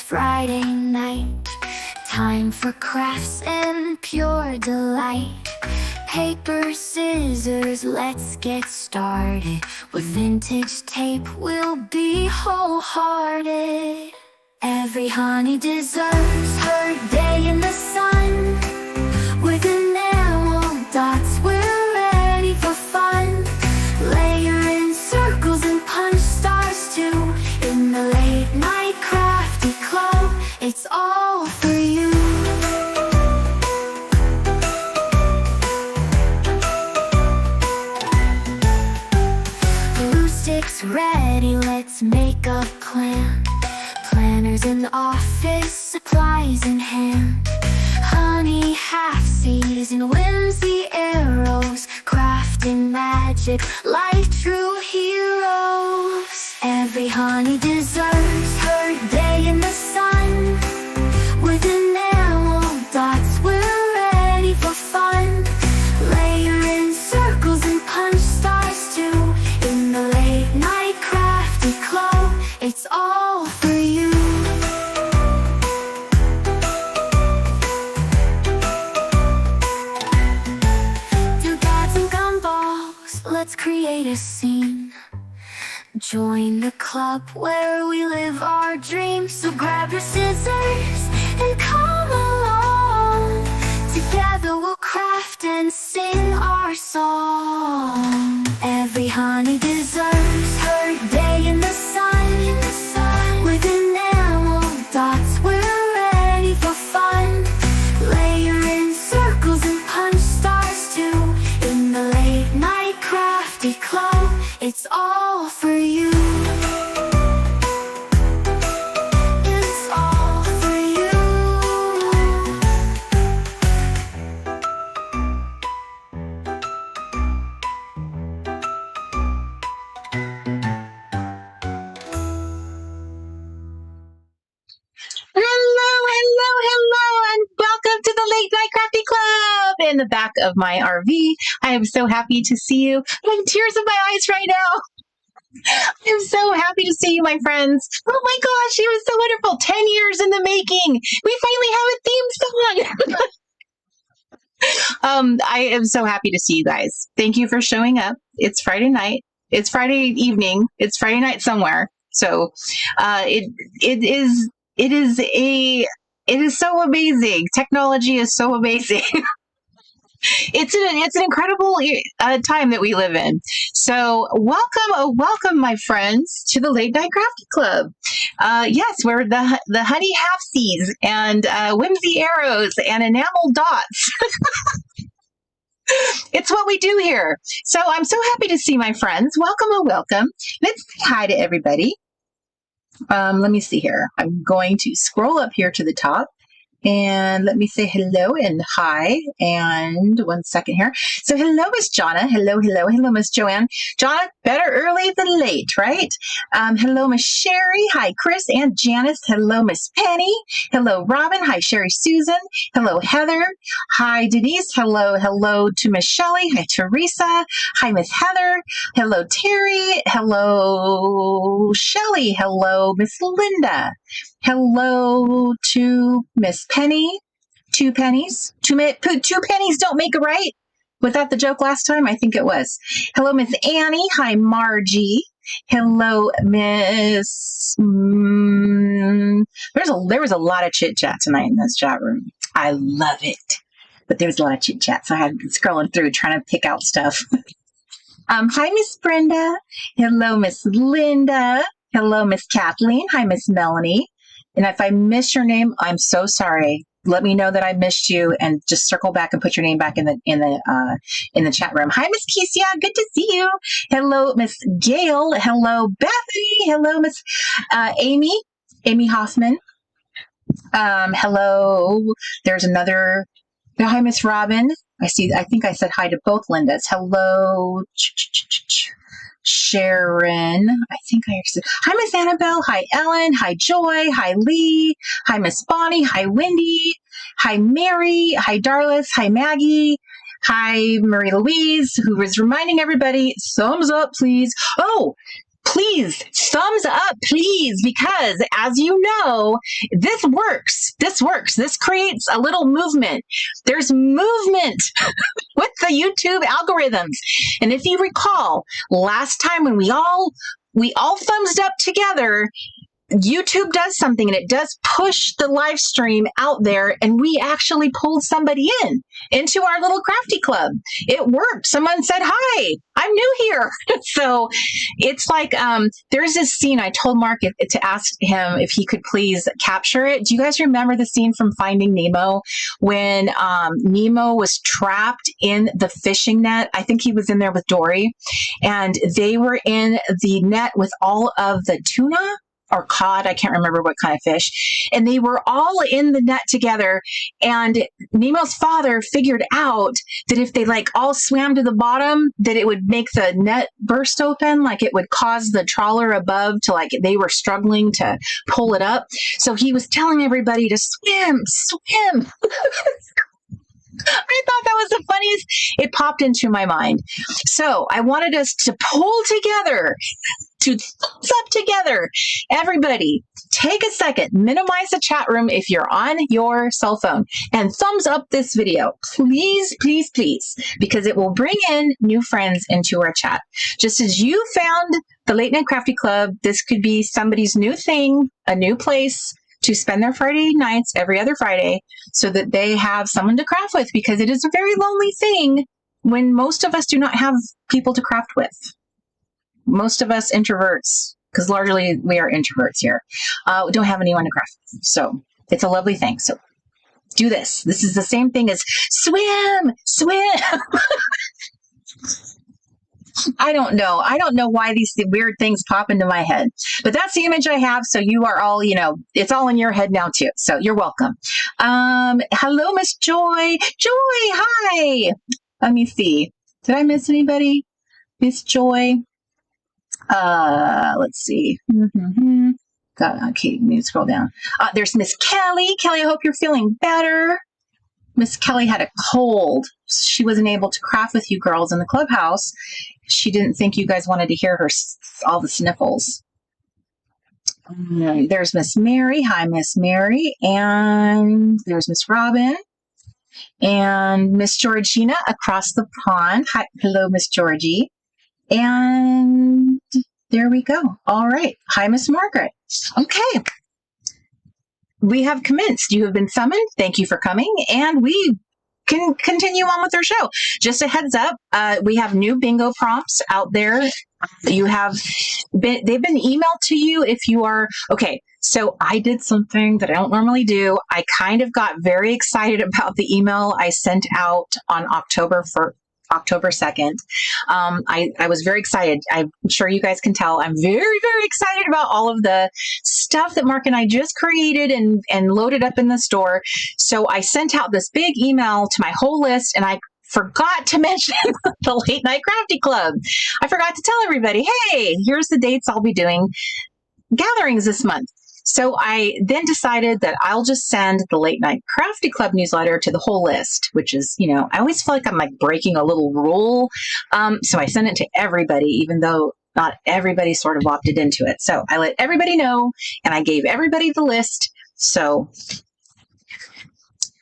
Friday night. Time for crafts and pure delight. Paper, scissors, let's get started. With vintage tape, we'll be wholehearted. Every honey deserves her day in the sun. With enamel dots, we're ready for fun. Layer in circles and punch stars too. In the Late Night Crafty Club, it's all for you. Glue sticks ready, let's make a plan. Planners in the office, supplies in hand. Honey half-season, whimsy arrows. Crafting magic like true heroes. Every honey deserves her day in the sun. With enamel dots, we're ready for fun. Layer in circles and punch stars too. In the Late Night Crafty Club, it's all for you. Doodads and gumballs, let's create a scene. Join the club where we live our dreams. So grab your scissors and come along. Together we'll craft and sing our song. Every honey deserves her day in the sun. With enamel dots, we're ready for fun. Layer in circles and punch stars too. In the Late Night Crafty Club, it's all for you. It's all for you. Hello, and welcome to the Late Night Crafty Club in the back of my RV. I am so happy to see you. I have tears in my eyes right now. I'm so happy to see you, my friends. Oh my gosh, it was so wonderful. 10 years in the making. We finally have a theme song. I am so happy to see you guys. Thank you for showing up. It's Friday night. It's Friday evening. It's Friday night somewhere. So it is so amazing. Technology is so amazing. It's an incredible time that we live in. So welcome, my friends, to the Late Night Crafty Club. Yes, we're the honey half-seas and whimsy arrows and enamel dots. It's what we do here. So I'm so happy to see my friends. Welcome. Let's say hi to everybody. Let me see here. I'm going to scroll up here to the top. And let me say hello and hi. And 1 second here. So hello, Miss Jonna. Hello, Miss Joanne. Jonna, better early than late, right? Hello, Miss Sherry. Hi, Chris and Janice. Hello, Miss Penny. Hello, Robin. Hi, Sherry Susan. Hello, Heather. Hi, Denise. Hello to Miss Shelley. Hi, Teresa. Hi, Miss Heather. Hello, Terry. Hello, Shelley. Hello, Miss Linda. Hello to Miss Penny. 2 pennies. Two pennies don't make a right. Was that the joke last time? I think it was. Hello, Miss Annie. Hi, Margie. Hello, Miss. There was a lot of chit chat tonight in this chat room. I love it. But there was a lot of chit chat, so I had been scrolling through trying to pick out stuff. Hi, Miss Brenda. Hello, Miss Linda. Hello, Miss Kathleen. Hi, Miss Melanie. And if I miss your name, I'm so sorry. Let me know that I missed you, and just circle back and put your name back in the chat room. Hi, Miss Kesia. Good to see you. Hello, Miss Gail. Hello, Bethany. Hello, Miss Amy Hoffman. Hello. There's another. Hi, Miss Robin. I think I said hi to both Lindas. Hello. Sharon, I think I said, hi, Miss Annabelle. Hi, Ellen. Hi, Joy. Hi, Lee. Hi, Miss Bonnie. Hi, Wendy. Hi, Mary. Hi, Darlis. Hi, Maggie. Hi, Marie Louise, who was reminding everybody, thumbs up, please. Oh, please, thumbs up, please, because as you know, this works. This works. This creates a little movement. There's movement with the YouTube algorithms. And if you recall, last time when we all thumbs up together, YouTube does something and it does push the live stream out there, and we actually pulled somebody into our little crafty club. It worked. Someone said, "Hi, I'm new here." So it's like, there's this scene. I told Mark to ask him if he could please capture it. Do you guys remember the scene from Finding Nemo when Nemo was trapped in the fishing net? I think he was in there with Dory, and they were in the net with all of the tuna or cod, I can't remember what kind of fish, and they were all in the net together, and Nemo's father figured out that if they like all swam to the bottom, that it would make the net burst open, like it would cause the trawler above to, like, they were struggling to pull it up. So he was telling everybody to swim. I thought that was the funniest. It popped into my mind. So I wanted us to pull together, to thumbs up together. Everybody, take a second, minimize the chat room if you're on your cell phone, and thumbs up this video. Please, please, please, because it will bring in new friends into our chat. Just as you found the Late Night Crafty Club, this could be somebody's new thing, a new place to spend their Friday nights every other Friday so that they have someone to craft with, because it is a very lonely thing when most of us do not have people to craft with. Most of us introverts, because largely we are introverts here, don't have anyone to craft with. So it's a lovely thing. So do this. This is the same thing as swim. I don't know. I don't know why these weird things pop into my head, but that's the image I have. So you are all, it's all in your head now too. So you're welcome. Hello, Miss Joy. Joy, hi. Let me see. Did I miss anybody? Miss Joy. Let's see. Okay, let me scroll down. There's Miss Kelly. Kelly, I hope you're feeling better. Miss Kelly had a cold. She wasn't able to craft with you girls in the clubhouse. She didn't think you guys wanted to hear her, all the sniffles. There's Miss Mary. Hi, Miss Mary. And there's Miss Robin. And Miss Georgina across the pond. Hi, hello, Miss Georgie. And there we go. All right. Hi, Miss Margaret. Okay. We have commenced. You have been summoned. Thank you for coming. And we can continue on with our show. Just a heads up, we have new bingo prompts out there. They've been emailed to you if you are, okay, so I did something that I don't normally do. I kind of got very excited about the email I sent out on October 2nd. I was very excited. I'm sure you guys can tell I'm very, very excited about all of the stuff that Mark and I just created and loaded up in the store. So I sent out this big email to my whole list, and I forgot to mention the Late Night Crafty Club. I forgot to tell everybody, hey, here's the dates I'll be doing gatherings this month. So I then decided that I'll just send the Late Night Crafty Club newsletter to the whole list, which is, I always feel like I'm like breaking a little rule. So I sent it to everybody, even though not everybody sort of opted into it. So I let everybody know, and I gave everybody the list. So,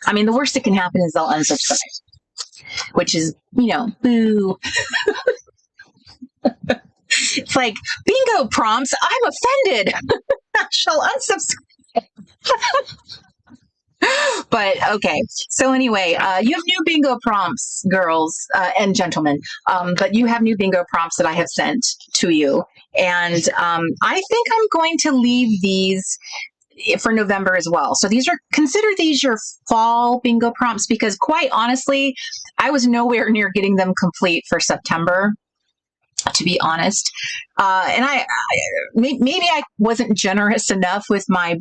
the worst that can happen is they'll unsubscribe, which is, boo. It's like, bingo prompts, I'm offended. I shall unsubscribe. But okay. So anyway, you have new bingo prompts, girls and gentlemen. But you have new bingo prompts that I have sent to you. And I think I'm going to leave these for November as well. So consider these your fall bingo prompts, because quite honestly, I was nowhere near getting them complete for September, to be honest. And maybe I wasn't generous enough with my,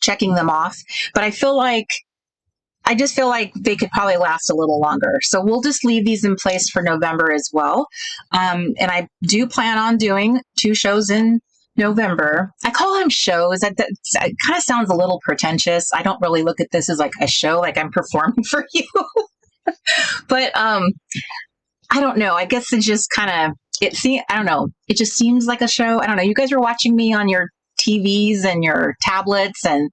checking them off, but I just feel like they could probably last a little longer. So we'll just leave these in place for November as well. And I do plan on doing 2 shows in November. I call them shows. That kind of sounds a little pretentious. I don't really look at this as like a show, like I'm performing for you. But I don't know. I guess it just kind of I don't know. It just seems like a show. I don't know. You guys are watching me on your TVs and your tablets, and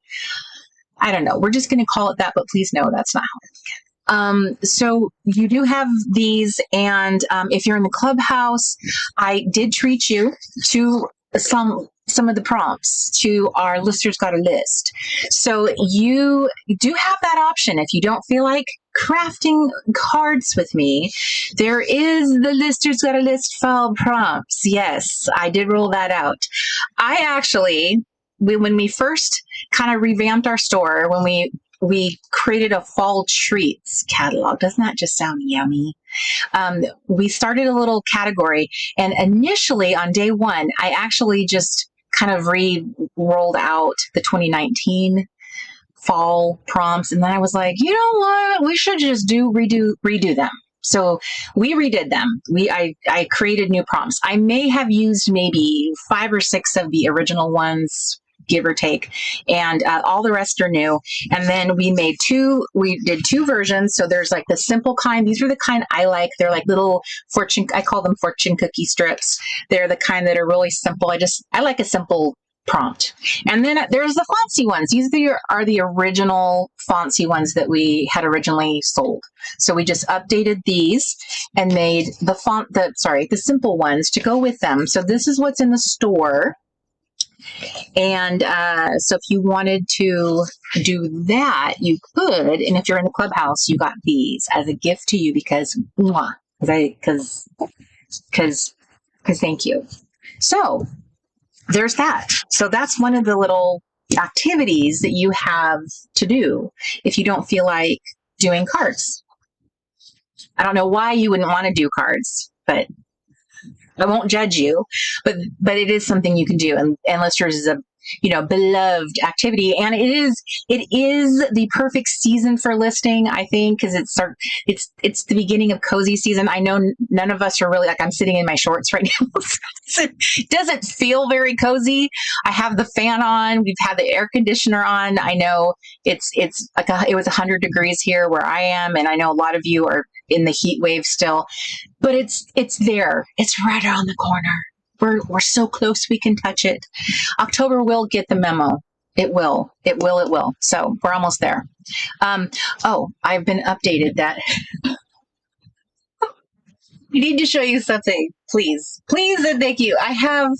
I don't know. We're just going to call it that, but please know that's not how. So you do have these, and if you're in the clubhouse, I did treat you to some of the prompts to our listeners got a list. So you do have that option. If you don't feel like crafting cards with me, there is the listeners got a list file prompts. Yes, I did roll that out. I actually, when we first kind of revamped our store, when we created a fall treats catalog. Doesn't that just sound yummy? We started a little category, and initially on day one, I actually just kind of rolled out the 2019 fall prompts, and then I was like, you know what? We should just redo them. So we redid them. I created new prompts. I may have used maybe 5 or 6 of the original ones, give or take, and all the rest are new. And then we did 2 versions. So there's like the simple kind. These are the kind I like. They're like little I call them fortune cookie strips. They're the kind that are really simple. I like a simple prompt. And then there's the fancy ones. These are the original fancy ones that we had originally sold. So we just updated these and made the simple ones to go with them. So this is what's in the store. And so if you wanted to do that, you could. And if you're in the clubhouse, you got these as a gift to you because thank you. So there's that. So that's one of the little activities that you have to do if you don't feel like doing cards. I don't know why you wouldn't want to do cards, but I won't judge you, but it is something you can do, and listers is a beloved activity, and it is the perfect season for listing, I think, because it's the beginning of cozy season. I know none of us are really, like, I'm sitting in my shorts right now. It doesn't feel very cozy. I have the fan on. We've had the air conditioner on. I know it's like it was 100 degrees here where I am, and I know a lot of you are in the heat wave still, but it's there. It's right around the corner. We're so close we can touch it. October will get the memo. It will. So we're almost there. I've been updated that. I need to show you something. Please and thank you. I have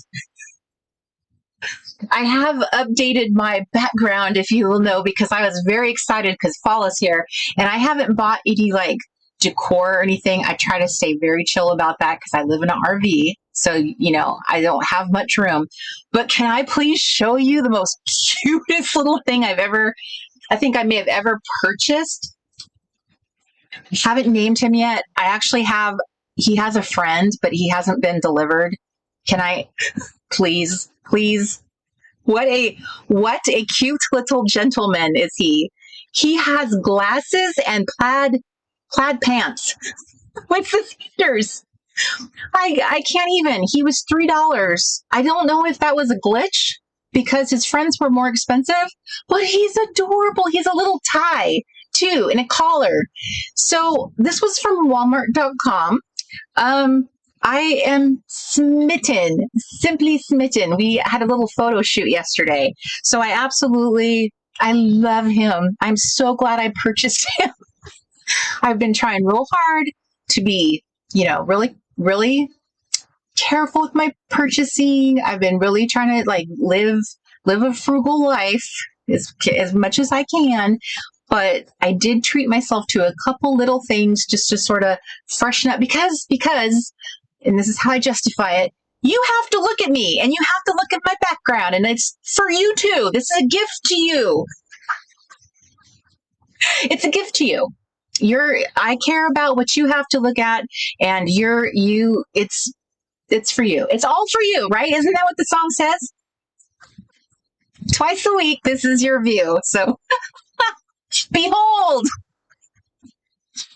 updated my background, if you will know, because I was very excited because fall is here, and I haven't bought any like decor or anything. I try to stay very chill about that because I live in an RV. So, I don't have much room. But can I please show you the most cutest little thing I think I may have ever purchased? I haven't named him yet. He has a friend, but he hasn't been delivered. Can I please? What a cute little gentleman is he. He has glasses and plaid pants with suspenders. I can't even. He was $3. I don't know if that was a glitch because his friends were more expensive, but he's adorable. He's a little tie too, and a collar. So this was from Walmart.com. I am smitten, simply smitten. We had a little photo shoot yesterday. So I love him. I'm so glad I purchased him. I've been trying real hard to be, really, really careful with my purchasing. I've been really trying to live a frugal life as much as I can. But I did treat myself to a couple little things just to sort of freshen up because, and this is how I justify it, you have to look at me and you have to look at my background, and it's for you too. This is a gift to you. It's a gift to you. I care about what you have to look at, and it's for you. It's all for you, right? Isn't that what the song says? Twice a week, this is your view. So behold.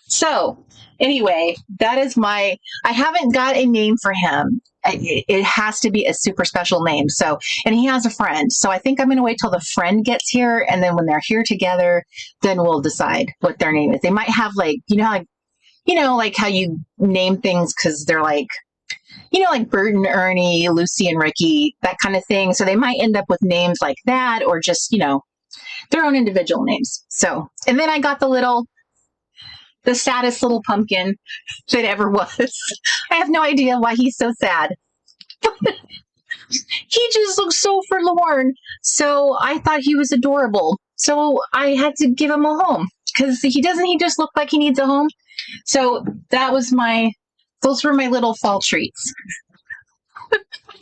So anyway, that is I haven't got a name for him. It has to be a super special name. So, and he has a friend. So I think I'm going to wait till the friend gets here. And then when they're here together, then we'll decide what their name is. They might have like how you name things because they're like, like Bert and Ernie, Lucy and Ricky, that kind of thing. So they might end up with names like that, or just, their own individual names. So, and then I got the saddest little pumpkin that ever was. I have no idea why he's so sad. He just looks so forlorn. So I thought he was adorable. So I had to give him a home, because he just look like he needs a home. So those were my little fall treats.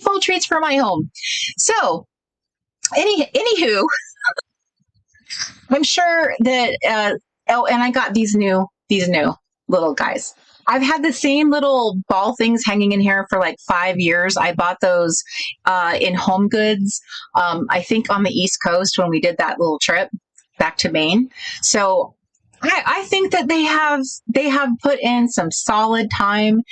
Fall treats for my home. So anywho, I'm sure that, and I got these new little guys. I've had the same little ball things hanging in here for like 5 years. I bought those in Home Goods, I think on the East Coast when we did that little trip back to Maine. So I think that they have put in some solid time.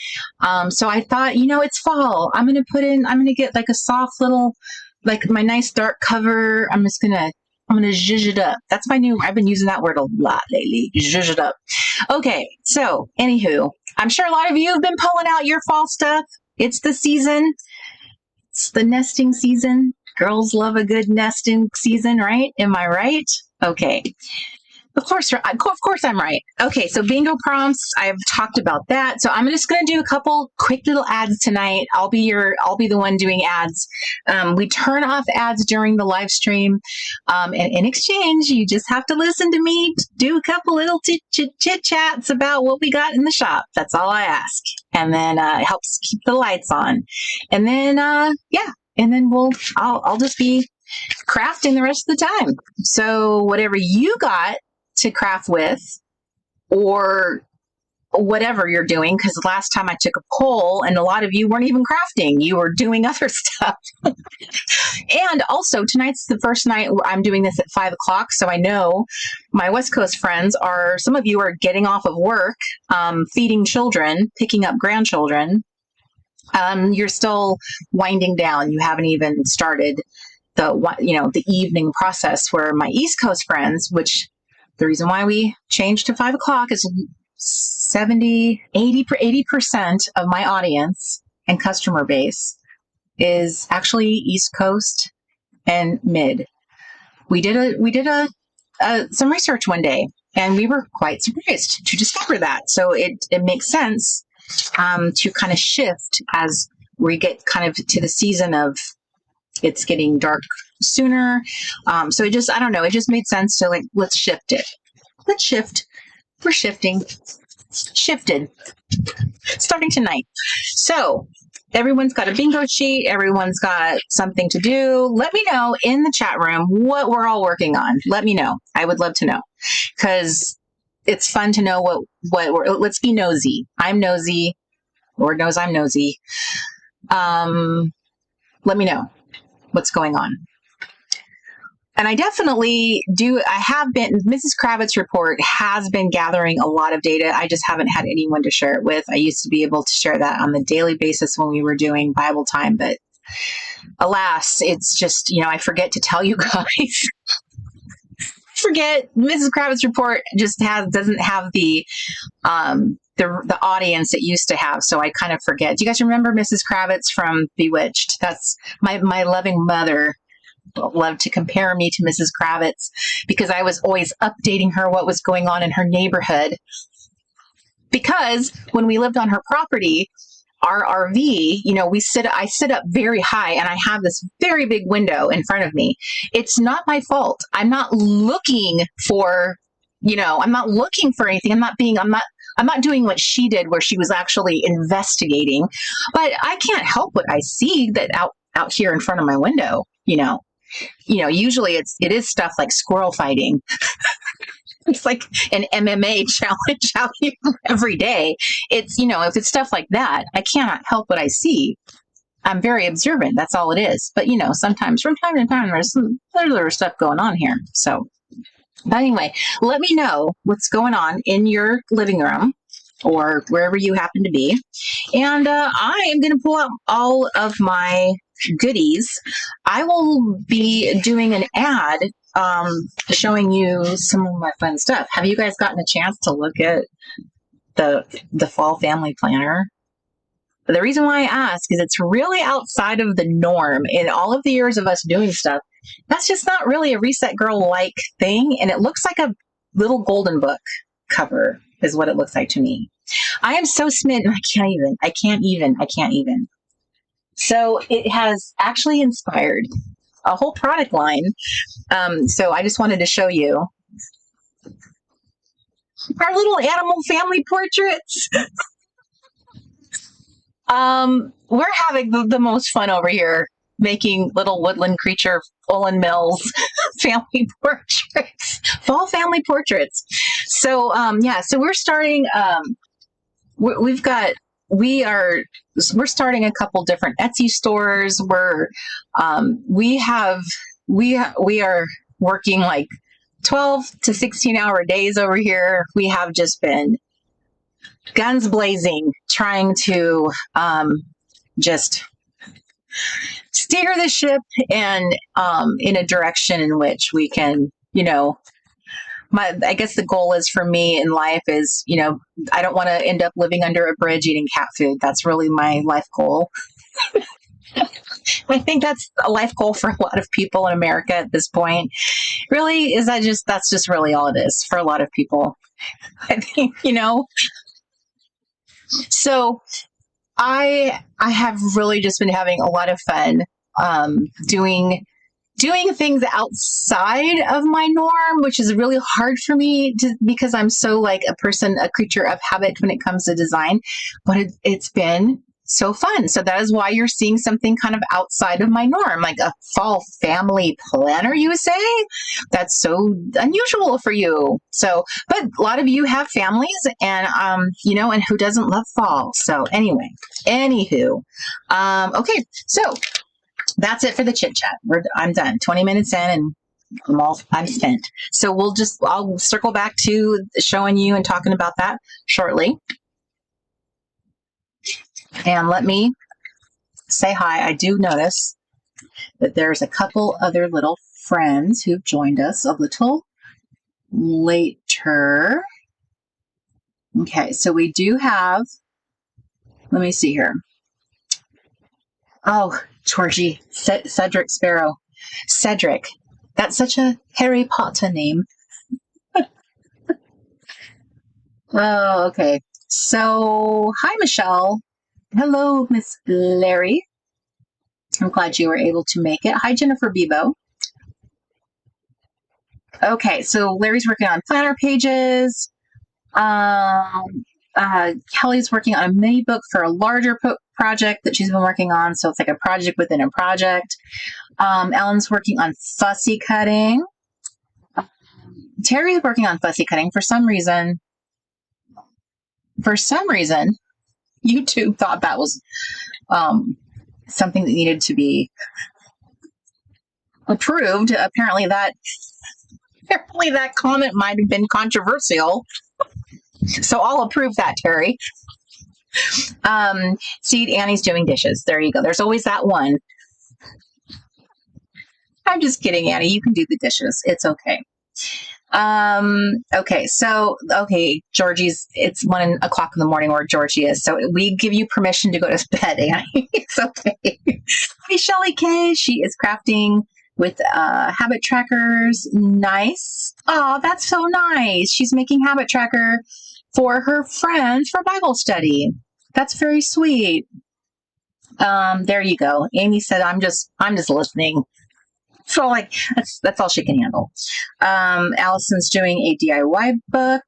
So I thought, it's fall. I'm going to get like a soft little, like my nice dark cover. I'm going to zhuzh it up. That's I've been using that word a lot lately. Zhuzh it up. Okay. So anywho, I'm sure a lot of you have been pulling out your fall stuff. It's the season. It's the nesting season. Girls love a good nesting season, right? Am I right? Okay. Of course I'm right. Okay, so bingo prompts, I've talked about that. So I'm just going to do a couple quick little ads tonight. I'll be the one doing ads. We turn off ads during the live stream. And in exchange, you just have to listen to me do a couple little chit chats about what we got in the shop. That's all I ask. And then it helps keep the lights on. And then, and then I'll just be crafting the rest of the time. So whatever you got to craft with, or whatever you're doing, because last time I took a poll and a lot of you weren't even crafting, you were doing other stuff. And also tonight's the first night I'm doing this at 5:00, so I know my West Coast friends some of you are getting off of work, feeding children, picking up grandchildren. You're still winding down. You haven't even started the evening process, where my East Coast friends, which the reason why we changed to 5:00 is 80% of my audience and customer base is actually East Coast and mid. We did some research one day, and we were quite surprised to discover that. So it makes sense to kind of shift as we get kind of to the season of it's getting dark sooner. So it just made sense to let's shift it. Let's shift. We're shifted starting tonight. So everyone's got a bingo sheet. Everyone's got something to do. Let me know in the chat room what we're all working on. Let me know. I would love to know, because it's fun to know let's be nosy. I'm nosy. Lord knows I'm nosy. Let me know what's going on. And I definitely Mrs. Kravitz report has been gathering a lot of data. I just haven't had anyone to share it with. I used to be able to share that on the daily basis when we were doing Bible time, but alas, it's just, I forget to tell you guys. Forget Mrs. Kravitz report just doesn't have the audience it used to have, so I kind of forget. Do you guys remember Mrs. Kravitz from Bewitched? That's my loving mother loved to compare me to Mrs. Kravitz, because I was always updating her what was going on in her neighborhood. Because when we lived on her property, our RV, I sit up very high, and I have this very big window in front of me. It's not my fault. I'm not looking for, I'm not looking for anything. I'm not doing what she did, where she was actually investigating, but I can't help what I see that out here in front of my window, usually it is stuff like squirrel fighting. It's like an MMA challenge out here every day. It's, if it's stuff like that, I cannot help what I see. I'm very observant. That's all it is. But, sometimes from time to time, there's stuff going on here. So, but anyway, let me know what's going on in your living room or wherever you happen to be. And I am going to pull out all of my goodies. I will be doing an ad showing you some of my fun stuff. Have you guys gotten a chance to look at the fall family planner? But the reason why I ask is it's really outside of the norm in all of the years of us doing stuff. That's just not really a Reset Girl like thing. And it looks like a little golden book cover is what it looks like to me. I am so smitten. I can't even. So it has actually inspired a whole product line. So I just wanted to show you our little animal family portraits. We're having the most fun over here making little woodland creature Olin Mills family portraits, fall family portraits. So, so we're starting, we're starting a couple different Etsy stores where, we are working like 12 to 16 hour days over here. We have just been guns blazing, trying to just steer the ship and in a direction in which we can, I guess the goal is for me in life is, I don't want to end up living under a bridge eating cat food. That's really my life goal. I think that's a life goal for a lot of people in America at this point. Really, that's just really all it is for a lot of people. I think, So I have really just been having a lot of fun doing things outside of my norm, which is really hard for me because I'm so like a creature of habit when it comes to design. But it's been so fun. So that is why you're seeing something kind of outside of my norm, like a fall family planner, you say? That's so unusual for you. So, but a lot of you have families and, and who doesn't love fall? So anywho, okay. So that's it for the chit chat. I'm done. 20 minutes in and I'm spent. So I'll circle back to showing you and talking about that shortly. And let me say hi. I do notice that there's a couple other little friends who've joined us a little later. Okay, so we do have, let me see here. Oh, Georgie, Cedric Sparrow. Cedric. That's such a Harry Potter name. Oh, okay. So, hi, Michelle. Hello, Miss Larry. I'm glad you were able to make it. Hi, Jennifer Bebo. Okay, so Larry's working on planner pages. Kelly's working on a mini book for a larger project that she's been working on. So it's like a project within a project. Ellen's working on fussy cutting. Terry's working on fussy cutting. For some reason, YouTube thought that was something that needed to be approved. Apparently that comment might have been controversial. So I'll approve that, Terry. See, Annie's doing dishes. There you go. There's always that one. I'm just kidding, Annie. You can do the dishes. It's okay. Georgie's, it's 1 o'clock in the morning where Georgie is. So we give you permission to go to bed, Annie. It's okay. Hi, Shelly K. She is crafting with habit trackers. Nice. Oh, that's so nice. She's making habit tracker for her friends for Bible study. That's very sweet. There you go. Amy said, I'm just listening. So like that's all she can handle. Allison's doing a DIY book,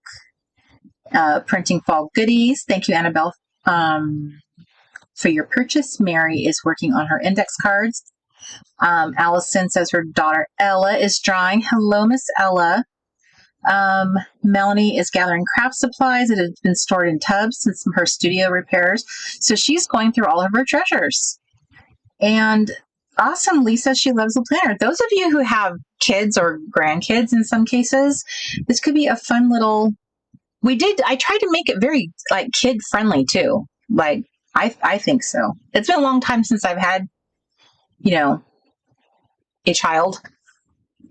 printing fall goodies. Thank you, Annabelle, for your purchase. Mary is working on her index cards. Allison says her daughter Ella is drawing. Hello, Miss Ella. Melanie is gathering craft supplies that have been stored in tubs since her studio repairs. So she's going through all of her treasures. And awesome, Lisa, she loves the planner. Those of you who have kids or grandkids in some cases, this could be a fun little, I tried to make it very like kid friendly too. Like, I think so. It's been a long time since I've had, a child.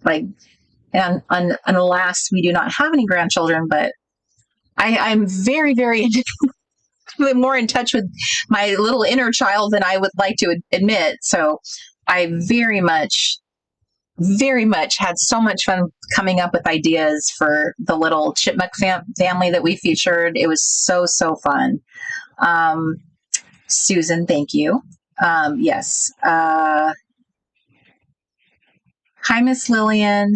Like, and alas, we do not have any grandchildren, but I'm very, very more in touch with my little inner child than I would like to admit. So I very much had so much fun coming up with ideas for the little chipmunk family that we featured. It was so fun. Susan, thank you. Yes. Hi, Miss Lillian.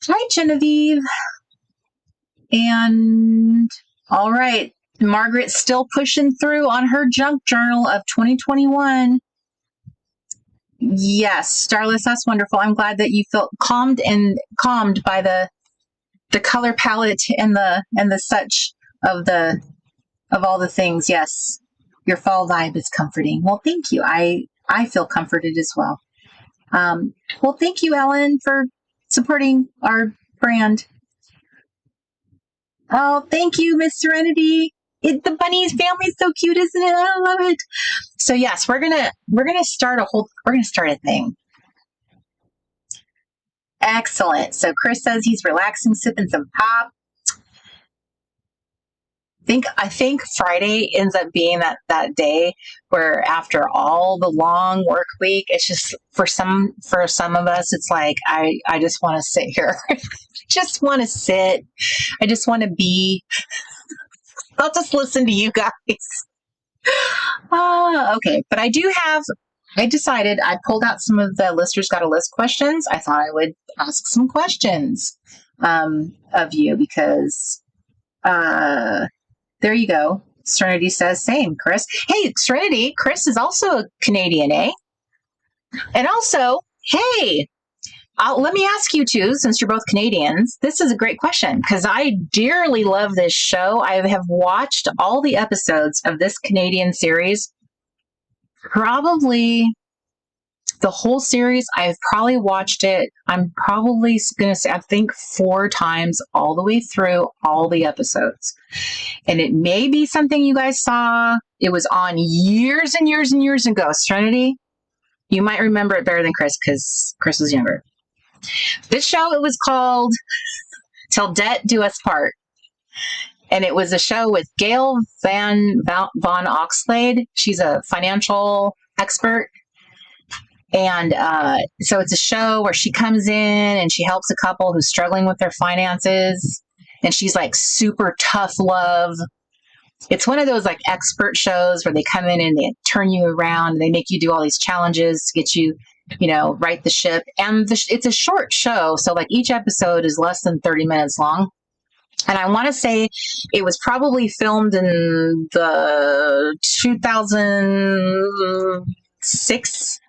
Hi, Genevieve. And all right, Margaret's still pushing through on her junk journal of 2021. Yes, Starless, that's wonderful. I'm glad that you felt calmed by the color palette and the such of all the things. Yes, your fall vibe is comforting. Well, thank you. I feel comforted as well. Well, thank you, Ellen, for supporting our brand. Oh, thank you, Miss Serenity. The bunny's family is so cute, isn't it? I love it. So yes, we're gonna start a thing. Excellent. So Chris says he's relaxing, sipping some pop. I think Friday ends up being that day where after all the long work week, it's just for some of us, it's like I just want to sit here. Just want to sit. I just want to be. I'll just listen to you guys. Okay. But I decided I pulled out some of the Lister's Got a List questions. I thought I would ask some questions of you because there you go. Serenity says same, Chris. Hey, Serenity, Chris is also a Canadian, eh? And also, hey, let me ask you two, since you're both Canadians, this is a great question because I dearly love this show. I have watched all the episodes of this Canadian series. Probably the whole series, I've probably watched it. I'm probably going to say, I think 4 times all the way through all the episodes. And it may be something you guys saw. It was on years and years and years ago. Serenity, you might remember it better than Chris because Chris was younger. This show, it was called Till Debt Do Us Part. And it was a show with Gail von Oxlade. She's a financial expert. And so it's a show where she comes in and she helps a couple who's struggling with their finances. And she's like super tough love. It's one of those like expert shows where they come in and they turn you around and they make you do all these challenges to get you, right the ship. And it's a short show. So like each episode is less than 30 minutes long. And I want to say it was probably filmed in the 2006.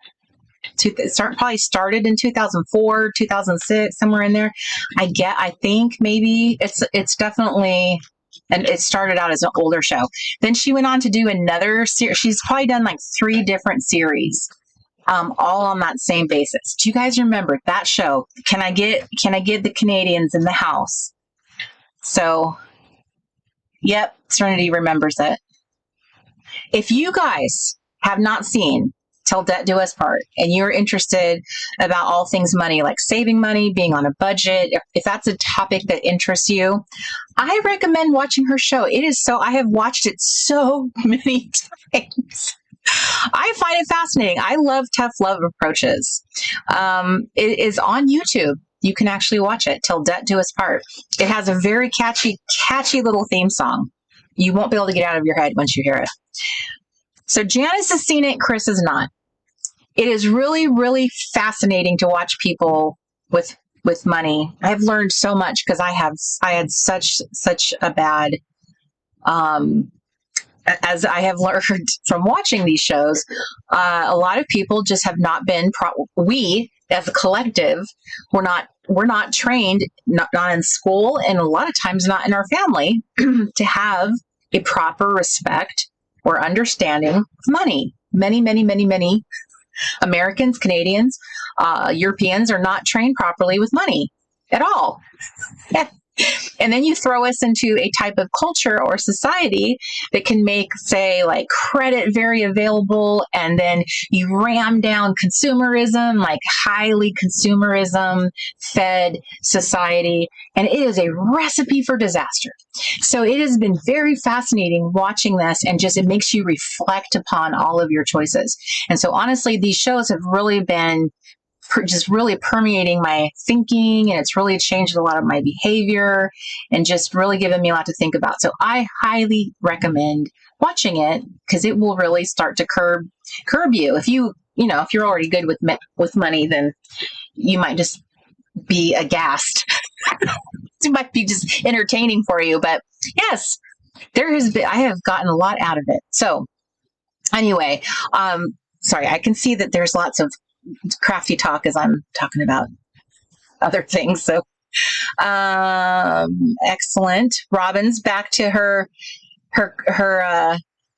Probably started in 2004, 2006, somewhere in there. I think maybe it's definitely, and it started out as an older show. Then she went on to do another series. She's probably done like 3 different series, all on that same basis. Do you guys remember that show? Can I get the Canadians in the house? So, yep, Serenity remembers it. If you guys have not seen Till Debt Do Us Part, and you're interested about all things money, like saving money, being on a budget, if that's a topic that interests you, I recommend watching her show. I have watched it so many times. I find it fascinating. I love tough love approaches. It is on YouTube. You can actually watch it, Till Debt Do Us Part. It has a very catchy little theme song. You won't be able to get out of your head once you hear it. So Janice has seen it, Chris has not. It is really, really fascinating to watch people with money. I've learned so much because I had such a bad, as I have learned from watching these shows, a lot of people just have not been, we as a collective, we're not trained, not in school, and a lot of times not in our family to have a proper respect or understanding of money. Many Americans, Canadians, Europeans are not trained properly with money at all. And then you throw us into a type of culture or society that can make, say, like credit very available, and then you ram down consumerism, like highly consumerism fed society, and it is a recipe for disaster. So it has been very fascinating watching this, and just it makes you reflect upon all of your choices. And so honestly, these shows have really been just really permeating my thinking, and it's really changed a lot of my behavior and just really given me a lot to think about. So I highly recommend watching it, because it will really start to curb you. If if you're already good with money, then you might just be aghast. It might be just entertaining for you, but yes, I have gotten a lot out of it. So anyway, sorry, I can see that there's lots of crafty talk as I'm talking about other things. So, excellent. Robin's back to her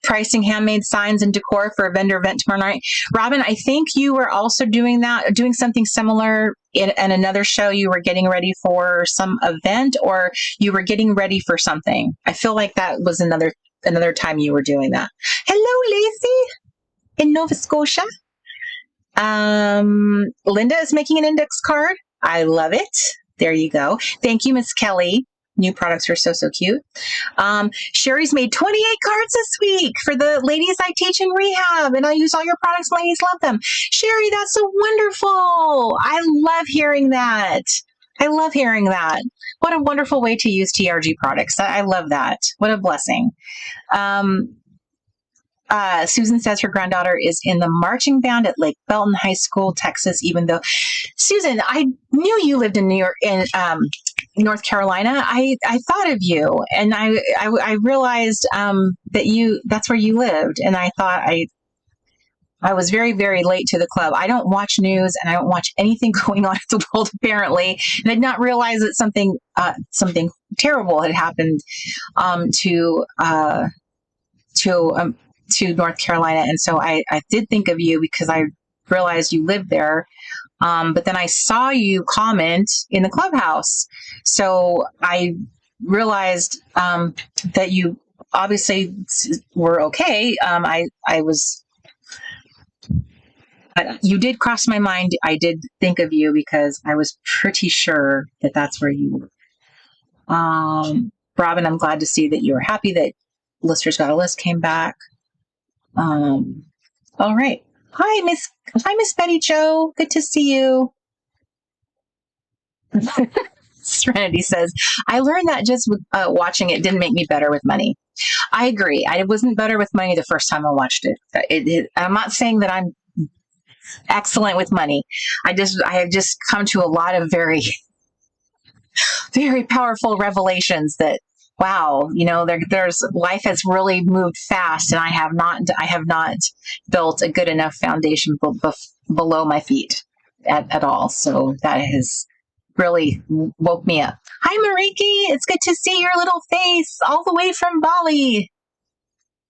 pricing handmade signs and decor for a vendor event tomorrow night. Robin, I think you were also doing something similar in another show. You were getting ready for some event, or you were getting ready for something. I feel like that was another time you were doing that. Hello, Lacey in Nova Scotia. Linda is making an index card. I love it. There you go. Thank you, Miss Kelly. New products are so cute. Sherry's made 28 cards this week for the ladies I teach in rehab, and I use all your products. Ladies love them. Sherry, that's so wonderful. I love hearing that. What a wonderful way to use TRG products. I love that. What a blessing. Susan says her granddaughter is in the marching band at Lake Belton High School, Texas, even though, Susan, I knew you lived in North Carolina. I thought of you, and I realized that's where you lived, and I thought I was very, very late to the club. I don't watch news, and I don't watch anything going on in the world, apparently, and I did not realize that something terrible had happened to North Carolina. And so I did think of you because I realized you lived there. But then I saw you comment in the clubhouse. So I realized that you obviously were okay. But you did cross my mind. I did think of you because I was pretty sure that that's where you were. Robin, I'm glad to see that you were happy that Listers Got a List came back. All right. Hi, Miss Betty Jo. Good to see you. Serenity says, I learned that just watching it didn't make me better with money. I agree. I wasn't better with money the first time I watched it. I'm not saying that I'm excellent with money. I have just come to a lot of very, very powerful revelations that, wow, there's life has really moved fast, and I have not built a good enough foundation below my feet at all. So that has really woke me up. Hi, Mariki. It's good to see your little face all the way from Bali.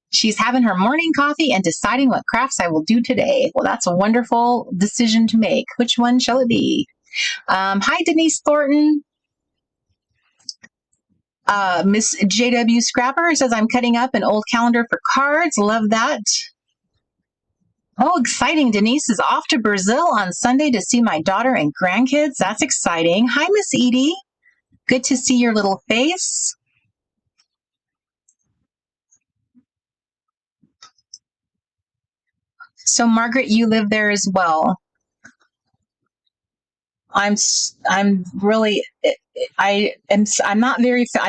She's having her morning coffee and deciding what crafts I will do today. Well, that's a wonderful decision to make. Which one shall it be? Hi, Denise Thornton. Miss JW Scrapper says, I'm cutting up an old calendar for cards. Love that. Oh, exciting. Denise is off to Brazil on Sunday to see my daughter and grandkids. That's exciting. Hi, Miss Edie. Good to see your little face. So, Margaret, you live there as well. I'm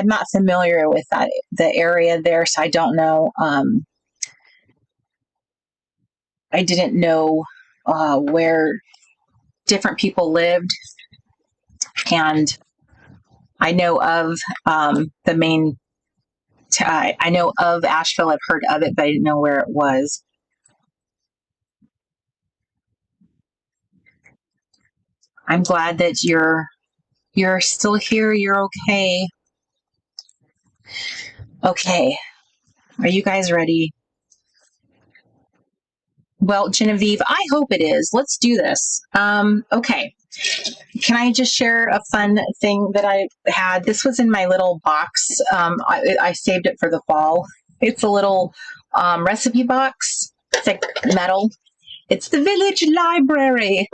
not familiar with the area there, so I don't know. I didn't know where different people lived, and I know of the main. I know of Asheville. I've heard of it, but I didn't know where it was. I'm glad that you're still here. You're okay. Okay. Are you guys ready? Well, Genevieve, I hope it is. Let's do this. Okay. Can I just share a fun thing that I had? This was in my little box. I saved it for the fall. It's a little recipe box. It's like metal. It's the village library.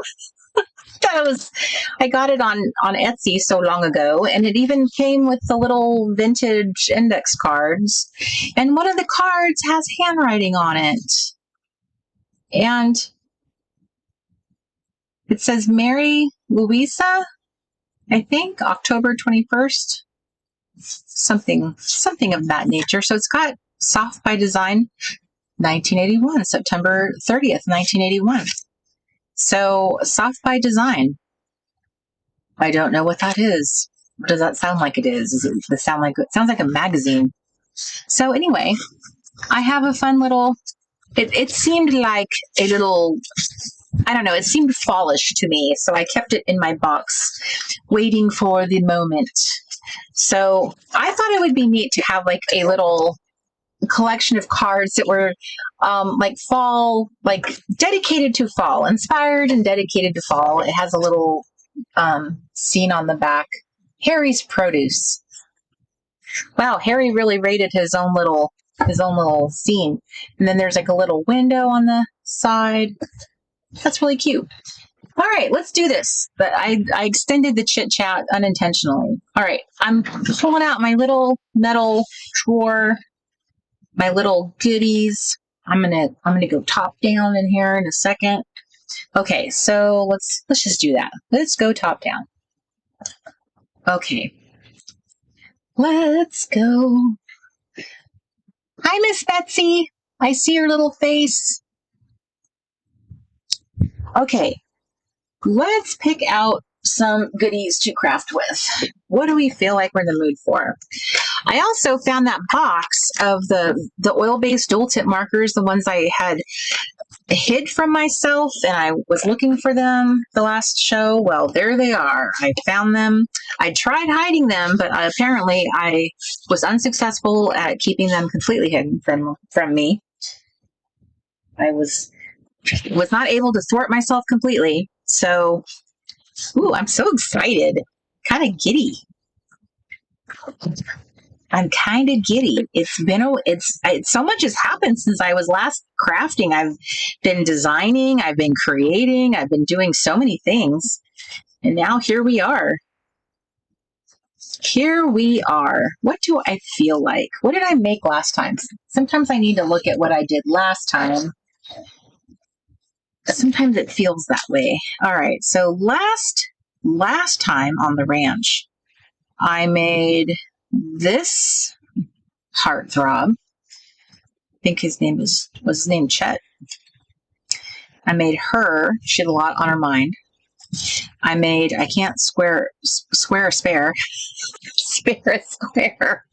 I got it on Etsy so long ago, and it even came with the little vintage index cards. And one of the cards has handwriting on it. And it says Mary Louisa, I think, October 21st, something of that nature. So it's got Soft by Design 1981, September 30th, 1981. So Soft by Design. I don't know what that is. What does that sound like it is? Does it sound like it sounds like a magazine? So anyway, I have a fun little it seemed like a little, I don't know, it seemed fallish to me, so I kept it in my box waiting for the moment. So I thought it would be neat to have like a little collection of cards that were like fall, like dedicated to fall, inspired and dedicated to fall. It has a little scene on the back. Harry's produce. Wow, Harry really rated his own little scene. And then there's like a little window on the side. That's really cute. All right, let's do this. But I extended the chit chat unintentionally. All right, I'm pulling out my little metal drawer, my little goodies. I'm gonna go top down in here in a second. Okay, so let's just do that. Let's go top down. Okay, let's go. Hi, Miss Betsy. I see your little face. Okay, let's pick out some goodies to craft with. What do we feel like we're in the mood for? I also found that box of the oil-based dual tip markers, the ones I had hid from myself, and I was looking for them the last show. Well, there they are. I found them. I tried hiding them, but apparently I was unsuccessful at keeping them completely hidden from me. I was not able to thwart myself completely. So, I'm so excited. Kind of giddy. I'm kind of giddy. It's so much has happened since I was last crafting. I've been designing, I've been creating, I've been doing so many things. And now here we are. Here we are. What do I feel like? What did I make last time? Sometimes I need to look at what I did last time. Sometimes it feels that way. All right. So last time on the ranch, I made this heartthrob. I think his name was his name Chet. I made her. She had a lot on her mind. I can't square a spare. Spare a square.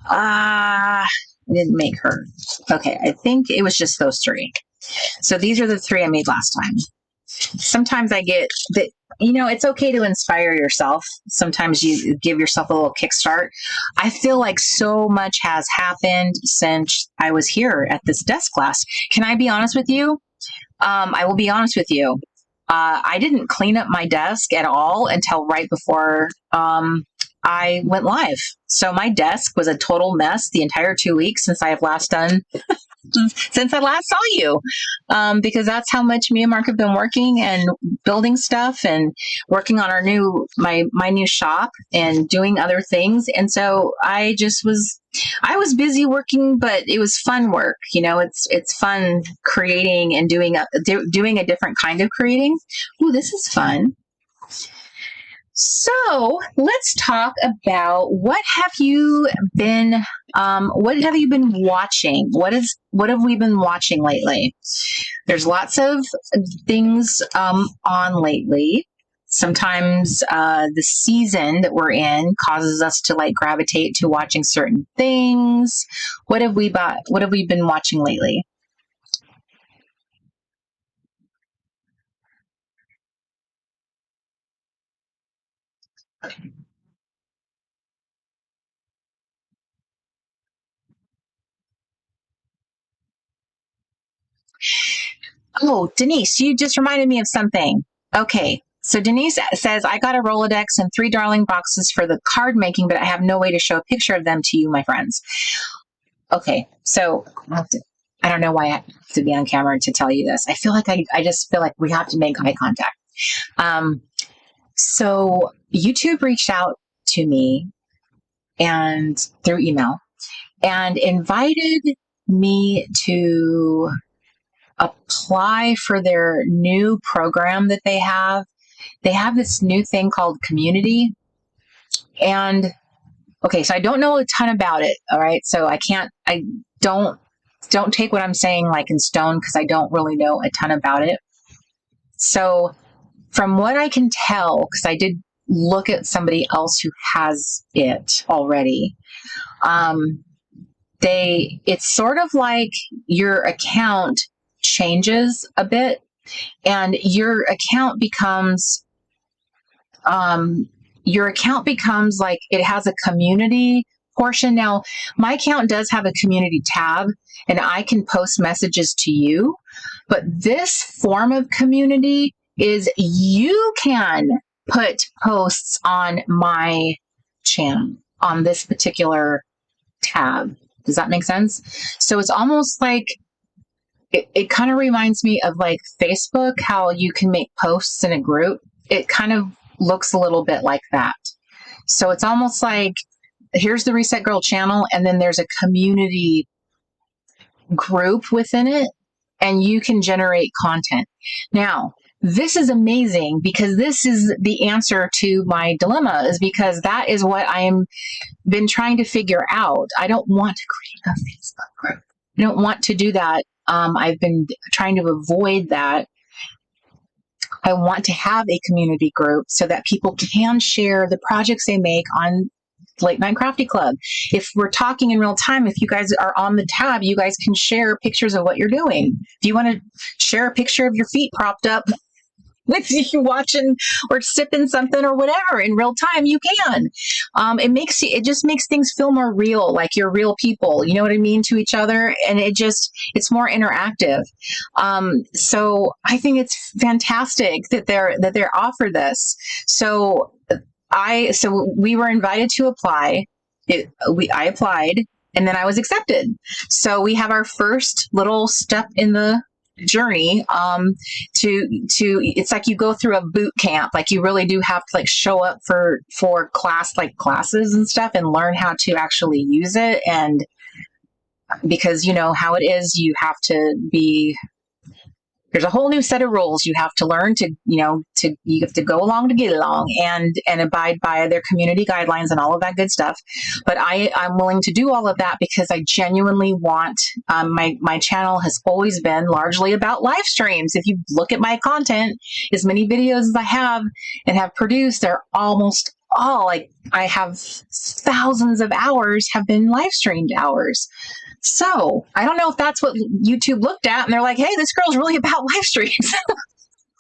I didn't make her. Okay, I think it was just those three. So these are the three I made last time. Sometimes I get that, it's okay to inspire yourself. Sometimes you give yourself a little kickstart. I feel like so much has happened since I was here at this desk class. Can I be honest with you? I will be honest with you. I didn't clean up my desk at all until right before I went live. So my desk was a total mess the entire 2 weeks since I last saw you, because that's how much me and Mark have been working and building stuff and working on my new shop and doing other things. And so I was busy working, but it was fun work. It's fun creating and doing a different kind of creating. Ooh, this is fun. So let's talk about what have you been watching? What have we been watching lately? There's lots of things on lately. Sometimes the season that we're in causes us to gravitate to watching certain things. What have we been watching lately? Oh, Denise, you just reminded me of something. Okay. So Denise says, I got a Rolodex and 3 darling boxes for the card making, but I have no way to show a picture of them to you, my friends. Okay. So I don't know why I have to be on camera to tell you this. I feel like I just feel like we have to make eye contact. So YouTube reached out to me and through email and invited me to apply for their new program that they have. They have this new thing called Community. And okay, so I don't know a ton about it. All right. So I don't take what I'm saying like in stone because I don't really know a ton about it. So from what I can tell, because I did look at somebody else who has it already, it's sort of like your account changes a bit and your account becomes like it has a community portion. Now, my account does have a community tab and I can post messages to you, but this form of community is you can put posts on my channel on this particular tab. Does that make sense? So it's almost like it kind of reminds me of like Facebook, how you can make posts in a group. It kind of looks a little bit like that. So it's almost like here's the Reset Girl channel, and then there's a community group within it, and you can generate content. Now, this is amazing because this is the answer to my dilemma, is because that is what I am been trying to figure out. I don't want to create a Facebook group. I don't want to do that. I've been trying to avoid that. I want to have a community group so that people can share the projects they make on Late Night Crafty Club. If we're talking in real time, if you guys are on the tab, you guys can share pictures of what you're doing. If you want to share a picture of your feet propped up with you watching or sipping something or whatever in real time, you can. It just makes things feel more real, like you're real people, you know what I mean, to each other. And it's more interactive. So I think it's fantastic that they're offered this. So we were invited to apply. I applied and then I was accepted. So we have our first little step in the journey it's like you go through a boot camp. Like you really do have to like show up for classes and stuff and learn how to actually use it. And because you know how it is, you have there's a whole new set of rules you have to learn you have to go along to get along and abide by their community guidelines and all of that good stuff. But I'm willing to do all of that because I genuinely want, my channel has always been largely about live streams. If you look at my content, as many videos as I have and have produced, they're almost all like, I have thousands of hours have been live streamed hours. So I don't know if that's what YouTube looked at and they're like, hey, this girl's really about live streams.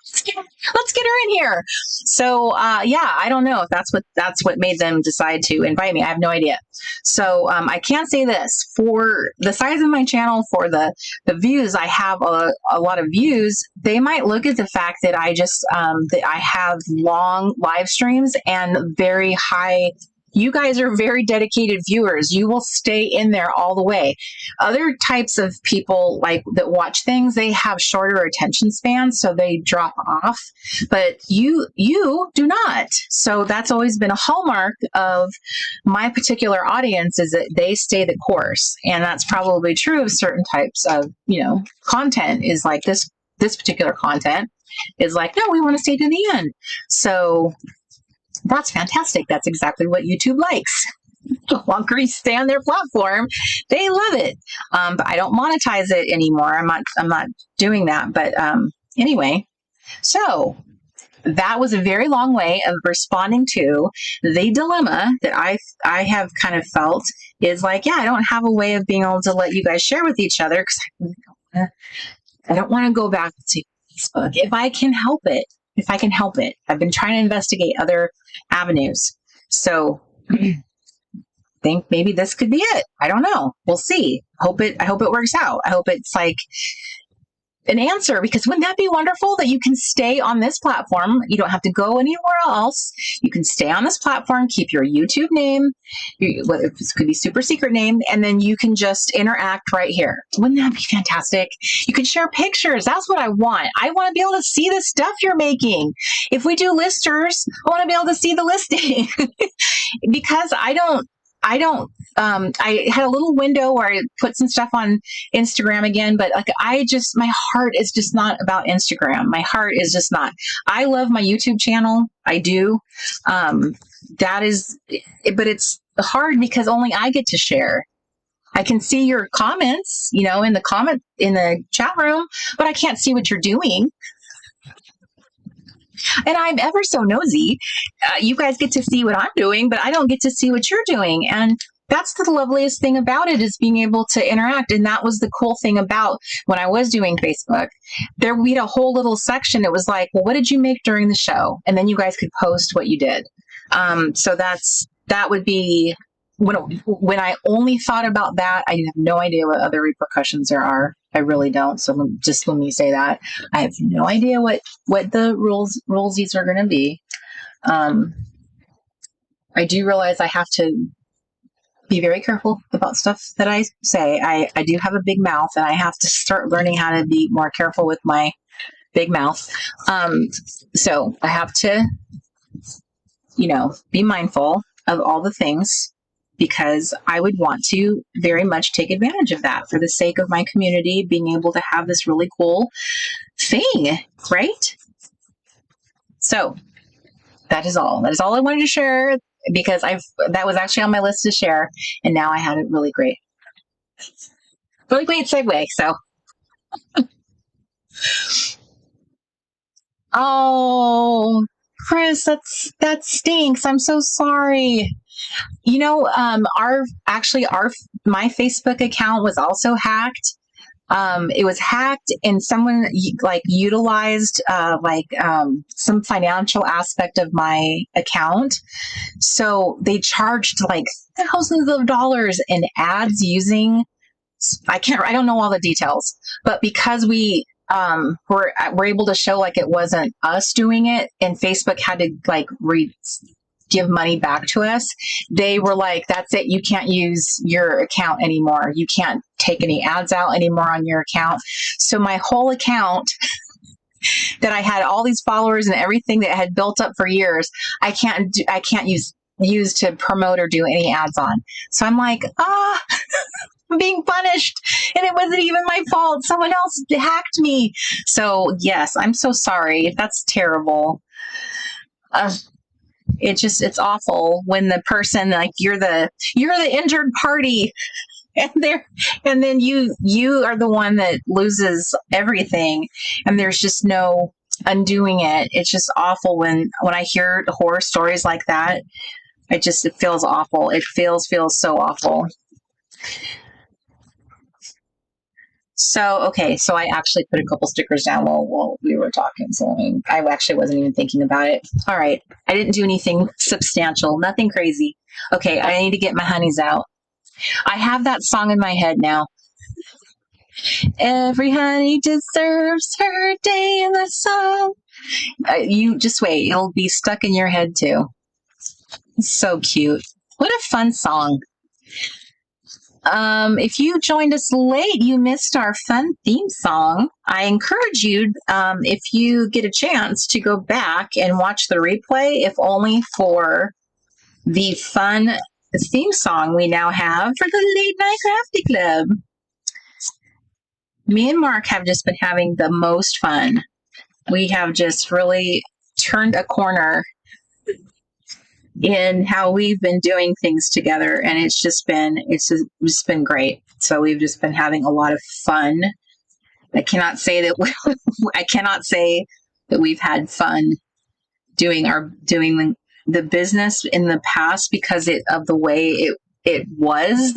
Let's get her in here. So I don't know if that's what made them decide to invite me. I have no idea. So I can say this, for the size of my channel, for the views, I have a lot of views. They might look at the fact that that I have long live streams and very high. You guys are very dedicated viewers. You will stay in there all the way. Other types of people like that watch things, they have shorter attention spans, so they drop off. But you do not. So that's always been a hallmark of my particular audience, is that they stay the course. And that's probably true of certain types of, content, is like this particular content is like, no, we want to stay to the end. So that's fantastic. That's exactly what YouTube likes. The longer you stay on their platform, they love it. But I don't monetize it anymore. I'm not doing that. But anyway, so that was a very long way of responding to the dilemma that I have kind of felt, is like, yeah, I don't have a way of being able to let you guys share with each other because I don't want to go back to Facebook if I can help it. I've been trying to investigate other avenues. So I think maybe this could be it. I don't know. We'll see. I hope it works out. I hope it's like, an answer, because wouldn't that be wonderful that you can stay on this platform? You don't have to go anywhere else. You can stay on this platform, keep your YouTube name, this could be super secret name, and then you can just interact right here. Wouldn't that be fantastic? You can share pictures. That's what I want. I want to be able to see the stuff you're making. If we do listers, I want to be able to see the listing because I had a little window where I put some stuff on Instagram again, but like my heart is just not about Instagram. My heart is just not. I love my YouTube channel. I do. But it's hard because only I get to share. I can see your comments, in the chat room, but I can't see what you're doing. And I'm ever so nosy. You guys get to see what I'm doing, but I don't get to see what you're doing. And that's the loveliest thing about it, is being able to interact. And that was the cool thing about when I was doing Facebook. We had a whole little section. It was like, well, what did you make during the show? And then you guys could post what you did. So that would be when I only thought about that. I have no idea what other repercussions there are. I really don't. So just when you say that, I have no idea what the rulesies are going to be. I do realize I have to be very careful about stuff that I say. I do have a big mouth, and I have to start learning how to be more careful with my big mouth. So I have to, be mindful of all the things, because I would want to very much take advantage of that for the sake of my community, being able to have this really cool thing, right? So that is all. That is all I wanted to share, because that was actually on my list to share, and now I had a really great segue. So, oh, Chris, that stinks. I'm so sorry. My Facebook account was also hacked. It was hacked, and someone utilized some financial aspect of my account. So they charged thousands of dollars in ads using, I don't know all the details, but because we were able to show it wasn't us doing it, and Facebook had to give money back to us, they were like, that's it, you can't use your account anymore. You can't take any ads out anymore on your account. So my whole account that I had all these followers and everything that had built up for years, I can't use to promote or do any ads on. So I'm like, I'm being punished, and it wasn't even my fault. Someone else hacked me. So yes, I'm so sorry. That's terrible. It's awful when the person, you're the injured party, and then you are the one that loses everything, and there's just no undoing it. It's just awful when I hear horror stories like that. It feels awful. It feels so awful. So, okay, so I actually put a couple stickers down while we were talking, so I actually wasn't even thinking about it. All right, I didn't do anything substantial, nothing crazy. Okay, I need to get my honeys out. I have that song in my head now. Every honey deserves her day in the sun. You just wait, it'll be stuck in your head too. It's so cute. What a fun song. If you joined us late, you missed our fun theme song. I encourage you, if you get a chance, to go back and watch the replay, if only for the fun theme song we now have for the Late Night Crafty Club. Me and Mark have just been having the most fun. We have just really turned a corner in how we've been doing things together, and it's just been great. So we've just been having a lot of fun. I cannot say that we've had fun doing the business in the past, because of the way it was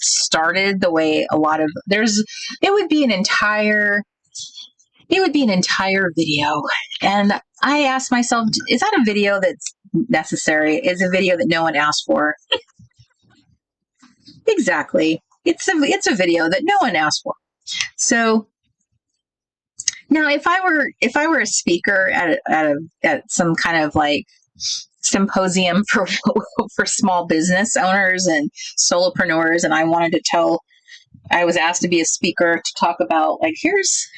started, the way it would be an entire video. And I asked myself, is that a video that's necessary? Is a video that no one asked for? Exactly. It's a video that no one asked for. So Now, if I were a speaker at some kind of like symposium for for small business owners and solopreneurs, and I was asked to be a speaker to talk about like here's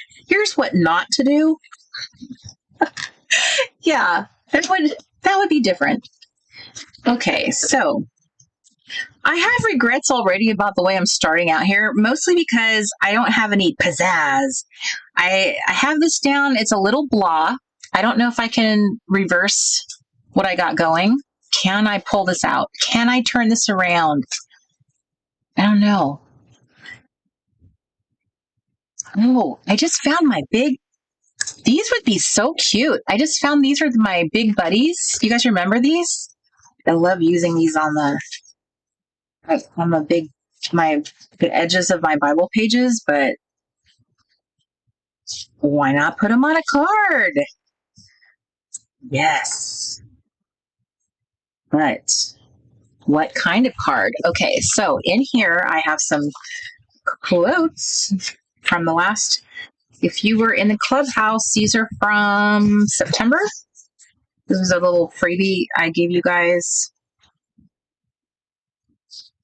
what not to do. Yeah, that would be different. Okay, so I have regrets already about the way I'm starting out here, mostly because I don't have any pizzazz. I have this down. It's a little blah. I don't know if I can reverse what I got going. Can I pull this out? Can I turn this around? I don't know. Oh, I just found my big. These would be so cute. I just found these are my big buddies. Do you guys remember these? I love using these on the the edges of my Bible pages, but why not put them on a card? Yes. But what kind of card? Okay, so in here I have some quotes from the last, if you were in the clubhouse, these are from September. This was a little freebie I gave you guys.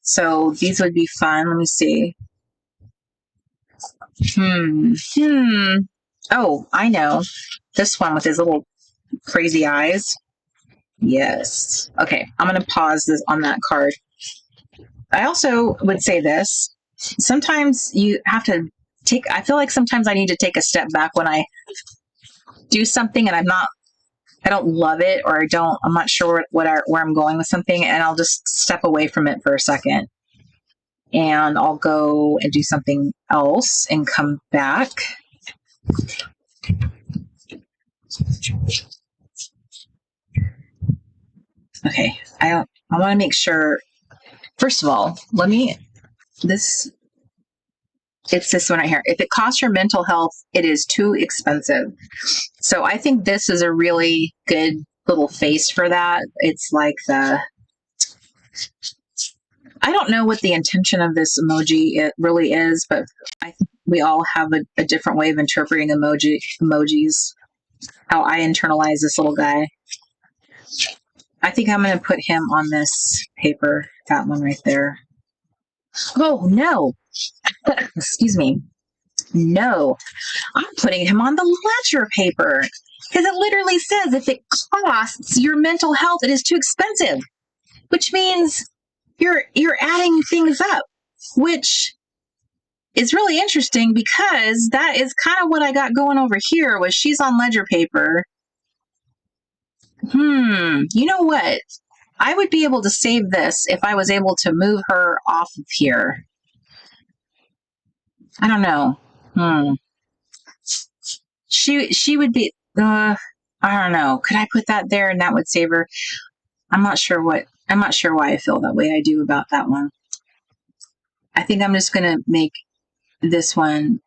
So these would be fun. Let me see. Oh, I know. This one with his little crazy eyes. Yes. Okay, I'm going to pause this on that card. I also would say this. Sometimes you have to I feel like sometimes I need to take a step back when I do something and I don't love it, or I'm not sure where I'm going with something, and I'll just step away from it for a second. And I'll go and do something else and come back. Okay, I want to make sure. First of all, it's this one right here. If it costs your mental health, it is too expensive. So I think this is a really good little face for that. It's like I don't know what the intention of this emoji it really is, but I think we all have a different way of interpreting emojis. How I internalize this little guy. I think I'm going to put him on this paper, that one right there. Oh, no. Excuse me. No, I'm putting him on the ledger paper because it literally says if it costs your mental health, it is too expensive, which means you're adding things up, which is really interesting because that is kind of what I got going over here was she's on ledger paper. You know what? I would be able to save this if I was able to move her off of here. I don't know. She would be, I don't know. Could I put that there and that would save her? I'm not sure why I feel that way I do about that one. I think I'm just going to make this one,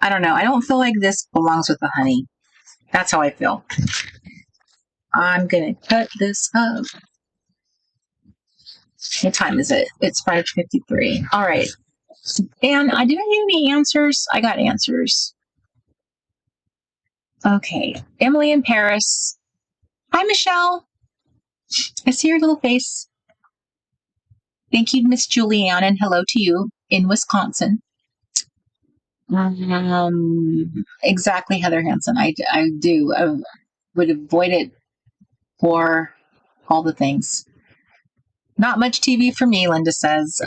I don't know. I don't feel like this belongs with the honey. That's how I feel. I'm going to cut this up. What time is it? It's 5:53. All right. And I didn't get any answers. I got answers. Okay. Emily in Paris. Hi, Michelle. I see your little face. Thank you, Miss Julianne, and hello to you in Wisconsin. Exactly, Heather Hansen. I do. I would avoid it for all the things. Not much TV for me, Linda says.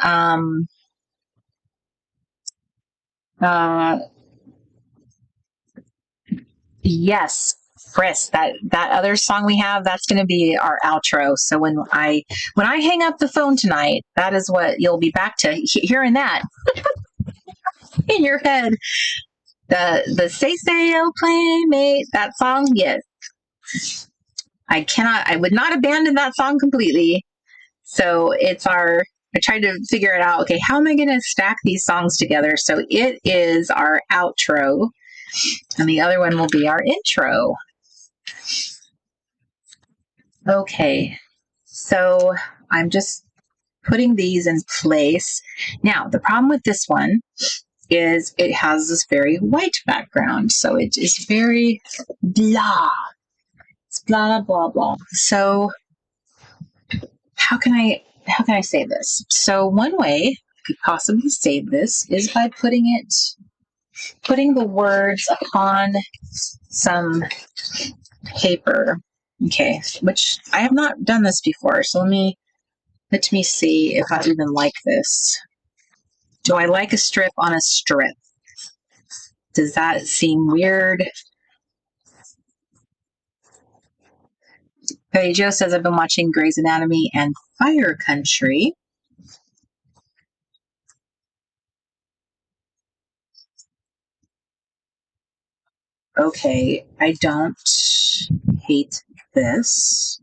Yes, Chris, that other song we have, that's going to be our outro. So when I hang up the phone tonight, that is what you'll be back to hearing that in your head. The Say Oh Playmate, that song, yes. I would not abandon that song completely. So I tried to figure it out. Okay, how am I going to stack these songs together? So it is our outro, and the other one will be our intro. Okay, so I'm just putting these in place. Now, the problem with this one is it has this very white background. So it is very blah. It's blah, blah, blah. So how can I say this? So one way I could possibly save this is by putting the words upon some paper. Okay, which I have not done this before. So let me see if I even like this. Do I like a strip on a strip? Does that seem weird? Betty Joe says, I've been watching Grey's Anatomy and Fire Country. Okay, I don't hate this.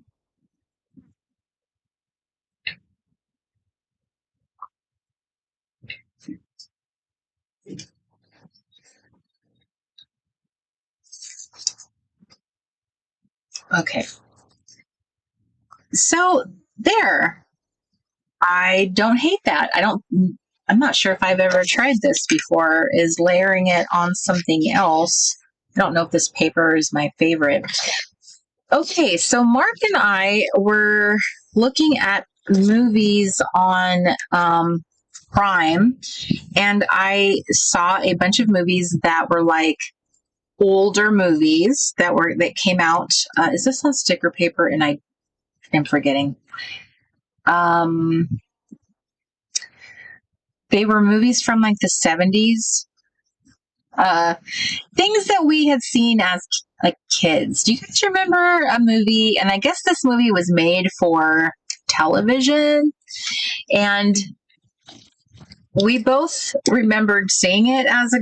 Okay. So there. I don't hate that. I'm not sure if I've ever tried this before, is layering it on something else. I don't know if this paper is my favorite. Okay, so Mark and I were looking at movies on Prime, and I saw a bunch of movies that were like older movies that came out. Is this on sticker paper? And I am forgetting. They were movies from like the 70s. Things that we had seen as like kids. Do you guys remember a movie? And I guess this movie was made for television. And we both remembered seeing it as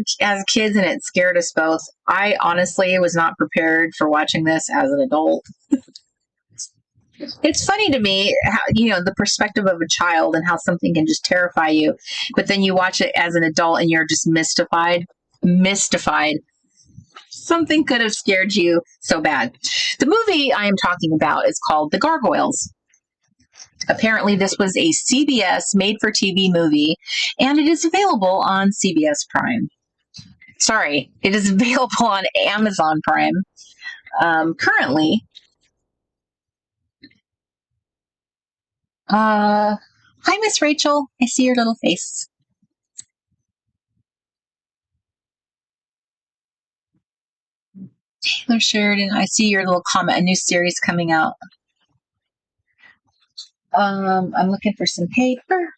kids, and it scared us both. I honestly was not prepared for watching this as an adult. It's funny to me how, the perspective of a child and how something can just terrify you, but then you watch it as an adult and you're just mystified. Something could have scared you so bad. The movie I am talking about is called The Gargoyles. Apparently, this was a CBS made-for-TV movie, and it is available on CBS Prime. Sorry, it is available on Amazon Prime currently. Hi, Miss Rachel. I see your little face. Taylor Sheridan, I see your little comment. A new series coming out. I'm looking for some paper.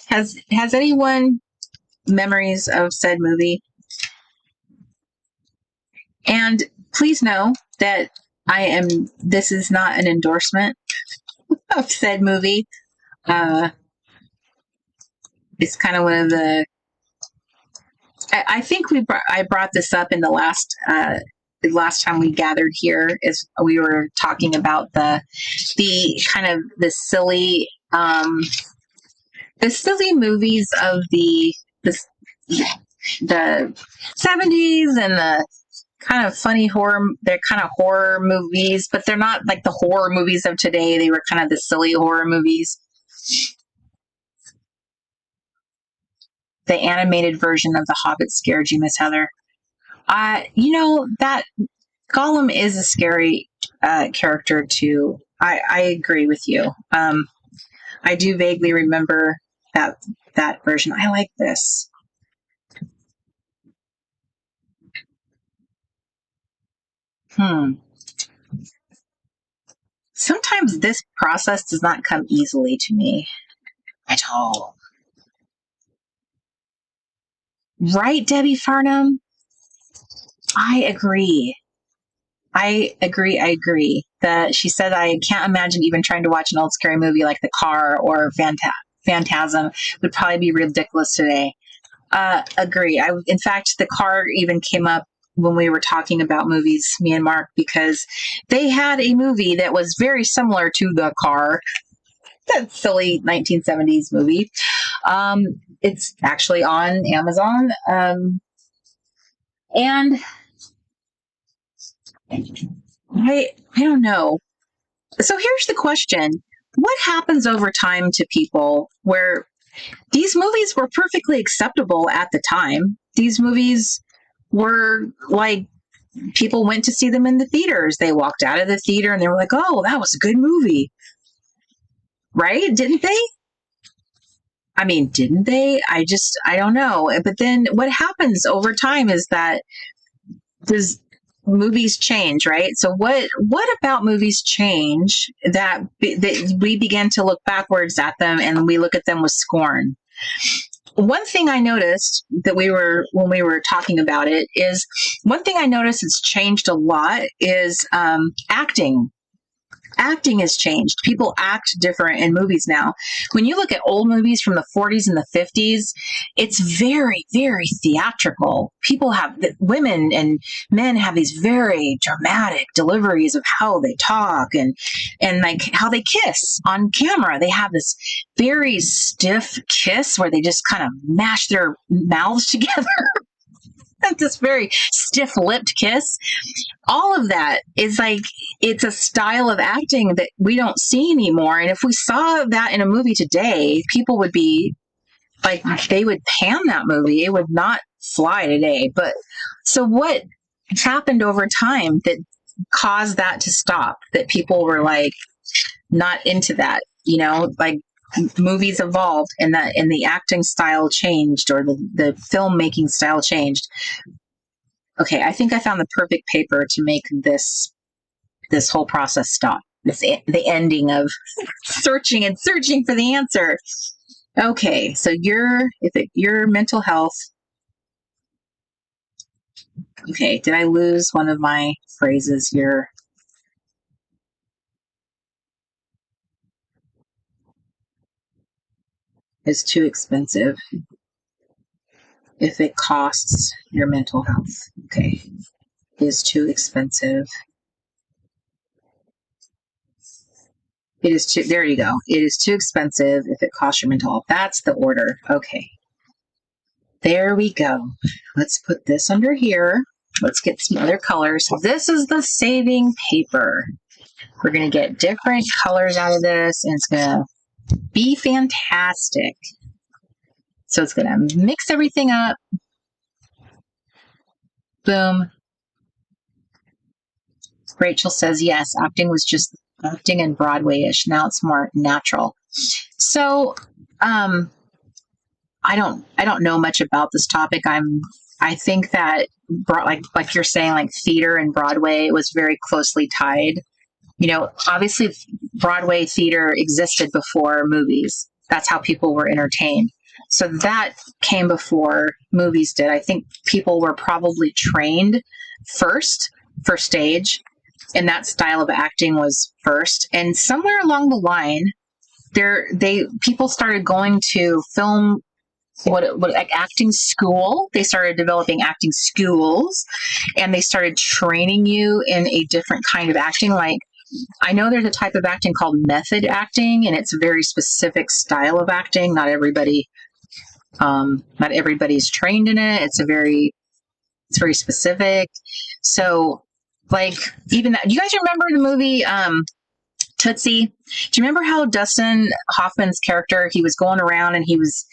Has anyone memories of said movie? And please know that this is not an endorsement of said movie. It's kind of one of the, I think I brought this up in the last time we gathered here, is we were talking about the kind of the silly movies of the 70s, and the kind of funny horror. They're kind of horror movies, but they're not like the horror movies of today. They were kind of the silly horror movies. The animated version of The Hobbit scared you, Miss Heather. That Gollum is a scary character too. I agree with you. I do vaguely remember that version. I like this. Sometimes this process does not come easily to me at all. Right, Debbie Farnham? I agree. That she said, I can't imagine even trying to watch an old scary movie like The Car or Phantasm would probably be ridiculous today. Agree. In fact, The Car even came up when we were talking about movies, me and Mark, because they had a movie that was very similar to The Car, that silly 1970s movie. It's actually on Amazon. And I don't know. So here's the question. What happens over time to people where these movies were perfectly acceptable at the time. These movies were like, people went to see them in the theaters. They walked out of the theater and they were like, oh, that was a good movie. Right? Didn't they? I mean, didn't they? I don't know. But then what happens over time is that does movies change, right? So what about movies change that we begin to look backwards at them and we look at them with scorn? One thing I noticed that when we were talking about it is one thing I noticed has changed a lot is acting. Acting has changed. People act different in movies now. When you look at old movies from the 40s and the 50s, it's very, very theatrical. Women and men have these very dramatic deliveries of how they talk and like how they kiss on camera. They have this very stiff kiss where they just kind of mash their mouths together. This very stiff-lipped kiss. All of that is like, it's a style of acting that we don't see anymore. And if we saw that in a movie today, people would be like, they would pan that movie. It would not fly today. But so what happened over time that caused that to stop? That people were like not into that, like movies evolved and the acting style changed or the filmmaking style changed. Okay, I think I found the perfect paper to make this whole process stop. The ending of searching for the answer. Okay, so your mental health. Okay, did I lose one of my phrases here? Is too expensive if it costs your mental health. Okay, is too expensive. It is too, there you go. It is too expensive if it costs your mental health. That's the order. Okay. There we go. Let's put this under here. Let's get some other colors. This is the saving paper. We're going to get different colors out of this, and it's going to be fantastic. So it's going to mix everything up. Boom. Rachel says, yes, acting was just acting and Broadway-ish. Now it's more natural. So, I don't know much about this topic. I think that like you're saying, like theater and Broadway was very closely tied. Obviously Broadway theater existed before movies. That's how people were entertained. So that came before movies did. I think people were probably trained first for stage, and that style of acting was first. And somewhere along the line, people started going to film like acting school. They started developing acting schools, and they started training you in a different kind of acting. Like, I know there's a type of acting called method acting, and it's a very specific style of acting. Not everybody's trained in it. It's very specific. So, like, even that, you guys remember the movie Tootsie? Do you remember how Dustin Hoffman's character, he was going around and he was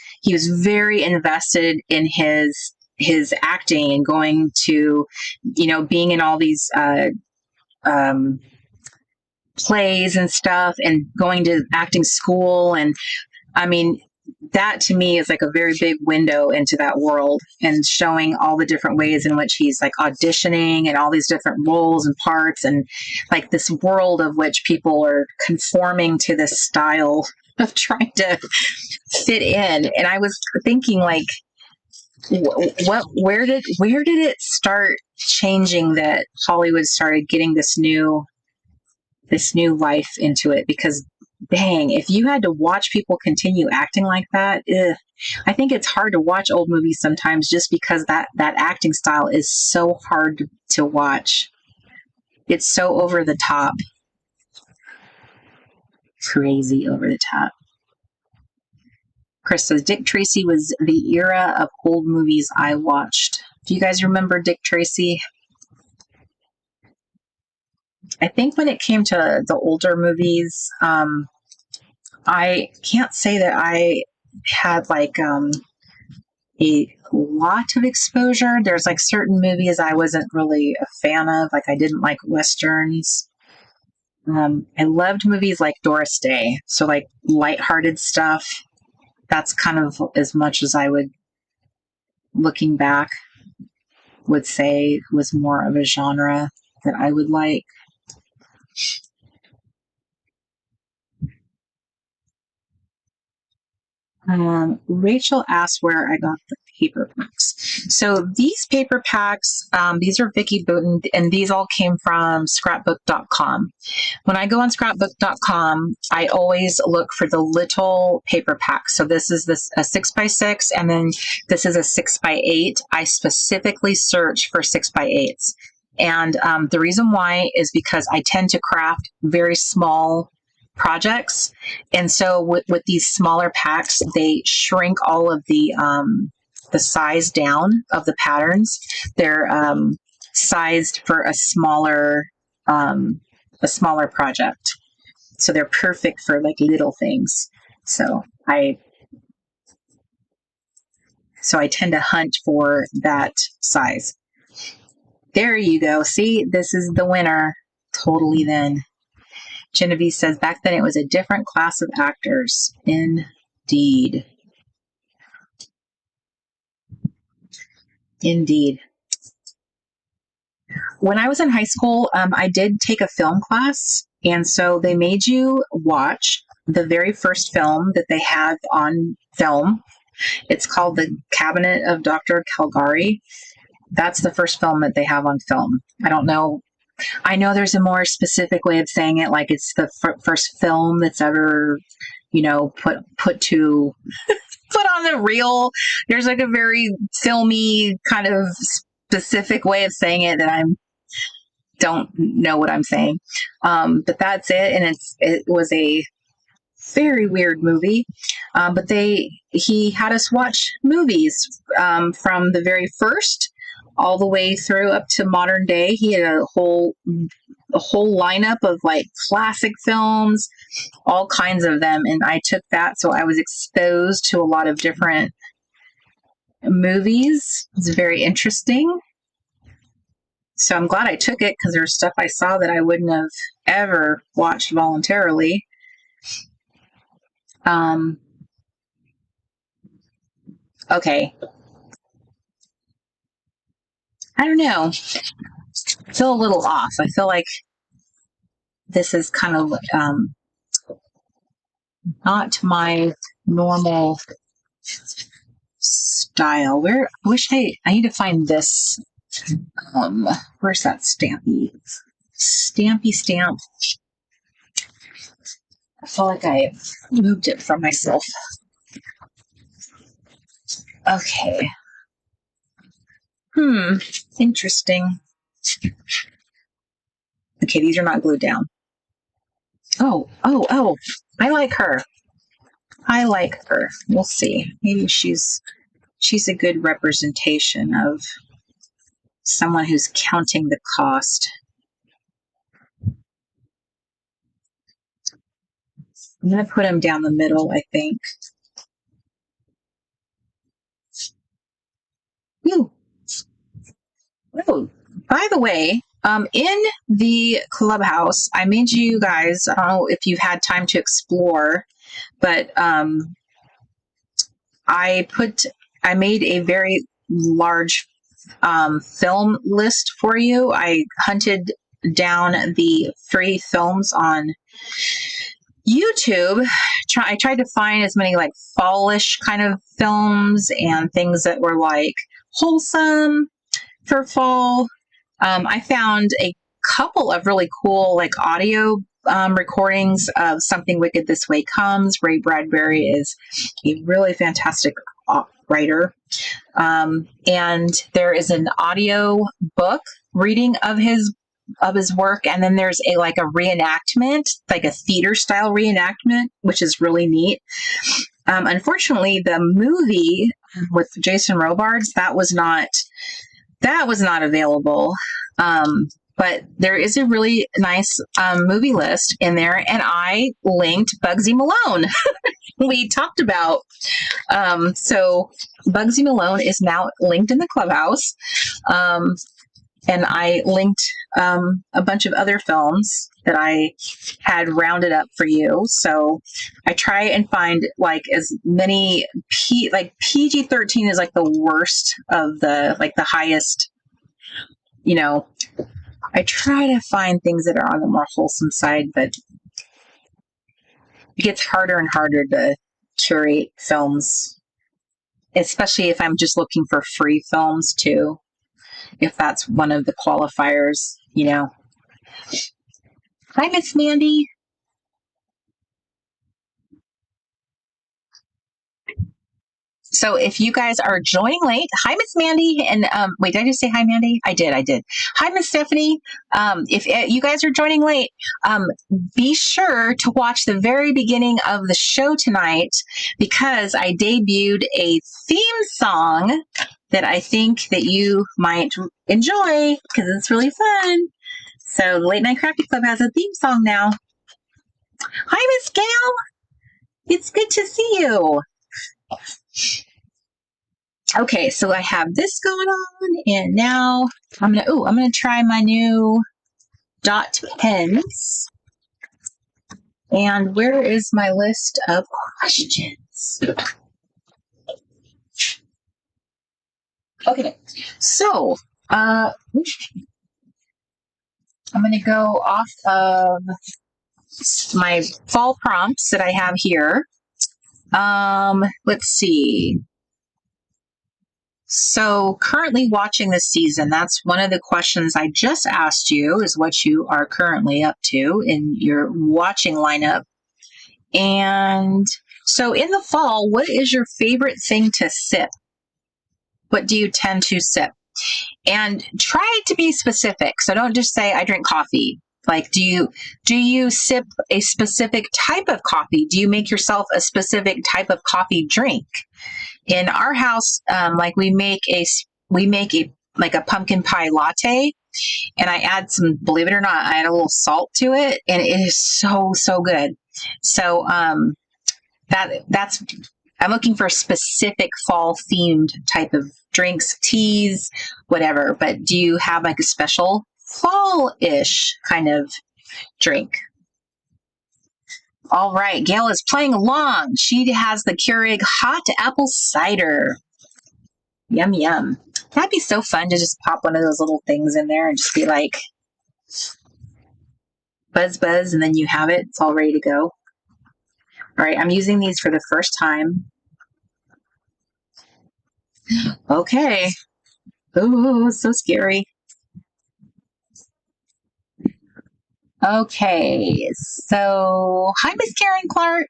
very invested in his acting and going to, being in all these plays and stuff and going to acting school. And I mean, that to me is like a very big window into that world and showing all the different ways in which he's like auditioning and all these different roles and parts and like this world of which people are conforming to this style of trying to fit in. And I was thinking, like, where did it start changing that Hollywood started getting this new life into it? Because dang, if you had to watch people continue acting like that, I think it's hard to watch old movies sometimes just because that acting style is so hard to watch. It's so over the top. Crazy over the top. Chris says, Dick Tracy was the era of old movies I watched. Do you guys remember Dick Tracy? I think when it came to the older movies, I can't say that I had like a lot of exposure. There's like certain movies I wasn't really a fan of. Like I didn't like Westerns. I loved movies like Doris Day. So like lighthearted stuff. That's kind of as much as I would, looking back, would say was more of a genre that I would like. Rachel asked where I got the paper packs. So these paper packs, these are Vicky Booten, and these all came from scrapbook.com. When I go on scrapbook.com, I always look for the little paper packs. So this is a 6x6, and then this is a 6x8. I specifically search for 6x8s. And the reason why is because I tend to craft very small projects. And so with these smaller packs, they shrink all of the size down of the patterns. They're sized for a smaller project. So they're perfect for like little things. So I tend to hunt for that size. There you go. See, this is the winner. Totally then. Genevieve says, back then it was a different class of actors. Indeed. Indeed. When I was in high school, I did take a film class. And so they made you watch the very first film that they had on film. It's called The Cabinet of Dr. Caligari. That's the first film that they have on film. I don't know. I know there's a more specific way of saying it, like it's the first film that's ever, put on the reel. There's like a very filmy kind of specific way of saying it that I don't know what I'm saying. But that's it, and it was a very weird movie. But he had us watch movies from the very first all the way through up to modern day. He had a whole lineup of like classic films, all kinds of them. And I took that. So I was exposed to a lot of different movies. It's very interesting. So I'm glad I took it because there's stuff I saw that I wouldn't have ever watched voluntarily. Okay. I don't know. I feel a little off. I feel like this is kind of not my normal style. I need to find this. Where's that stampy stamp? I feel like I moved it from myself. Okay. Interesting. Okay, these are not glued down. Oh. I like her. We'll see. Maybe she's a good representation of someone who's counting the cost. I'm going to put them down the middle, I think. Ooh. Oh, by the way, in the clubhouse, I made you guys, I don't know if you've had time to explore, but I made a very large film list for you. I hunted down the free films on YouTube. I tried to find as many like fallish kind of films and things that were like wholesome for fall. I found a couple of really cool like audio recordings of Something Wicked This Way Comes. Ray Bradbury is a really fantastic writer. And there is an audio book reading of his work, and then there's a reenactment, like a theater style reenactment, which is really neat. Unfortunately, the movie with Jason Robards, that was not available. but there is a really nice movie list in there, and I linked Bugsy Malone. We talked about, so Bugsy Malone is now linked in the clubhouse, and I linked a bunch of other films that I had rounded up for you. So I try and find like as many PG-13 is like the worst of the highest, I try to find things that are on the more wholesome side, but it gets harder and harder to curate films, especially if I'm just looking for free films too, if that's one of the qualifiers, Hi, Miss Mandy. So if you guys are joining late, hi, Miss Mandy. And wait, did I just say hi, Mandy? I did. Hi, Miss Stephanie. If you guys are joining late, be sure to watch the very beginning of the show tonight, because I debuted a theme song that I think that you might enjoy because it's really fun. So the Late Night Crafty Club has a theme song now. Hi, Miss Gail. It's good to see you. Okay, so I have this going on, and now I'm gonna try my new dot pens. And where is my list of questions? Okay, so I'm gonna go off of my fall prompts that I have here. Let's see. So currently watching this season, that's one of the questions I just asked you, is what you are currently up to in your watching lineup. And so in the fall, what is your favorite thing to sip? What do you tend to sip? And try to be specific. So don't just say I drink coffee. Like, do you sip a specific type of coffee? Do you make yourself a specific type of coffee drink? In our house, we make a pumpkin pie latte, and I add some, believe it or not, I add a little salt to it, and it is so good. So that's I'm looking for a specific fall themed type of drinks, teas, whatever. But do you have like a special fall-ish kind of drink? All right, Gail is playing along. She has the Keurig hot apple cider. Yum, yum. That'd be so fun to just pop one of those little things in there and just be like, buzz, and then you have it. It's all ready to go. All right, I'm using these for the first time. Okay. Ooh, so scary. Okay, so hi, Miss Karen Clark.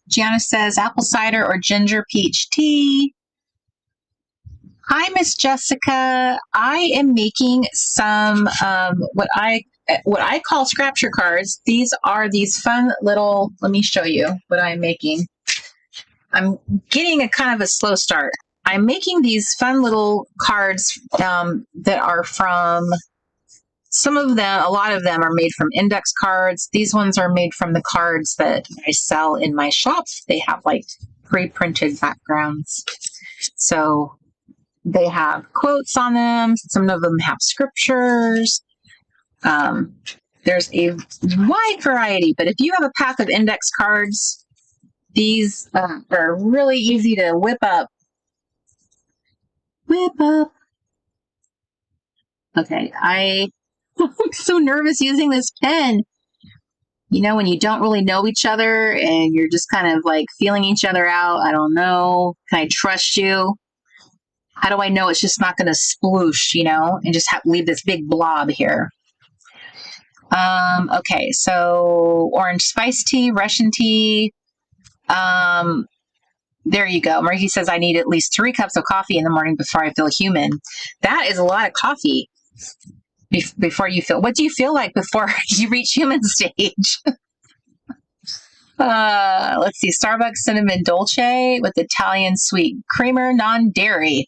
Janice says apple cider or ginger peach tea. Hi, Miss Jessica. I am making some what I call Scrapture Cards. These are these fun little. Let me show you what I'm making. I'm getting a kind of a slow start. I'm making these fun little cards that are from, some of them, a lot of them are made from index cards. These ones are made from the cards that I sell in my shop. They have like pre-printed backgrounds. So they have quotes on them. Some of them have scriptures. There's a wide variety, but if you have a pack of index cards, these are really easy to whip up. Okay, I'm so nervous using this pen. When you don't really know each other and you're just kind of like feeling each other out. I don't know. Can I trust you? How do I know it's just not going to sploosh, and just leave this big blob here? Okay, so orange spice tea, Russian tea. There you go. Margie says I need at least 3 cups of coffee in the morning before I feel human. That is a lot of coffee before you feel. What do you feel like before you reach human stage? Let's see. Starbucks cinnamon dolce with Italian sweet creamer, non-dairy.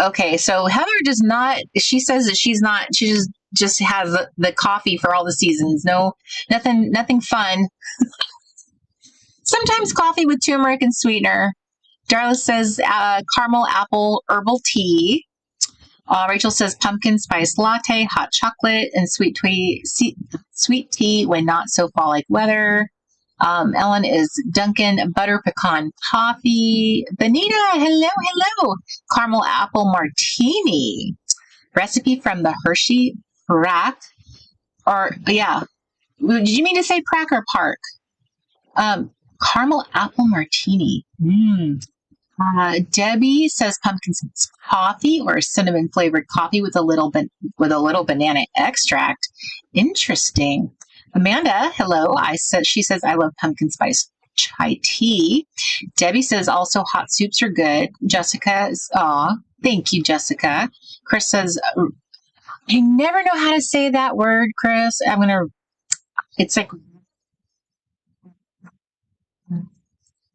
Okay, so Heather does not. She says that she's not. She just has the coffee for all the seasons. No, nothing fun. Sometimes coffee with turmeric and sweetener. Darla says caramel apple herbal tea. Rachel says pumpkin spice latte, hot chocolate, and sweet tea when not so fall like weather. Ellen is Dunkin' butter pecan coffee. Benita, hello. Caramel apple martini. Recipe from the Hershey Rack. Or, yeah. Did you mean to say Prack or Park? Caramel apple martini. Debbie says pumpkin spice coffee or cinnamon flavored coffee with a little banana extract. Interesting. Amanda, hello. She says I love pumpkin spice chai tea. Debbie says also hot soups are good. Jessica is thank you, Jessica. Chris says I never know how to say that word, Chris. It's like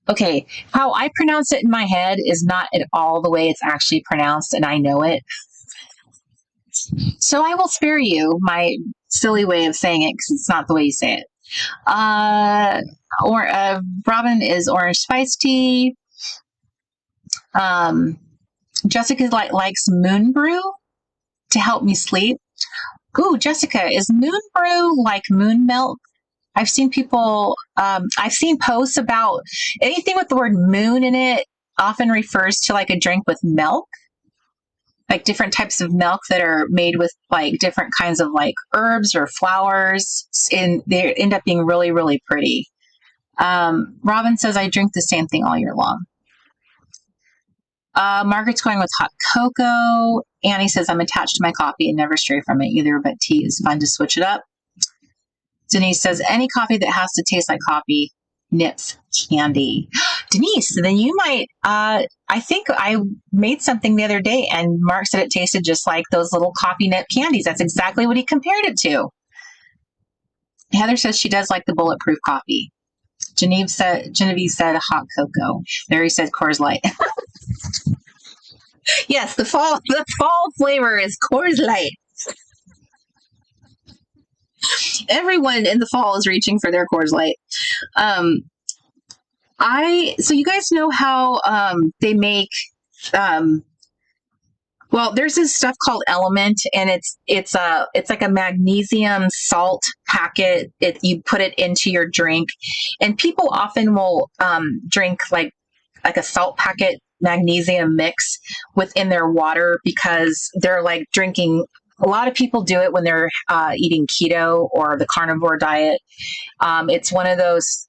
okay, how I pronounce it in my head is not at all the way it's actually pronounced, and I know it. So I will spare you my silly way of saying it because it's not the way you say it. Robin is orange spice tea. Jessica likes moon brew to help me sleep. Ooh, Jessica, is moon brew like moon milk? I've seen posts about anything with the word moon in it often refers to like a drink with milk, like different types of milk that are made with like different kinds of like herbs or flowers, and they end up being really, really pretty. Robin says, I drink the same thing all year long. Margaret's going with hot cocoa. Annie says, I'm attached to my coffee and never stray from it either, but tea is fun to switch it up. Denise says, any coffee that has to taste like coffee nips candy. Denise, then you might, I think I made something the other day and Mark said it tasted just like those little coffee nip candies. That's exactly what he compared it to. Heather says she does like the bulletproof coffee. Genevieve said hot cocoa. Mary said Coors Light. Yes, the fall flavor is Coors Light. Everyone in the fall is reaching for their Coors Light. So you guys know how they make there's this stuff called Element, and it's like a magnesium salt packet. You put it into your drink, and people often will drink like a salt packet magnesium mix within their water because they're like drinking. A lot of people do it when they're eating keto or the carnivore diet. It's one of those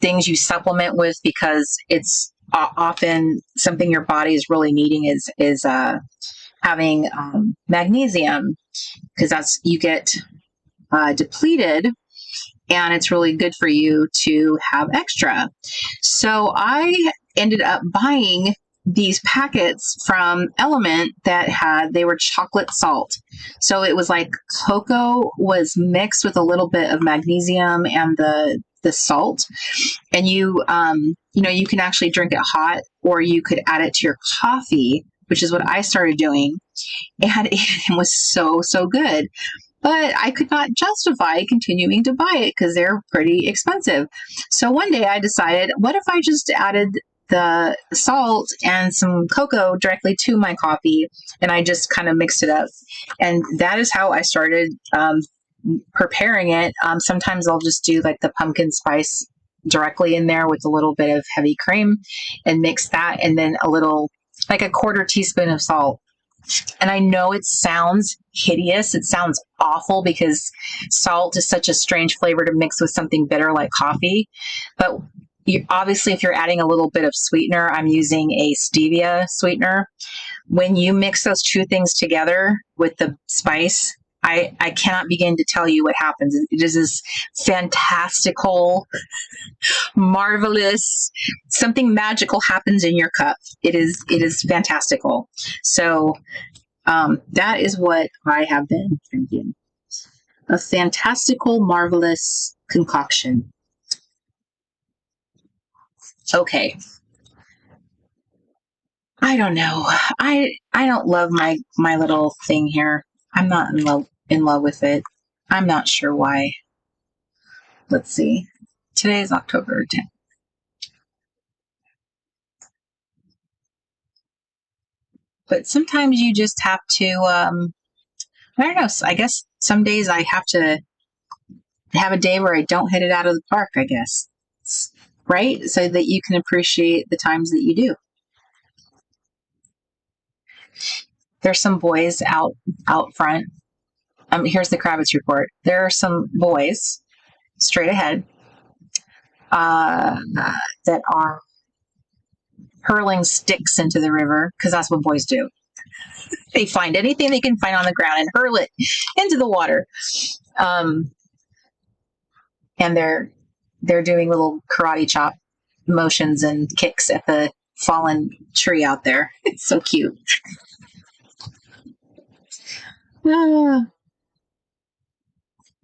things you supplement with because it's often something your body is really needing is having magnesium, because you get depleted, and it's really good for you to have extra. So I ended up buying these packets from Element they were chocolate salt. So it was like cocoa was mixed with a little bit of magnesium and the salt. And you can actually drink it hot, or you could add it to your coffee, which is what I started doing. And it was so, so good. But I could not justify continuing to buy it because they're pretty expensive. So one day I decided, what if I just added the salt and some cocoa directly to my coffee, and I just kind of mixed it up. And that is how I started preparing it. Sometimes I'll just do like the pumpkin spice directly in there with a little bit of heavy cream and mix that, and then like a quarter teaspoon of salt. And I know it sounds hideous. It sounds awful because salt is such a strange flavor to mix with something bitter like coffee. But obviously, if you're adding a little bit of sweetener, I'm using a stevia sweetener. When you mix those two things together with the spice, I cannot begin to tell you what happens. It is this fantastical, marvelous, something magical happens in your cup. It is fantastical. So that is what I have been drinking. A fantastical, marvelous concoction. Okay. I don't know. I don't love my little thing here. I'm not in love with it. I'm not sure why. Let's see. Today is October 10th. But sometimes you just have to, I don't know. I guess some days I have to have a day where I don't hit it out of the park, I guess. Right? So that you can appreciate the times that you do. There's some boys out front. Here's the Kravitz report. There are some boys straight ahead that are hurling sticks into the river, because that's what boys do. They find anything they can find on the ground and hurl it into the water. And they're doing little karate chop motions and kicks at the fallen tree out there. It's so cute.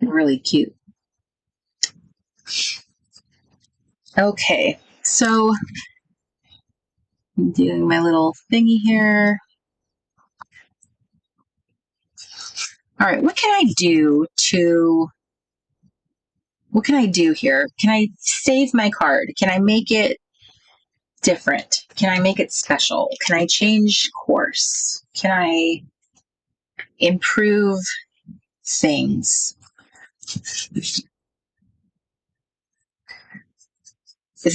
Really cute. Okay, so I'm doing my little thingy here. All right, what can I do here? Can I save my card? Can I make it different? Can I make it special? Can I change course? Can I improve things? Is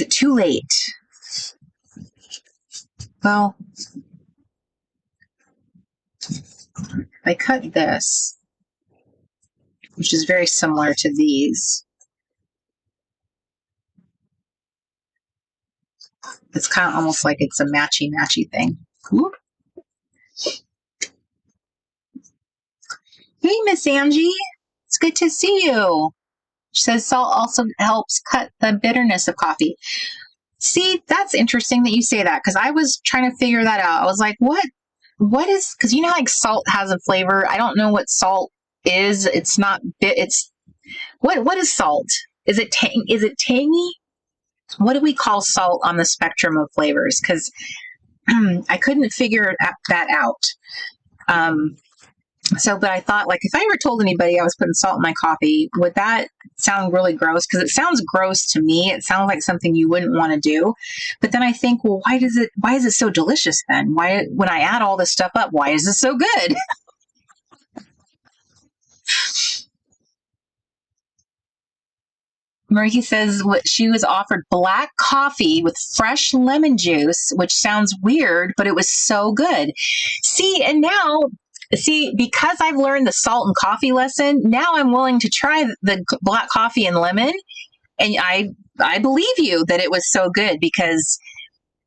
it too late? Well, I cut this, which is very similar to these. It's kind of almost like it's a matchy thing. Ooh. Hey, Miss Angie. It's good to see you. She says salt also helps cut the bitterness of coffee. See, that's interesting that you say that, because I was trying to figure that out. I was like, what is, because you know, like salt has a flavor. I don't know what salt is. It's not, it's, what is salt? Is it tangy? What do we call salt on the spectrum of flavors? Because I couldn't figure that out. But I thought, like, if I ever told anybody I was putting salt in my coffee, would that sound really gross? Because it sounds gross to me. It sounds like something you wouldn't want to do. But then I think, well, why is it so delicious then? Why, when I add all this stuff up, why is it so good? Marie says she was offered black coffee with fresh lemon juice, which sounds weird, but it was so good. Because I've learned the salt and coffee lesson, now I'm willing to try the black coffee and lemon. And I believe you that it was so good, because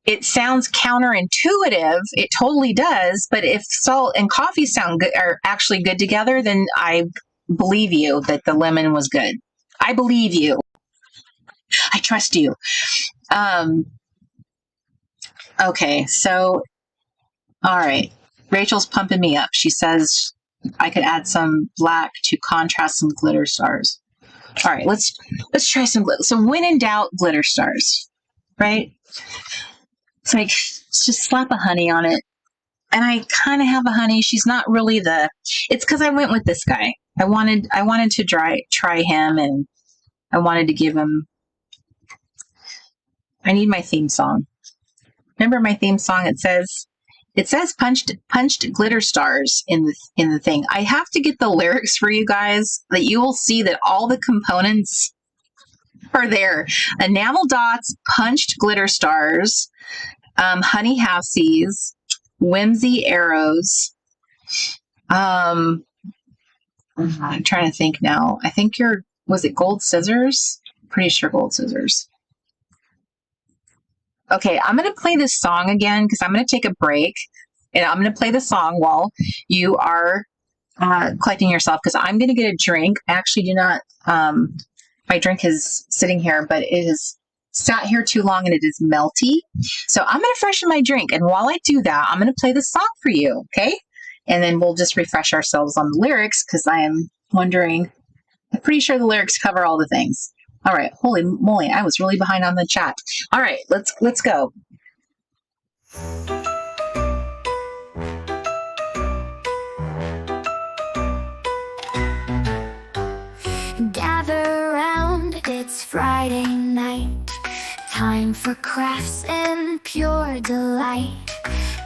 it sounds counterintuitive. It totally does. But if salt and coffee sound good, are actually good together, then I believe you that the lemon was good. I believe you. I trust you. Okay, so, all right. Rachel's pumping me up. She says I could add some black to contrast some glitter stars. All right, let's try some glitter. So when in doubt, glitter stars, right? So let's just slap a honey on it. And I kind of have a honey. She's not really it's because I went with this guy. I wanted to try him, and I wanted to give him, I need my theme song. Remember my theme song? It says punched glitter stars in the thing. I have to get the lyrics for you guys, that you will see that all the components are there. Enamel dots, punched glitter stars, honey halfsies, whimsy arrows. I'm trying to think now. I think was it gold scissors? Pretty sure gold scissors. Okay, I'm going to play this song again, because I'm going to take a break, and I'm going to play the song while you are collecting yourself, because I'm going to get a drink. I actually do not, my drink is sitting here, but it has sat here too long and it is melty. So I'm going to freshen my drink, and while I do that, I'm going to play the song for you, okay? And then we'll just refresh ourselves on the lyrics, because I am wondering, I'm pretty sure the lyrics cover all the things. All right, holy moly, I was really behind on the chat. All right, let's go. Friday night, time for crafts and pure delight.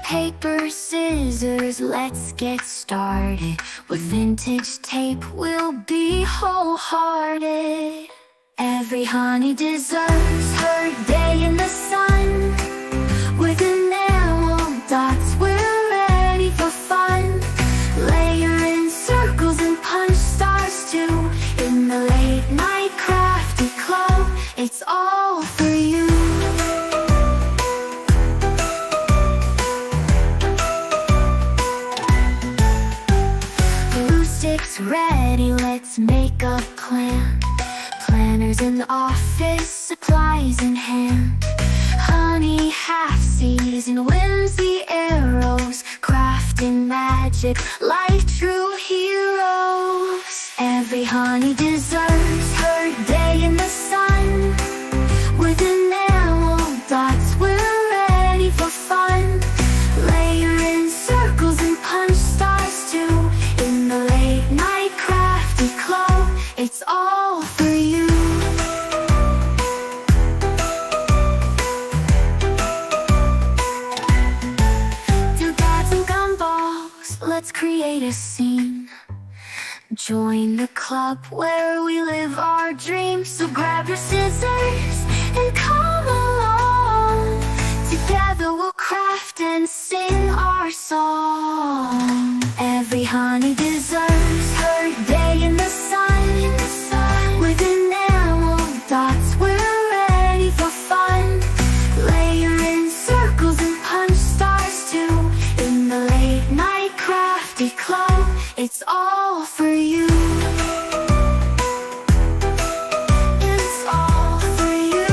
Paper, scissors, let's get started. With vintage tape, we'll be wholehearted. Every honey deserves her day in the sun. With enamel dots, we're ready for fun. Layer in circles and punch stars too. In the Late Night Crafty Club, it's all for you. Glue sticks ready, let's make a plan. Planners in the office, supplies in hand. Honey half-season, whimsy arrows, crafting magic like true heroes. Every honey deserves her day in the sun. With enamel dots, we're ready for fun. Layer in circles and punch stars too. In the Late Night Crafty Club, it's all for you. Let's create a scene. Join the club where we live our dreams. So grab your scissors and come along. Together we'll craft and sing our song. Every honey deserves her day in the sun. With enamel dots, we're ready for fun. Layer in circles and punch stars too. In the Late Night Crafty Club, it's all for you. It's all for you.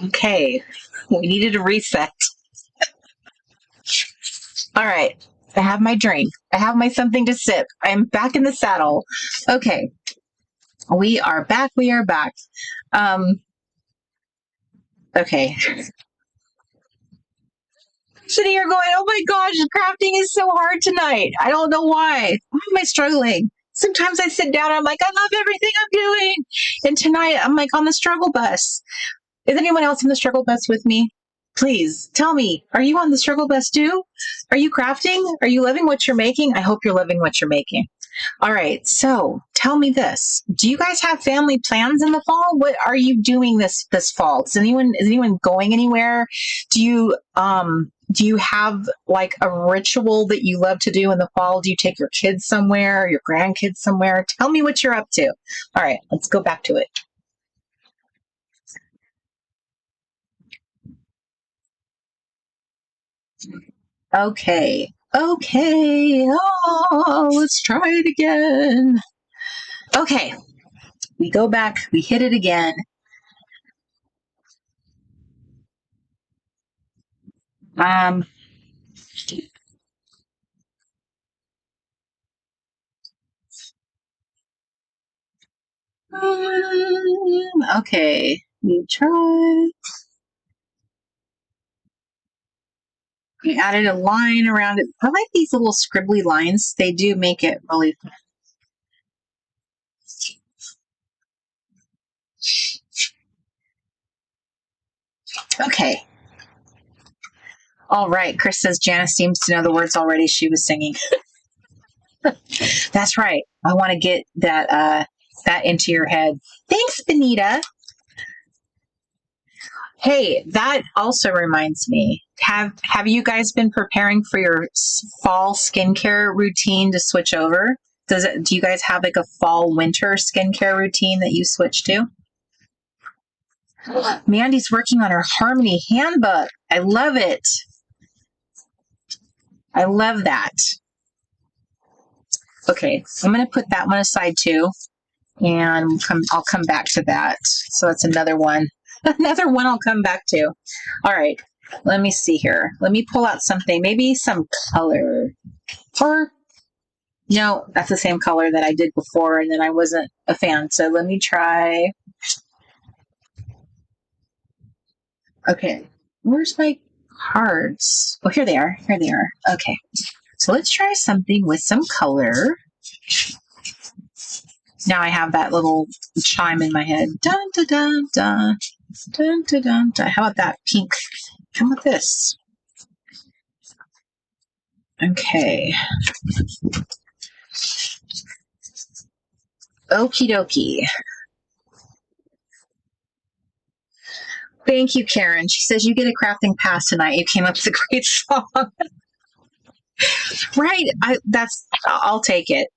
Okay, we needed a reset. All right, I have my drink. I have my something to sip. I'm back in the saddle. Okay, we are back. We are back. Okay. Sitting here going, oh my gosh, crafting is so hard tonight. I don't know why. Why am I struggling? Sometimes I sit down and I'm like, I love everything I'm doing. And tonight I'm like on the struggle bus. Is anyone else on the struggle bus with me? Please tell me, are you on the struggle bus too? Are you crafting? Are you loving what you're making? I hope you're loving what you're making. All right, so tell me this. Do you guys have family plans in the fall? What are you doing this fall? Is anyone going anywhere? Do you have like a ritual that you love to do in the fall? Do you take your kids somewhere, your grandkids somewhere? Tell me what you're up to. All right, let's go back to it. Okay. Oh, let's try it again. Okay. We go back. We hit it again. Okay. We try. We added a line around it. I like these little scribbly lines. They do make it really fun. Okay. All right. Chris says Janice seems to know the words already. She was singing. That's right. I want to get that into your head. Thanks, Benita. Hey, that also reminds me. Have you guys been preparing for your fall skincare routine to switch over? Do you guys have like a fall winter skincare routine that you switch to? Mandy's working on her Harmony handbook. I love it. I love that. Okay, I'm going to put that one aside too, and I'll come back to that. So that's another one. Another one I'll come back to. All right, let me see here. Let me pull out something, maybe some color. Or No, that's the same color that I did before, and then I wasn't a fan. So let me try. Okay, where's my cards? Oh, here they are. Here they are. Okay, so let's try something with some color. Now I have that little chime in my head. Dun dun dun dun dun dun dun. Dun. How about that pink? How about this? Okay. Okie dokie. Thank you, Karen. She says you get a crafting pass tonight. You came up with a great song. Right. I'll take it.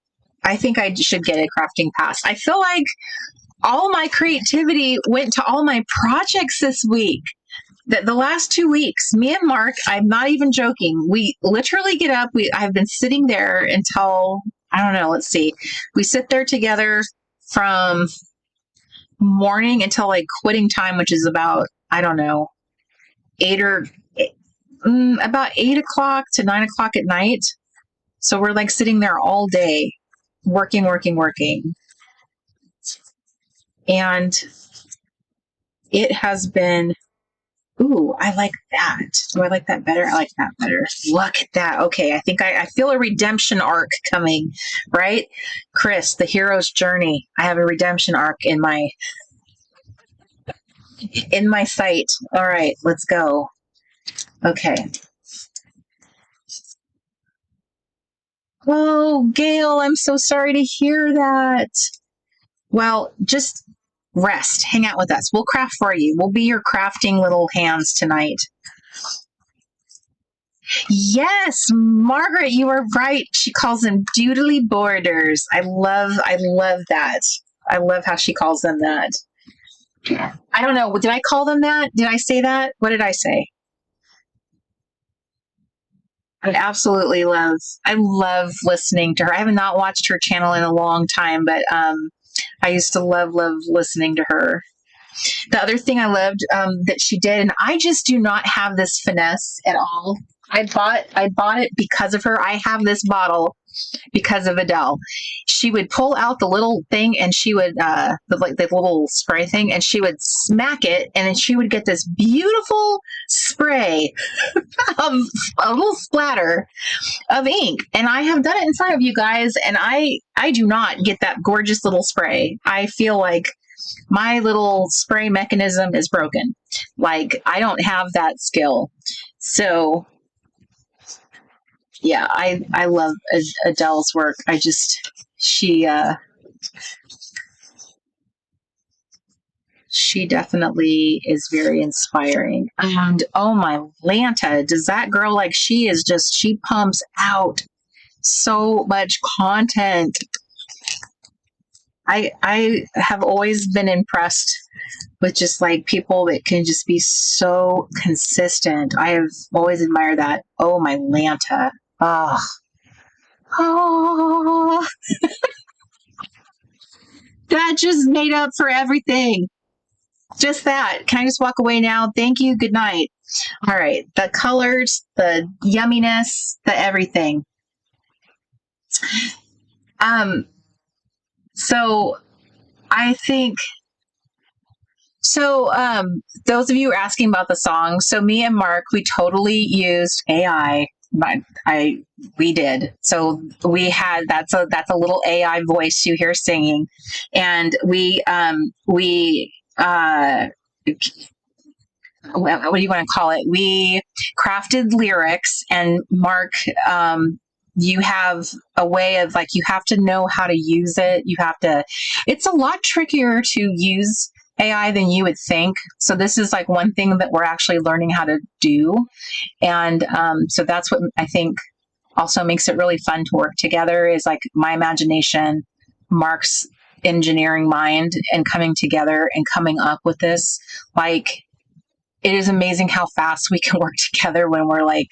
I think I should get a crafting pass. I feel like all my creativity went to all my projects this week. The last 2 weeks, me and Mark, I'm not even joking. We literally get up. I've been sitting there until, I don't know, let's see. We sit there together from morning until like quitting time, which is about, I don't know, about 8 o'clock to 9 o'clock at night. So we're like sitting there all day, working. And it has been, ooh, I like that. Do I like that better? I like that better. Look at that. Okay, I think I feel a redemption arc coming, right? Chris, the hero's journey. I have a redemption arc in my sight. All right, let's go. Okay. Oh, Gail, I'm so sorry to hear that. Well, just rest. Hang out with us. We'll craft for you. We'll be your crafting little hands tonight. Yes, Margaret, you are right. She calls them doodly borders. I love that. I love how she calls them that. I don't know. Did I call them that? Did I say that? What did I say? I love listening to her. I have not watched her channel in a long time, but I used to love listening to her. The other thing I loved that she did, and I just do not have this finesse at all. I bought it because of her. I have this bottle because of Adele. She would pull out the little thing, and she would the little spray thing, and she would smack it, and then she would get this beautiful spray of a little splatter of ink. And I have done it in front of you guys, and I do not get that gorgeous little spray. I feel like my little spray mechanism is broken. Like, I don't have that skill. So yeah, I love Adele's work. She definitely is very inspiring. And oh my Lanta, does that girl, like, she pumps out so much content. I have always been impressed with just like people that can just be so consistent. I have always admired that. Oh my Lanta. Oh, that just made up for everything. Just that. Can I just walk away now? Thank you. Good night. All right. The colors, the yumminess, the everything. So I think, those of you who are asking about the song, so me and Mark, we totally used AI. We did. So we had, that's a little AI voice you hear singing. And what do you want to call it? We crafted lyrics, and Mark, you have a way of, like, you have to know how to use it. It's a lot trickier to use AI than you would think. So this is like one thing that we're actually learning how to do. And so that's what I think also makes it really fun to work together, is like my imagination, Mark's engineering mind, and coming together and coming up with this. Like, it is amazing how fast we can work together when we're like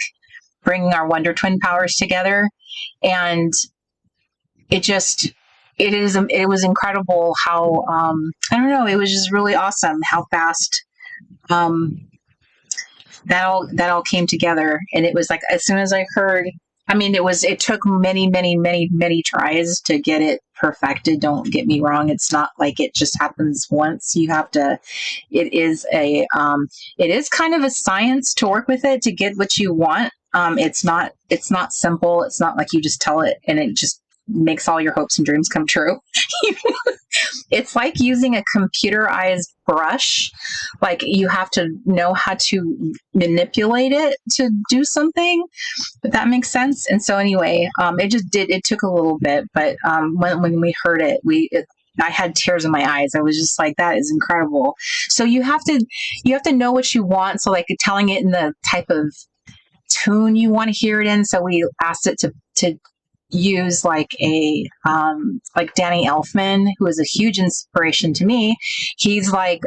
bringing our Wonder Twin powers together. And it was incredible how, I don't know, it was just really awesome how fast that all came together. And it was like, as soon as I heard I mean, it took many tries to get it perfected. Don't get me wrong. It's not like it just happens once. You have to, it is it is kind of a science to work with it to get what you want. It's not simple. It's not like you just tell it and it just makes all your hopes and dreams come true. It's like using a computerized brush. Like you have to know how to manipulate it to do something, if that makes sense. And so anyway, it took a little bit, but when we heard it, I had tears in my eyes. I was just like, that is incredible. So you have to know what you want. So like telling it in the type of tune you want to hear it in. So we asked it to use like like Danny Elfman, who is a huge inspiration to me. He's like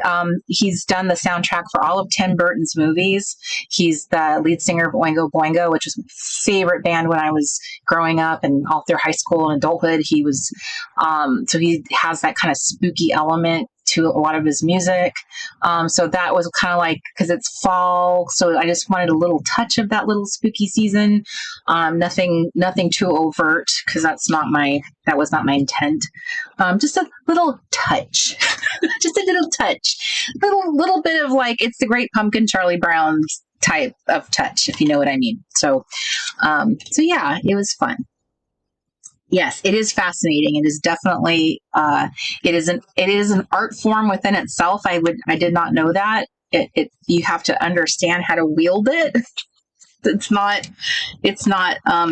he's done the soundtrack for all of Tim Burton's movies. He's the lead singer of Oingo Boingo, which was my favorite band when I was growing up and all through high school and adulthood. He was so he has that kind of spooky element to a lot of his music. So that was kind of like, because it's fall, so I just wanted a little touch of that little spooky season. Nothing too overt, because that was not my intent. Just a little touch, just a little touch, little bit of like, it's the Great Pumpkin, Charlie Brown's type of touch, if you know what I mean. So yeah, it was fun. Yes, it is fascinating. It is definitely it is an art form within itself. I did not know that. You have to understand how to wield it. It's not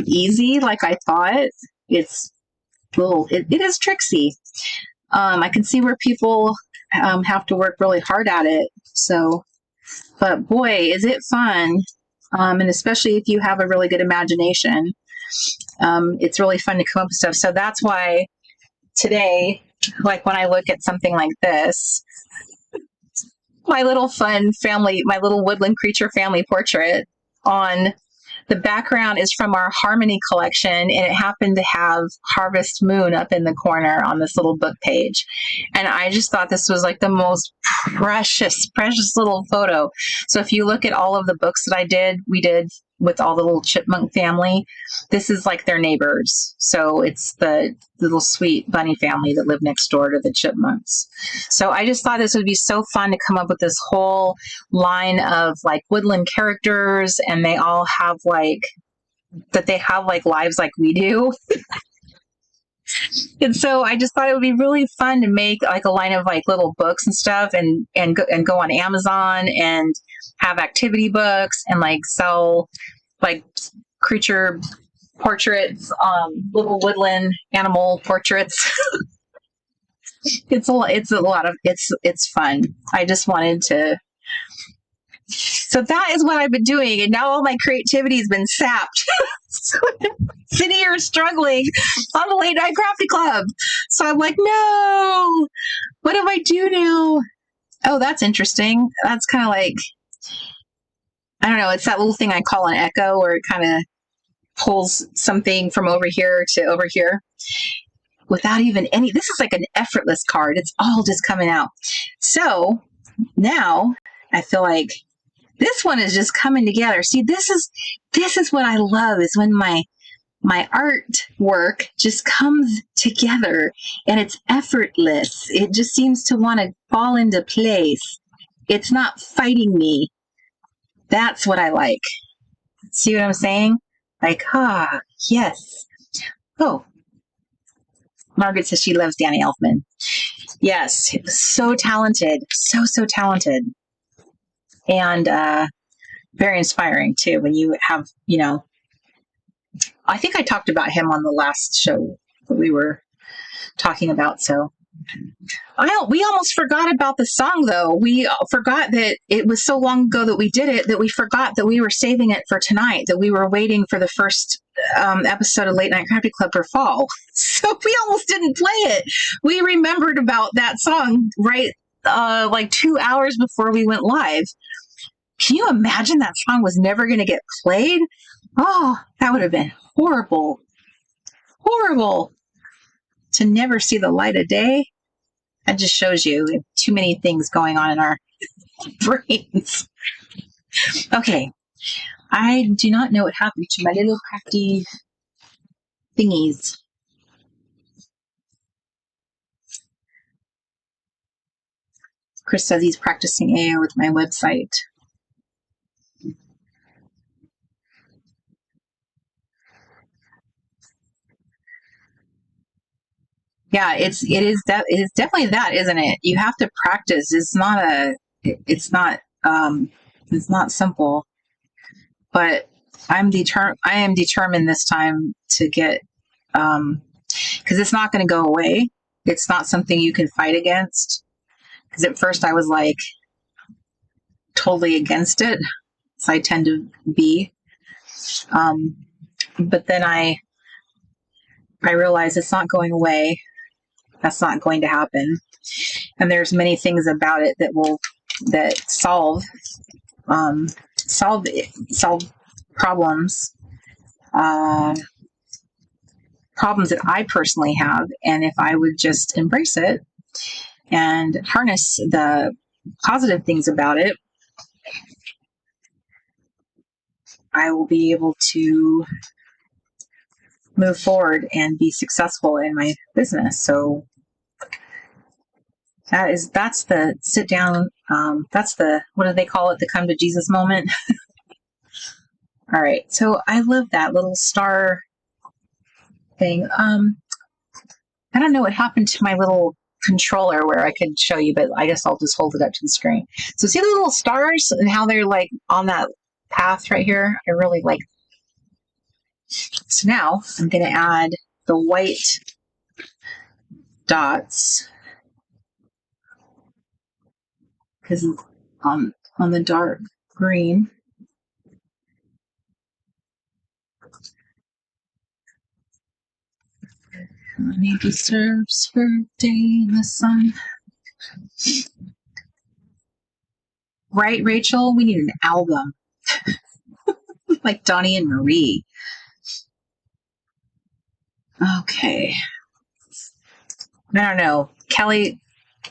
easy like I thought. It is tricksy. I can see where people have to work really hard at it. So, but boy, is it fun. And especially if you have a really good imagination. It's really fun to come up with stuff. So that's why today, like when I look at something like this, my little woodland creature family portrait on the background is from our Harmony collection, and it happened to have Harvest Moon up in the corner on this little book page. And I just thought this was like the most precious little photo. So if you look at all of the books that we did with all the little chipmunk family, this is like their neighbors. So it's the little sweet bunny family that live next door to the chipmunks. So I just thought this would be so fun to come up with this whole line of like woodland characters, and they all have like lives like we do. And so I just thought it would be really fun to make like a line of like little books and stuff, and go on Amazon and have activity books and like sell like creature portraits, little woodland animal portraits. It's fun. I just wanted to. So that is what I've been doing, and now all my creativity has been sapped. So I'm sitting here struggling on the Late Night Crafty Club. So I'm like, no, what do I do now? Oh, that's interesting. That's kind of like, I don't know. It's that little thing I call an echo, where it kind of pulls something from over here to over here without even this is like an effortless card. It's all just coming out. So now I feel like this one is just coming together. See, this is what I love, is when my artwork just comes together and it's effortless. It just seems to want to fall into place. It's not fighting me. That's what I like. See what I'm saying? Like, yes. Oh, Margaret says she loves Danny Elfman. Yes, so talented. So talented. And very inspiring, too, when you have, I think I talked about him on the last show that we were talking about. So we almost forgot about the song, though. We forgot that it was so long ago that we did it, that we forgot that we were saving it for tonight, that we were waiting for the first episode of Late Night Crafty Club for fall. So we almost didn't play it. We remembered about that song right like 2 hours before we went live. Can you imagine that song was never going to get played? Oh, that would have been horrible. Horrible to never see the light of day. That just shows you we have too many things going on in our brains. Okay. I do not know what happened to my little crafty thingies. Chris says he's practicing AO with my website. Yeah, it is definitely that, isn't it? You have to practice. It's not simple, but I am determined this time to get, because it's not going to go away. It's not something you can fight against. Because at first I was like totally against it, so I tend to be. But then I realized it's not going away. That's not going to happen. And there's many things about it that solve problems, problems that I personally have. And if I would just embrace it and harness the positive things about it, I will be able to move forward and be successful in my business. So that's the sit down. That's the, what do they call it? The come to Jesus moment. All right. So I love that little star thing. I don't know what happened to my little controller where I could show you, but I guess I'll just hold it up to the screen. So see the little stars and how they're like on that path right here? I really like. So now I'm going to add the white dots because on the dark green. Honey deserves her day in the sun. Right, Rachel? We need an album. Like Donnie and Marie. Okay. I don't know. Kelly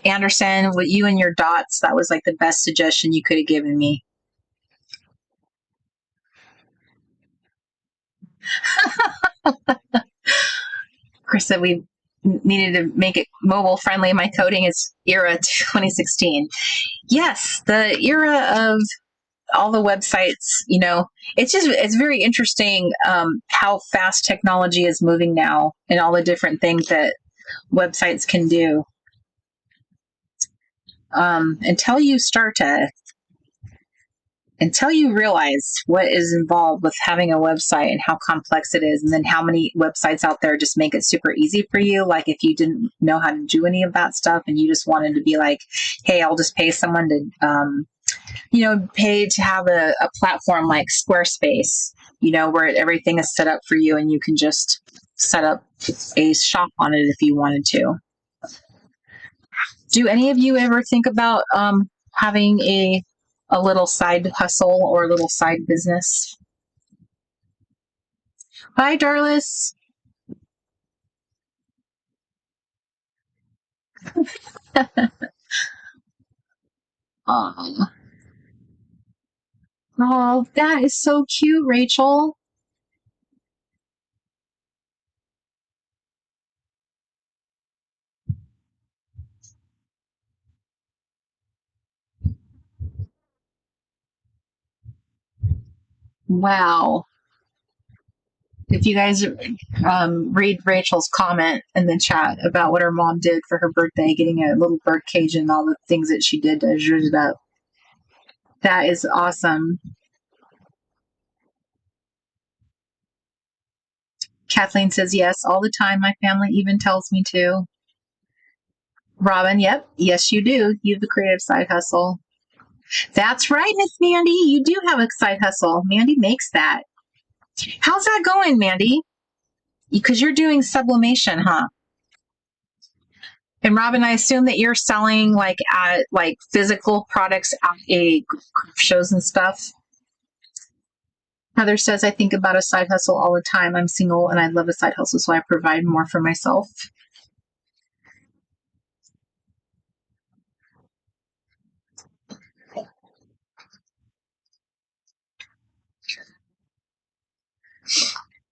Anderson, with you and your dots, that was like the best suggestion you could have given me. Chris said we needed to make it mobile friendly. My coding is era 2016. Yes, the era of all the websites, it's very interesting how fast technology is moving now and all the different things that websites can do. Until you realize what is involved with having a website and how complex it is, and then how many websites out there just make it super easy for you. Like if you didn't know how to do any of that stuff and you just wanted to be like, hey, I'll just pay someone to pay to have a platform like Squarespace, where everything is set up for you and you can just set up a shop on it if you wanted to. Do any of you ever think about having a little side hustle or a little side business? Hi, Darlis. Oh, that is so cute, Rachel. Wow. If you guys read Rachel's comment in the chat about what her mom did for her birthday, getting a little bird cage and all the things that she did to zhuzh it up. That is awesome. Kathleen says, yes, all the time. My family even tells me to. Robin, yep. Yes, you do. You have a creative side hustle. That's right, Miss Mandy. You do have a side hustle. Mandy makes that. How's that going, Mandy? Because you're doing sublimation, huh? And Robin, I assume that you're selling like physical products at a craft shows and stuff. Heather says, I think about a side hustle all the time. I'm single and I love a side hustle, so I provide more for myself.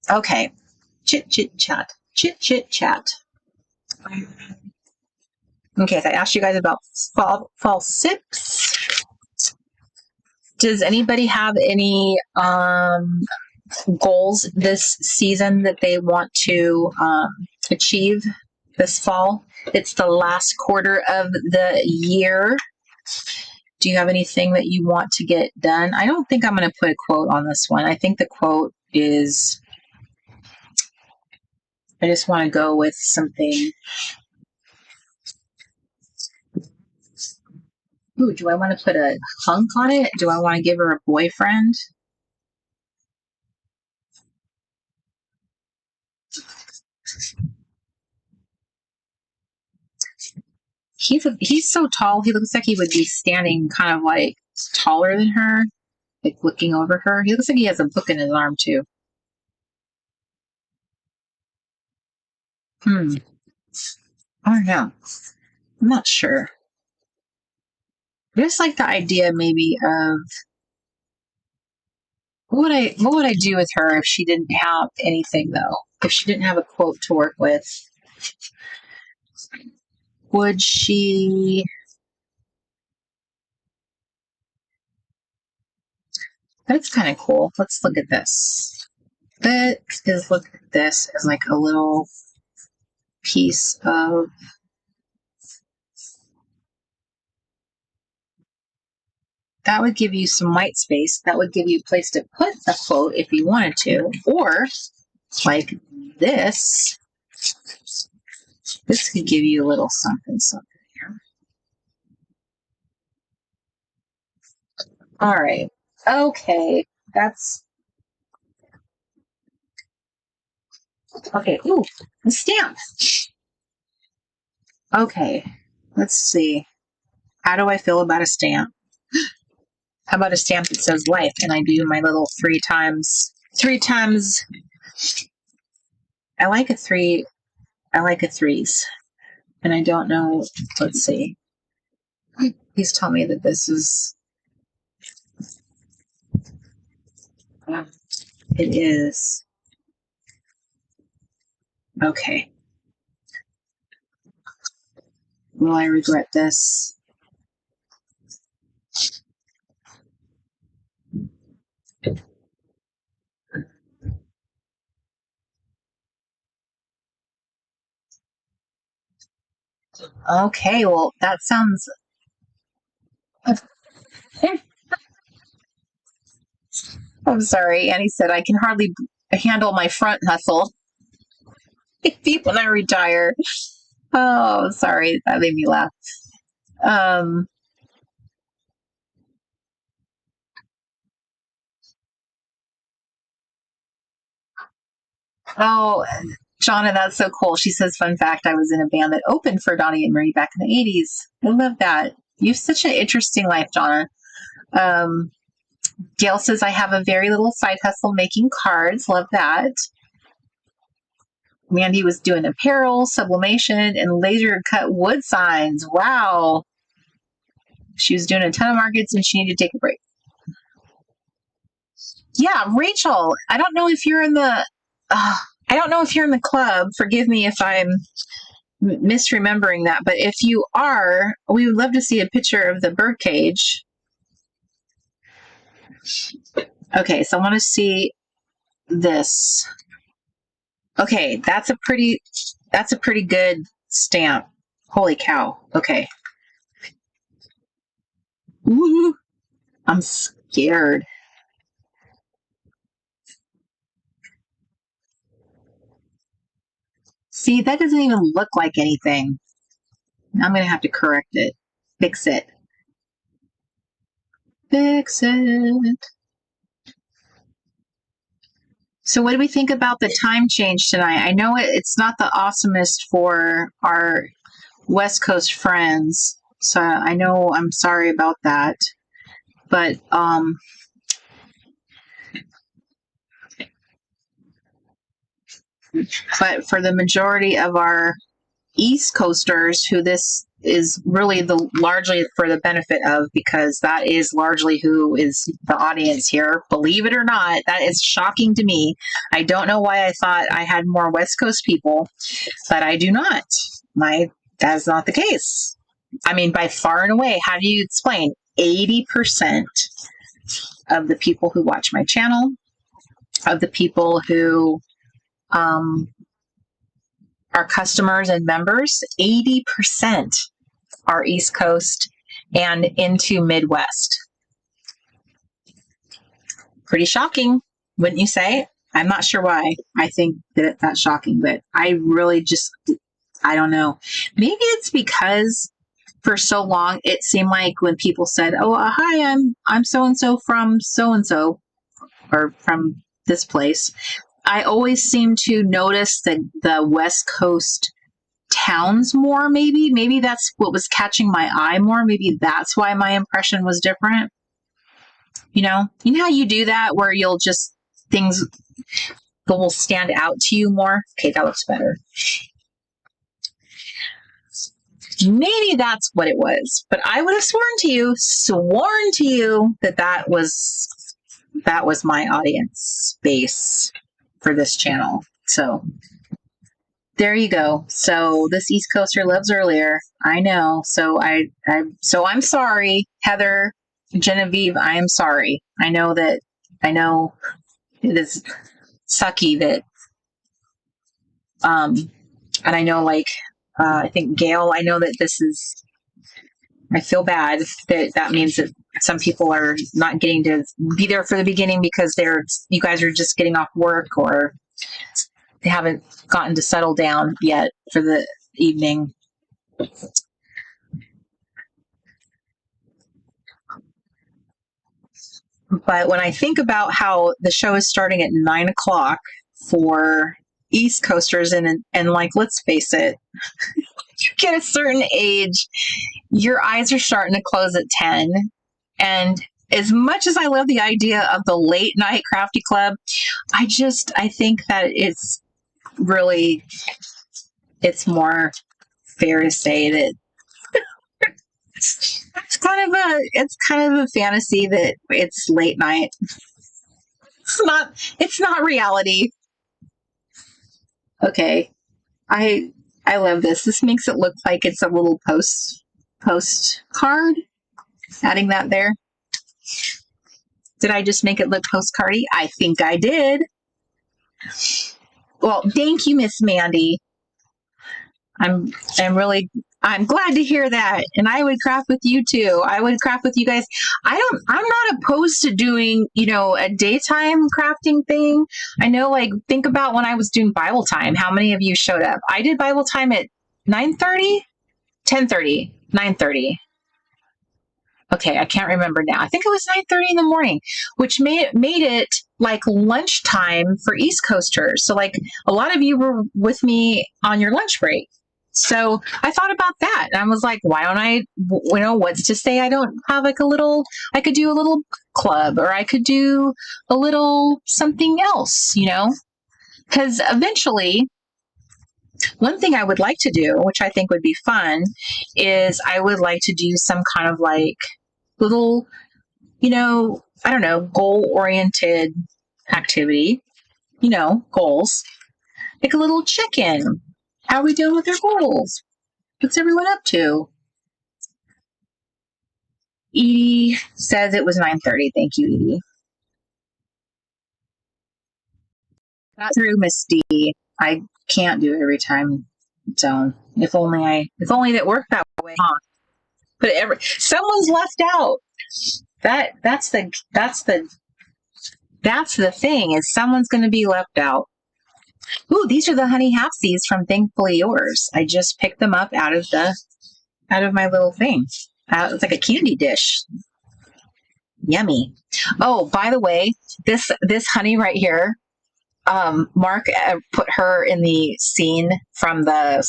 Okay. Chit chat. Okay, so I asked you guys about fall sips. Does anybody have any goals this season that they want to achieve this fall? It's the last quarter of the year. Do you have anything that you want to get done? I don't think I'm going to put a quote on this one. I think the quote is, I just want to go with something. Ooh, do I want to put a hunk on it? Do I want to give her a boyfriend? He's so tall. He looks like he would be standing kind of like taller than her, like looking over her. He looks like he has a book in his arm too. I don't know. I'm not sure. I just like the idea maybe of what would I do with her if she didn't have anything though? If she didn't have a quote to work with, would she? That's kind of cool. Let's look at this. Look at this as like a little piece of. That would give you some white space. That would give you a place to put a quote if you wanted to. Or, like this, this could give you a little something here. All right. Okay. That's. Okay. Ooh, a stamp. Okay. Let's see. How do I feel about a stamp? How about a stamp that says life? And I do my little three times. I like a three. I like a threes. And I don't know. Let's see. Please tell me that this is. It is. Okay. Will I regret this? Okay, well, that sounds. I'm sorry. Annie said, I can hardly handle my front hustle when I retire. Oh, sorry. That made me laugh. Oh, Shauna, that's so cool. She says, fun fact, I was in a band that opened for Donnie and Marie back in the 80s. I love that. You have such an interesting life, Shauna. Gail says, I have a very little side hustle making cards. Love that. Mandy was doing apparel, sublimation, and laser cut wood signs. Wow. She was doing a ton of markets and she needed to take a break. Yeah, Rachel, I don't know if you're in the club. Forgive me if I'm misremembering that, but if you are, we would love to see a picture of the birdcage. Okay, so I want to see this. Okay, that's a pretty good stamp. Holy cow. Okay. Ooh, I'm scared. See, that doesn't even look like anything. I'm going to have to correct it. Fix it. Fix it. So what do we think about the time change tonight? I know it's not the awesomest for our West Coast friends. So I know I'm sorry about that. But for the majority of our East Coasters who this is really largely for the benefit of, because that is largely who is the audience here. Believe it or not, that is shocking to me. I don't know why I thought I had more West Coast people, but I do not. That is not the case. I mean, by far and away, how do you explain 80% of the people who watch my channel, of the people who our customers and members, 80% are East Coast and into Midwest. Pretty shocking, wouldn't you say? I'm not sure why I think that that's shocking, but I really just, I don't know. Maybe it's because for so long it seemed like when people said, "Oh, hi, I'm so and so from so and so, or from this place," I always seem to notice that the West Coast towns more. Maybe that's what was catching my eye more. Maybe that's why my impression was different. You know how you do that, where you'll just, things will stand out to you more. Okay, that looks better. Maybe that's what it was, but I would have sworn to you that was my audience base for this channel. So there you go. So this East Coaster lives earlier. I know. So I'm sorry, Heather, Genevieve. I am sorry. I know it is sucky that, and I know, I think Gail, I know that I feel bad that means that some people are not getting to be there for the beginning because you guys are just getting off work, or they haven't gotten to settle down yet for the evening. But when I think about how the show is starting at 9:00 for East Coasters, and let's face it, you get a certain age, your eyes are starting to close at 10. And as much as I love the idea of the Late Night Crafty Club, I think that it's more fair to say that it's kind of a fantasy that it's late night. It's not reality. Okay. I love this. This makes it look like it's a little postcard. Adding that there. Did I just make it look postcardy? I think I did. Well, thank you, Miss Mandy. I'm glad to hear that. And I would craft with you too. I would craft with you guys. I'm not opposed to doing, a daytime crafting thing. I know, think about when I was doing Bible time, how many of you showed up? I did Bible time at 9:30, 10:30, 9:30. Okay, I can't remember now. I think it was 9:30 in the morning, which made it like lunchtime for East Coasters. So a lot of you were with me on your lunch break. So I thought about that, and I was like, why don't I, what's to say I don't have I could do a little club, or I could do a little something else, because eventually, one thing I would like to do, which I think would be fun, is I would like to do some kind of little, I don't know, goal-oriented activity, goals, like a little check-in. How are we doing with their goals? What's everyone up to? Edie says it was 9:30. Thank you, Edie. Got through, Miss D. I can't do every time zone. If only that worked that way, huh? But someone's left out. That's the thing, is someone's going to be left out. Ooh, these are the honey halfsies from Thankfully Yours. I just picked them up out of my little thing. It's like a candy dish. Yummy. Oh, by the way, this honey right here, Mark put her in the scene from the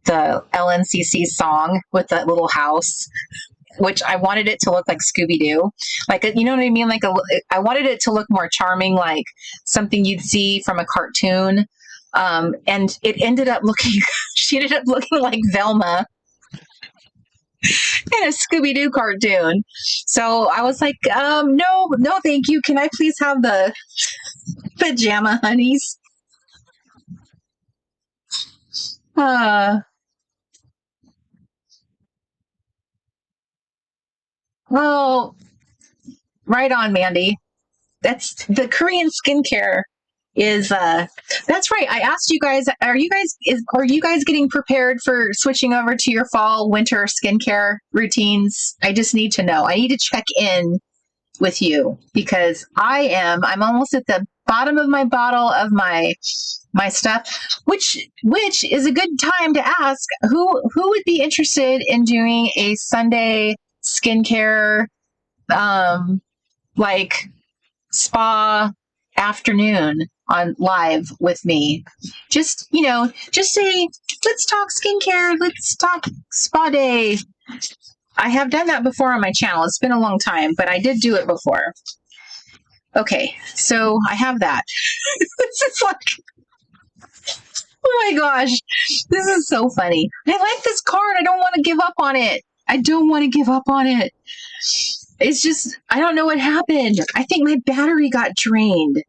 LNCC song with that little house, which I wanted it to look like Scooby-Doo. You know what I mean? I wanted it to look more charming, like something you'd see from a cartoon. And it ended up looking, she ended up looking like Velma in a Scooby-Doo cartoon. So I was like, no, thank you. Can I please have the pajama honeys? Well, right on, Mandy. That's the Korean skincare is that's right. I asked you guys, are you guys getting prepared for switching over to your fall winter skincare routines? I just need to know. I need to check in with you because I'm almost at the bottom of my bottle of my stuff, which is a good time to ask who would be interested in doing a Sunday skincare like spa afternoon on live with me. Just say, let's talk skincare, let's talk spa day. I have done that before on my channel. It's been a long time, but I did do it before. Okay, so I have that. This is like, oh my gosh, this is so funny. I like this card. I don't want to give up on it. It's just, I don't know what happened. I think my battery got drained.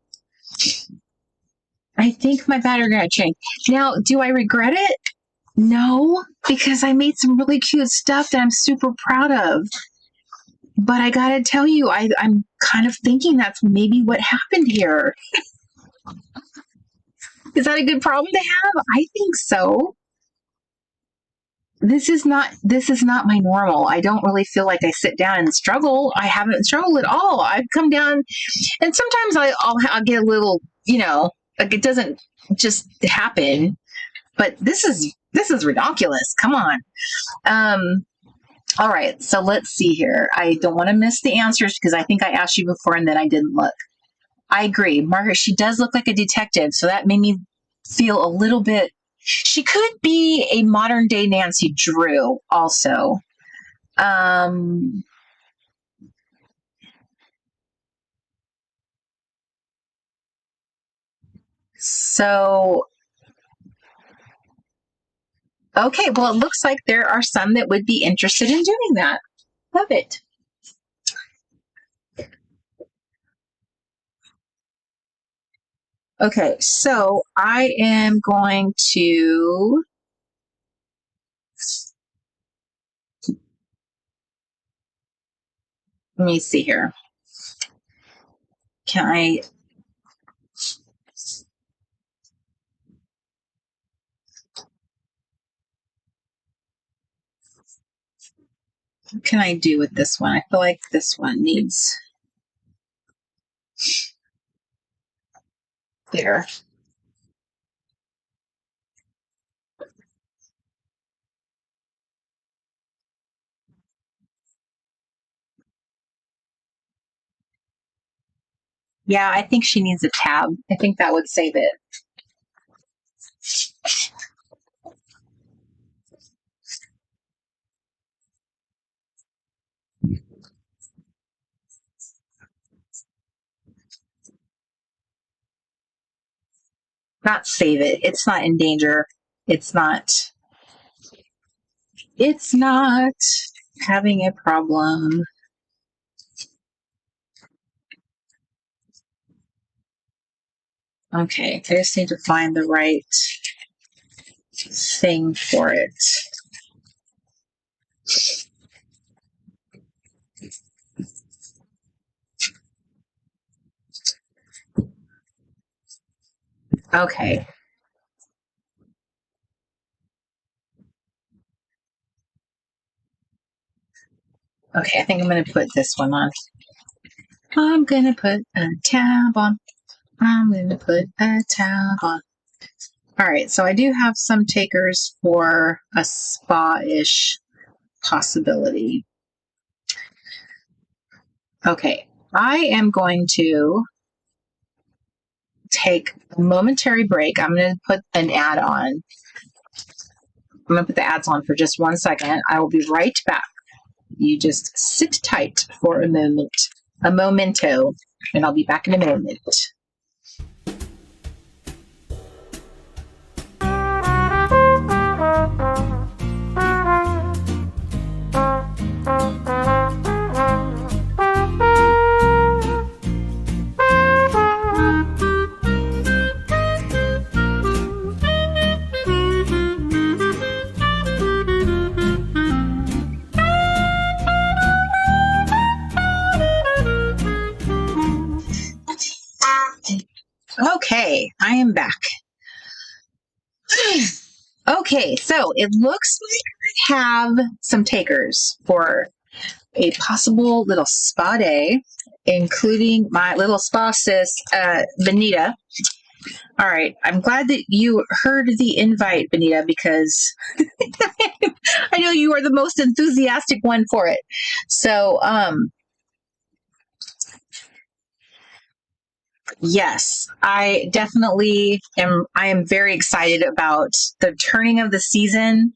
Now, do I regret it? No, because I made some really cute stuff that I'm super proud of. But I gotta tell you, I'm kind of thinking that's maybe what happened here. Is that a good problem to have? I think so. This is not my normal. I don't really feel like I sit down and struggle. I haven't struggled at all. I've come down, and sometimes I'll get a little, like it doesn't just happen. But this is ridiculous. Come on. All right. So let's see here. I don't want to miss the answers because I think I asked you before and then I didn't look. I agree. Margaret, she does look like a detective. So that made me feel a little bit. She could be a modern day Nancy Drew also. So, okay. Well, it looks like there are some that would be interested in doing that. Love it. Okay, so I am going to let me see here. What can I do with this one? I feel like this one needs there. Yeah, I think she needs a tab. I think that would save it. Not save it. It's not in danger. It's not having a problem. Okay, I just need to find the right thing for it. Okay. Okay, I think I'm going to put this one on. I'm going to put a tab on. All right, so I do have some takers for a spa-ish possibility. Okay, I am going to take a momentary break. I'm going to put an ad on. I'm going to put the ads on for just 1 second. I will be right back. You just sit tight for a memento, and I'll be back in a moment. Okay, I am back. Okay, so it looks like I have some takers for a possible little spa day, including my little spa sis, Benita. All right, I'm glad that you heard the invite, Benita, because I know you are the most enthusiastic one for it. So, yes, I definitely am. I am very excited about the turning of the season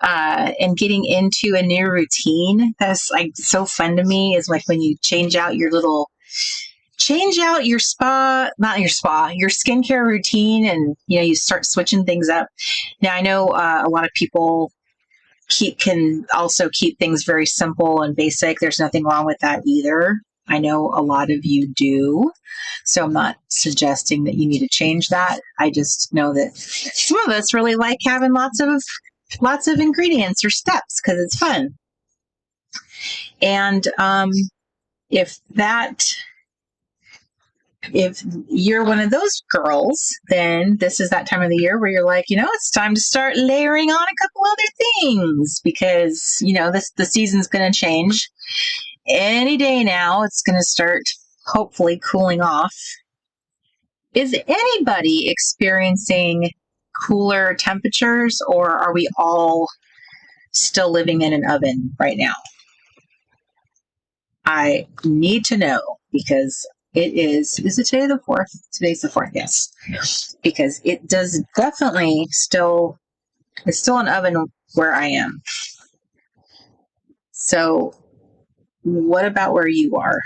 and getting into a new routine. That's like so fun to me. Is like when you change out your spa, not your spa, your skincare routine, and you start switching things up. Now I know a lot of people can also keep things very simple and basic. There's nothing wrong with that either. I know a lot of you do. So I'm not suggesting that you need to change that. I just know that some of us really like having lots of ingredients or steps because it's fun. And if you're one of those girls, then this is that time of the year where you're like, it's time to start layering on a couple other things because, the season's going to change any day now. It's going to start hopefully cooling off. Is anybody experiencing cooler temperatures, or are we all still living in an oven right now? I need to know because it is it today the 4th? Today's the 4th, yes. Because it does definitely it's still an oven where I am. So what about where you are?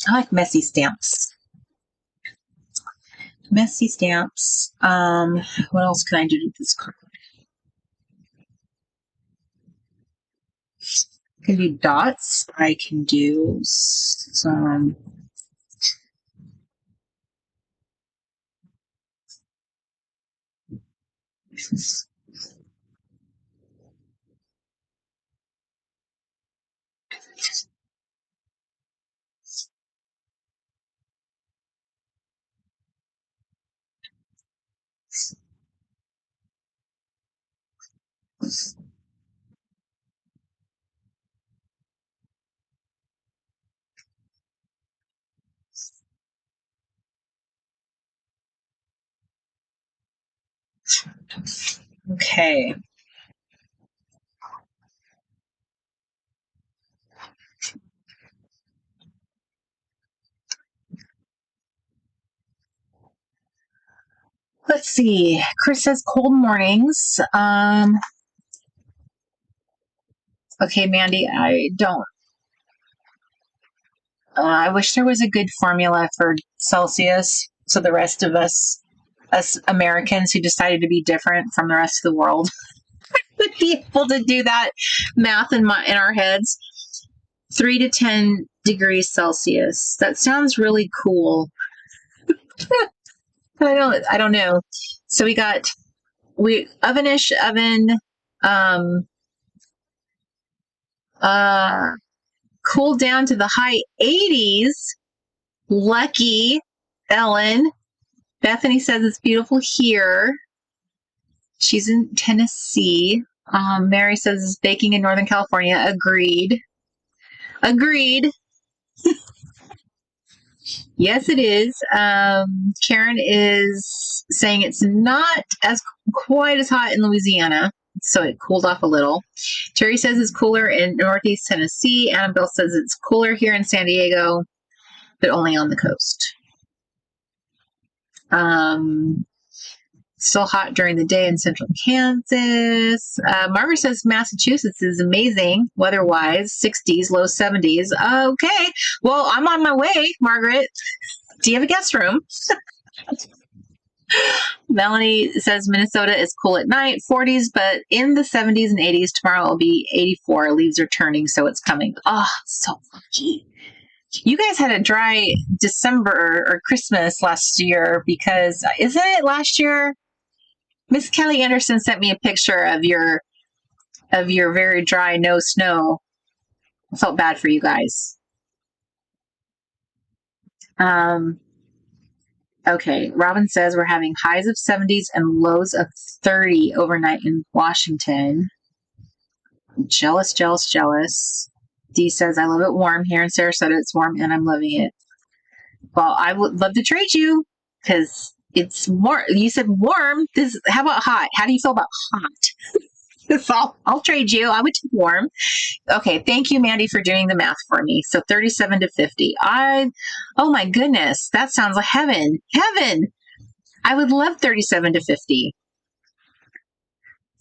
I like messy stamps. Messy stamps. What else can I do with this card? I can do dots. I can do some. Okay. Let's see. Chris says cold mornings. Okay, Mandy, I don't. I wish there was a good formula for Celsius so the rest of us Americans who decided to be different from the rest of the world, would be able to do that math in our heads. 3 to 10 degrees Celsius. That sounds really cool. I don't know. So we ovenish oven, cool down to the high 80s. Lucky Ellen. Bethany says it's beautiful here. She's in Tennessee. Mary says it's baking in Northern California. Agreed. Yes, it is. Karen is saying it's not quite as hot in Louisiana, so it cooled off a little. Terry says it's cooler in Northeast Tennessee. Annabelle says it's cooler here in San Diego, but only on the coast. Still hot during the day in central Kansas. Margaret says Massachusetts is amazing weather-wise, 60s, low 70s. Okay, well, I'm on my way, Margaret. Do you have a guest room? Melanie says Minnesota is cool at night, 40s, but in the 70s and 80s. Tomorrow will be 84. Leaves are turning, so it's coming. Oh, so lucky. You guys had a dry December or Christmas last year because, isn't it last year? Miss Kelly Anderson sent me a picture of your of your very dry, no snow. I felt bad for you guys. Okay, Robin says we're having highs of 70s and lows of 30 overnight in Washington. Jealous, jealous, jealous. Dee says, I love it warm. Here in Sarasota, it's warm and I'm loving it. Well, I would love to trade you because it's warm. You said warm. How about hot? How do you feel about hot? I'll trade you. I would take warm. Okay, thank you, Mandy, for doing the math for me. So 37 to 50. Oh my goodness, that sounds like heaven. Heaven. I would love 37 to 50.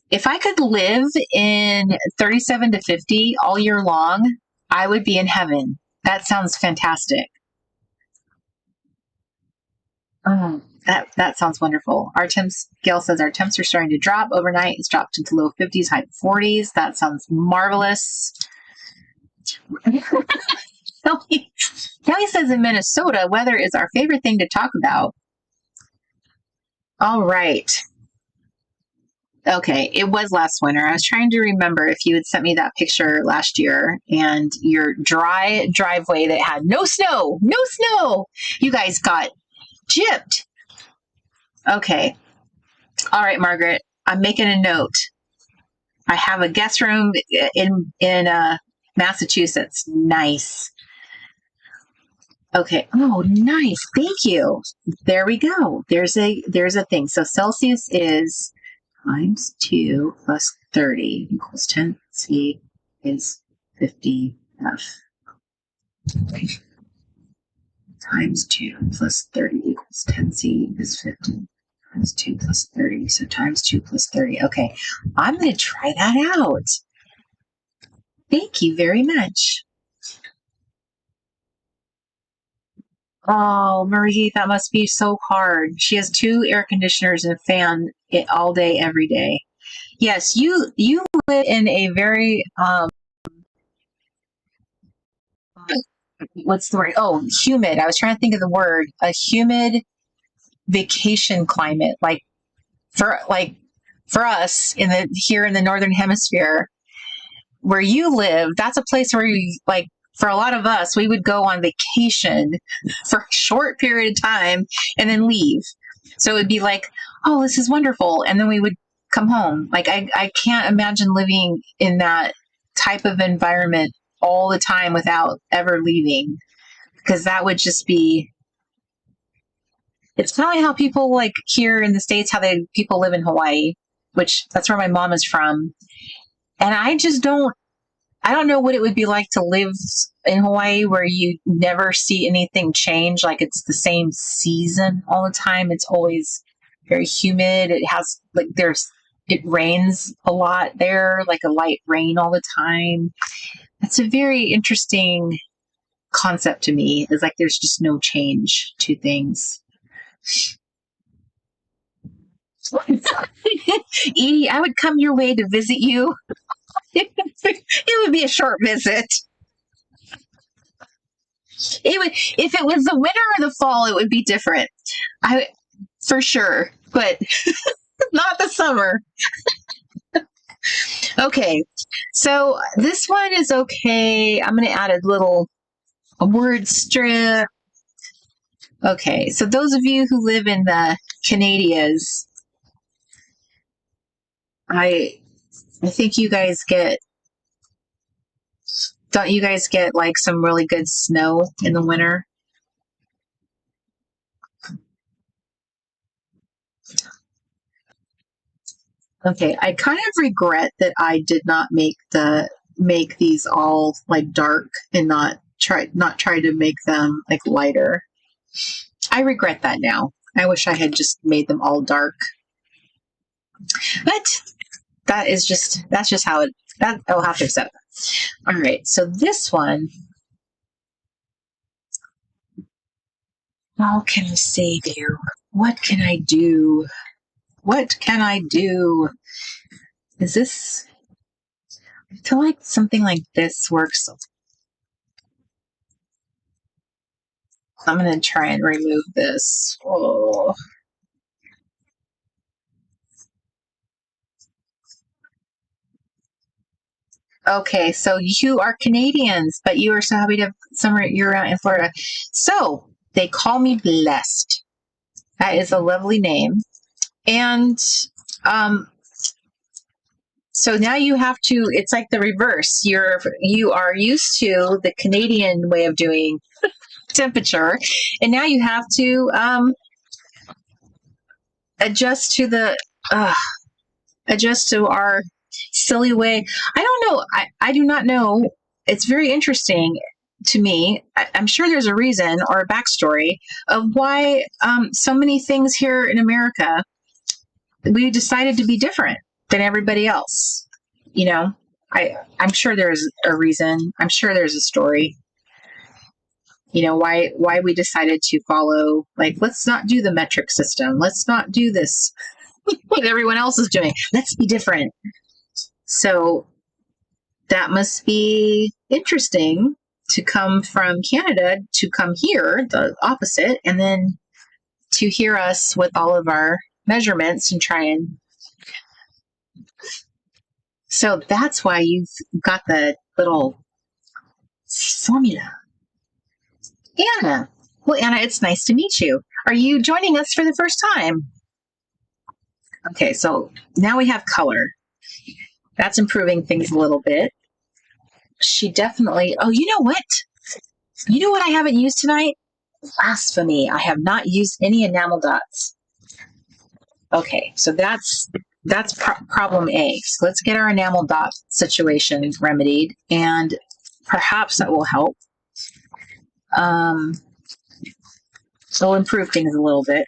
If I could live in 37 to 50 all year long, I would be in heaven. That sounds fantastic. Oh, that sounds wonderful. Gail says our temps are starting to drop overnight. It's dropped into low 50s, high 40s. That sounds marvelous. Kelly says in Minnesota, weather is our favorite thing to talk about. All right. Okay, it was last winter. I was trying to remember if you had sent me that picture last year and your dry driveway that had no snow. You guys got gypped. Okay. All right, Margaret. I'm making a note. I have a guest room in Massachusetts. Nice. Okay. Oh, nice. Thank you. There we go. There's a thing. So Celsius is times 2 plus 30 equals 10. C is 50 F. Times 2 plus 30 equals 10. C is 50. Times 2 plus 30. So times 2 plus 30. Okay. I'm going to try that out. Thank you very much. Oh, Marie, that must be so hard. She has 2 air conditioners and a fan all day, every day. Yes, you live in a very what's the word? Oh, humid. I was trying to think of the word. A humid vacation climate, for us here in the northern hemisphere, where you live. That's a place where for a lot of us, we would go on vacation for a short period of time and then leave. So it would be like, oh, this is wonderful. And then we would come home. I can't imagine living in that type of environment all the time without ever leaving, because that would just be, it's kind of like how people here in the States, people live in Hawaii, which that's where my mom is from. And I don't know what it would be like to live in Hawaii where you never see anything change. Like it's the same season all the time. It's always very humid. It rains a lot there, like a light rain all the time. That's a very interesting concept to me. It's like there's just no change to things. Edie, I would come your way to visit you. It would be a short visit. If it was the winter or the fall, it would be different. For sure, but not the summer. Okay, so this one is okay. I'm going to add a word strip. Okay, so those of you who live in the Canadias, I think you guys don't you guys get some really good snow in the winter? Okay, I kind of regret that I did not make these all dark and not try to make them lighter. I regret that now. I wish I had just made them all dark. But that's just how I'll have to accept that. All right, so this one, how can I save you? What can I do? Is this, I feel like something like this works. I'm going to try and remove this. Oh. Okay, so you are Canadians, but you are so happy to have summer year round in Florida. So they call me blessed. That is a lovely name. And um, so now you have to, it's like the reverse. You are used to the Canadian way of doing temperature, and now you have to adjust to the uh, adjust to our silly way. I don't know. I do not know. It's very interesting to me. I'm sure there's a reason or a backstory of why so many things here in America we decided to be different than everybody else. You know, I'm sure there's a reason. I'm sure there's a story. You know, why we decided to follow, like, let's not do the metric system. Let's not do this what everyone else is doing. Let's be different. So that must be interesting to come from Canada to come here, the opposite, and then to hear us with all of our measurements and try and. So that's why you've got the little formula. Anna. Well, Anna, it's nice to meet you. Are you joining us for the first time? Okay, so now we have color. That's improving things a little bit. She definitely, oh, you know what? You know what I haven't used tonight? Blasphemy. I have not used any enamel dots. Okay, so that's problem A. So let's get our enamel dot situation remedied, and perhaps that will help. It'll improve things a little bit.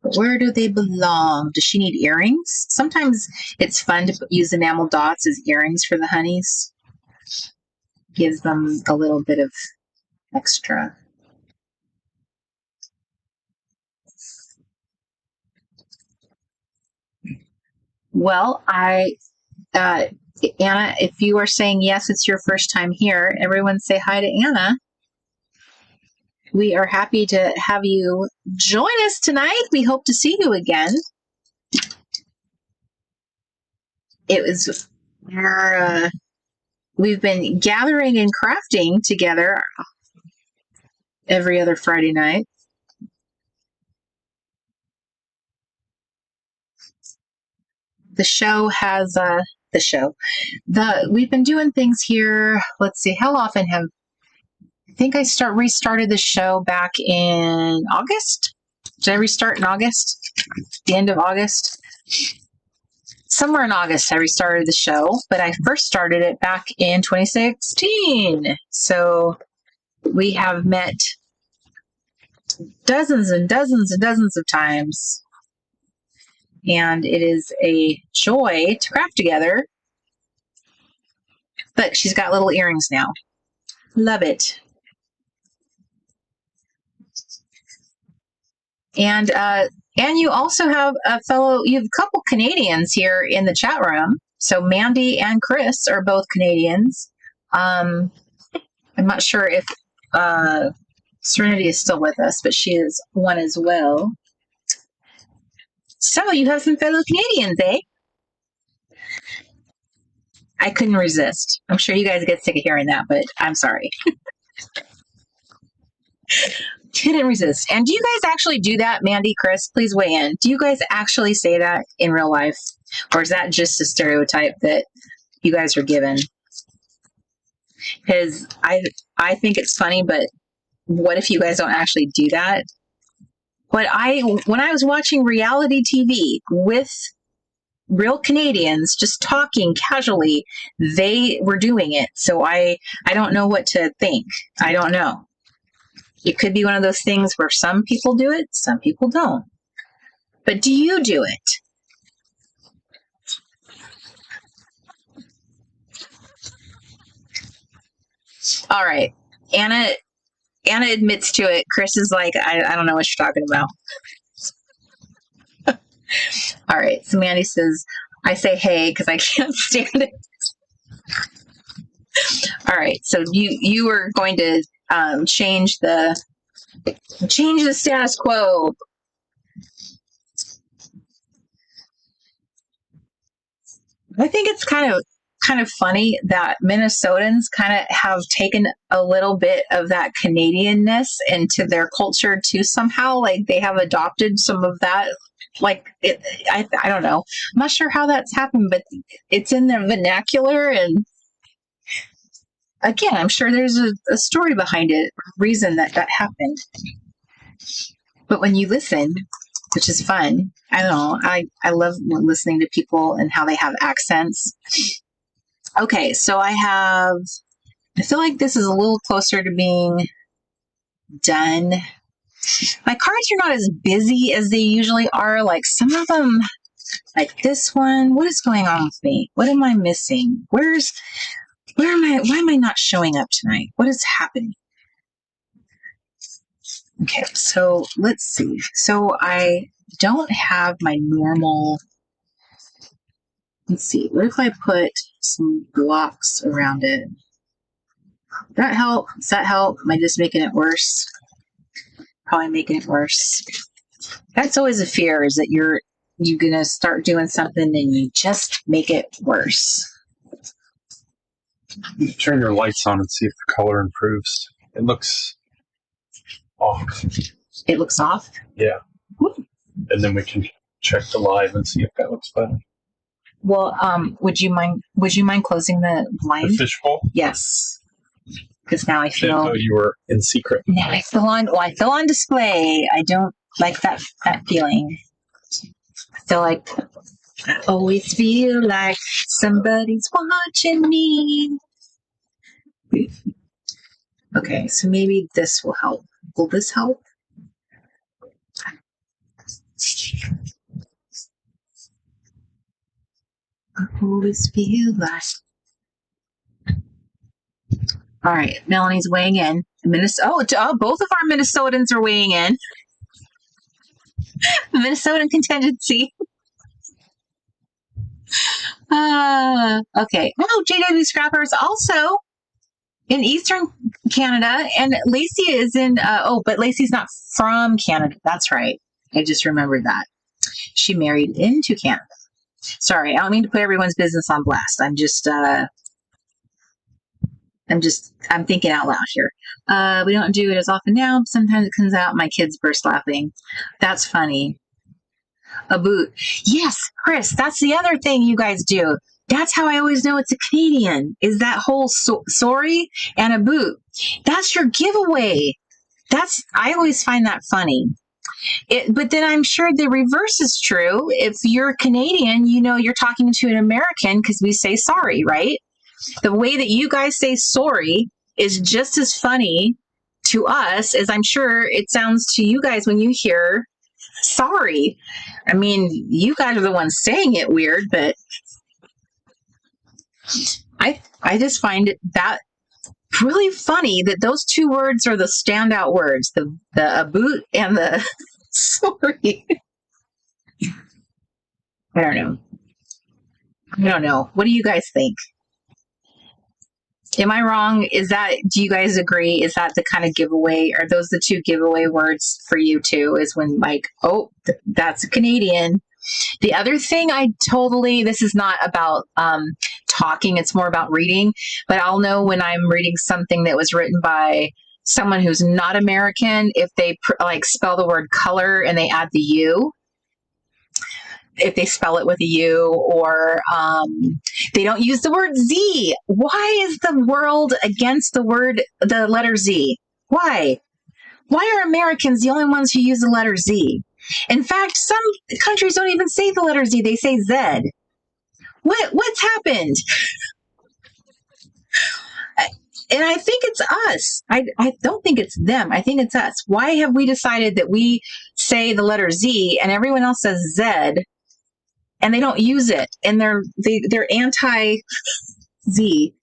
But where do they belong? Does she need earrings? Sometimes it's fun to use enamel dots as earrings for the honeys. Gives them a little bit of extra. Well, Anna, if you are saying yes, it's your first time here, everyone say hi to Anna. We are happy to have you join us tonight. We hope to see you again. We've been gathering and crafting together every other Friday night. We've been doing things here. Let's see, how often I think I restarted the show back in August. Did I restart in August? The end of August? Somewhere in August, I restarted the show, but I first started it back in 2016. So we have met dozens and dozens and dozens of times. And it is a joy to craft together. Look, she's got little earrings now. Love it. And you also have you have a couple Canadians here in the chat room. So Mandy and Chris are both Canadians. I'm not sure if Serenity is still with us, but she is one as well. So you have some fellow Canadians, eh? I couldn't resist. I'm sure you guys get sick of hearing that, but I'm sorry. Couldn't resist. And do you guys actually do that, Mandy, Chris? Please weigh in. Do you guys actually say that in real life? Or is that just a stereotype that you guys are given? Because I think it's funny, but what if you guys don't actually do that? But when I was watching reality TV with real Canadians just talking casually, they were doing it. So I don't know what to think. I don't know. It could be one of those things where some people do it, some people don't. But do you do it? All right. Anna admits to it. Chris is like, I don't know what you're talking about. All right. So Mandy says, I say hey because I can't stand it. All right. So you were going to change the status quo. I think it's kind of funny that Minnesotans kind of have taken a little bit of that Canadianness into their culture too somehow. Like they have adopted some of that. Like it, I don't know. I'm not sure how that's happened, but it's in their vernacular. And again, I'm sure there's a story behind it, a reason that happened. But when you listen, which is fun, I don't know. I love listening to people and how they have accents. Okay, so I feel like this is a little closer to being done. My cards are not as busy as they usually are. Like some of them, like this one, what is going on with me? What am I missing? Why am I not showing up tonight? What is happening? Okay, so let's see. So I don't have my normal, let's see, what if I put some blocks around it? That help? Does that help? Am I just making it worse? Probably making it worse. That's always a fear, is that you're gonna start doing something and you just make it worse. You turn your lights on and see if the color improves. It looks off. It looks off? Yeah. Ooh. And then we can check the live and see if that looks better. Well, would you mind closing the blind? The fishbowl? Yes. Because now I Didn't know feel you were in secret. now I feel on display. I don't like that feeling. I feel like I always feel like somebody's watching me. Okay, so maybe this will help. Will this help? I always feel like. All right, Melanie's weighing in. Both of our Minnesotans are weighing in. Minnesotan contingency. Okay. Oh, JW Scrappers also in Eastern Canada, and Lacey is in. But Lacey's not from Canada. That's right. I just remembered that. She married into Canada. Sorry, I don't mean to put everyone's business on blast. I'm thinking out loud here. We don't do it as often now. Sometimes it comes out, my kids burst laughing. That's funny. A boot. Yes, Chris, that's the other thing you guys do. That's how I always know it's a Canadian, is that whole sorry and a boot. That's your giveaway. I always find that funny. But then I'm sure the reverse is true. If you're Canadian, you're talking to an American because we say sorry, right? The way that you guys say sorry is just as funny to us as I'm sure it sounds to you guys when you hear sorry. I mean, you guys are the ones saying it weird, but I just find that really funny that those two words are the standout words, the boot and the sorry. I don't know. What do you guys think? Am I wrong? Do you guys agree? Is that the kind of giveaway? Are those the two giveaway words for you too? Is when like, oh, that's a Canadian. The other thing this is not about talking, it's more about reading, but I'll know when I'm reading something that was written by someone who's not American, if they spell the word color and they add the U. If they spell it with a U, or they don't use the word Z. Why is the world against the letter Z? Why? Why are Americans the only ones who use the letter Z? In fact, some countries don't even say the letter Z, they say Z. What's happened? And I think it's us. I don't think it's them. I think it's us. Why have we decided that we say the letter Z and everyone else says Z? And they don't use it, and they're anti-Z.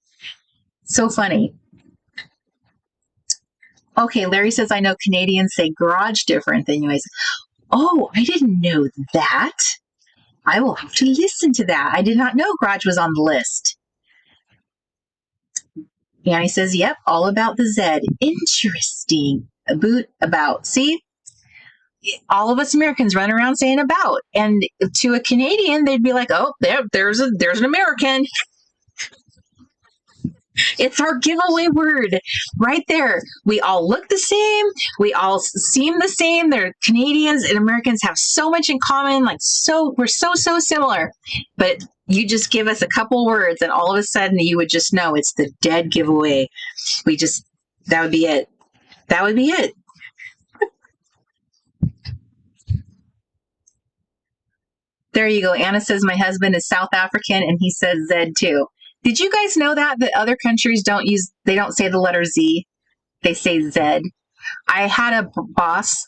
So funny. Okay, Larry says, I know Canadians say garage different than you. Oh, I didn't know that. I will have to listen to that. I did not know garage was on the list. Annie says, yep, all about the Z. Interesting. A boot about. See? all of us Americans run around saying about. And to a Canadian, they'd be like, oh, there's an American. It's our giveaway word right there. We all look the same. We all seem the same. They're Canadians and Americans have so much in common. We're so similar. But you just give us a couple words and all of a sudden you would just know it's the dead giveaway. That would be it. That would be it. There you go. Anna says my husband is South African and he says Z too. Did you guys know that other countries don't say the letter Z, they say Z? I had a boss.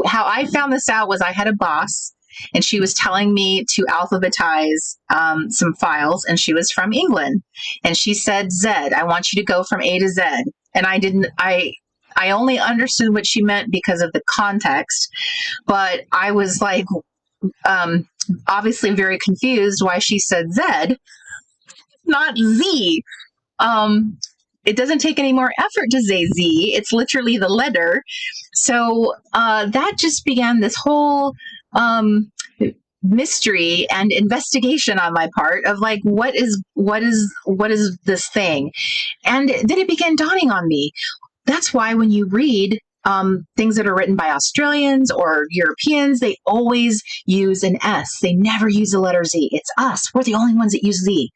How I found this out was I had a boss, and she was telling me to alphabetize some files, and she was from England, and she said Z. I want you to go from A to Z, and I didn't. I only understood what she meant because of the context, but I was like, obviously very confused why she said Z. Not Z. It doesn't take any more effort to say Z. It's literally the letter. So that just began this whole mystery and investigation on my part of like, what is this thing? And then it began dawning on me. That's why when you read things that are written by Australians or Europeans, they always use an S. They never use the letter Z. It's us. We're the only ones that use Z.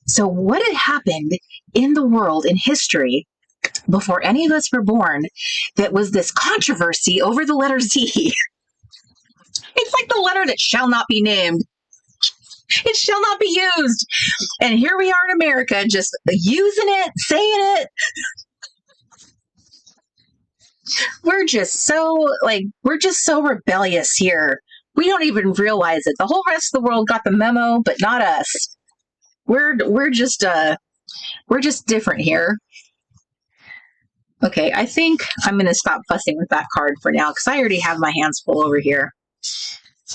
So what had happened in the world, in history, before any of us were born, that was this controversy over the letter Z? It's like the letter that shall not be named. It shall not be used. And here we are in America, just using it, saying it. We're just so rebellious here. We don't even realize it. The whole rest of the world got the memo, but not us. We're just different here. Okay, I think I'm going to stop fussing with that card for now because I already have my hands full over here.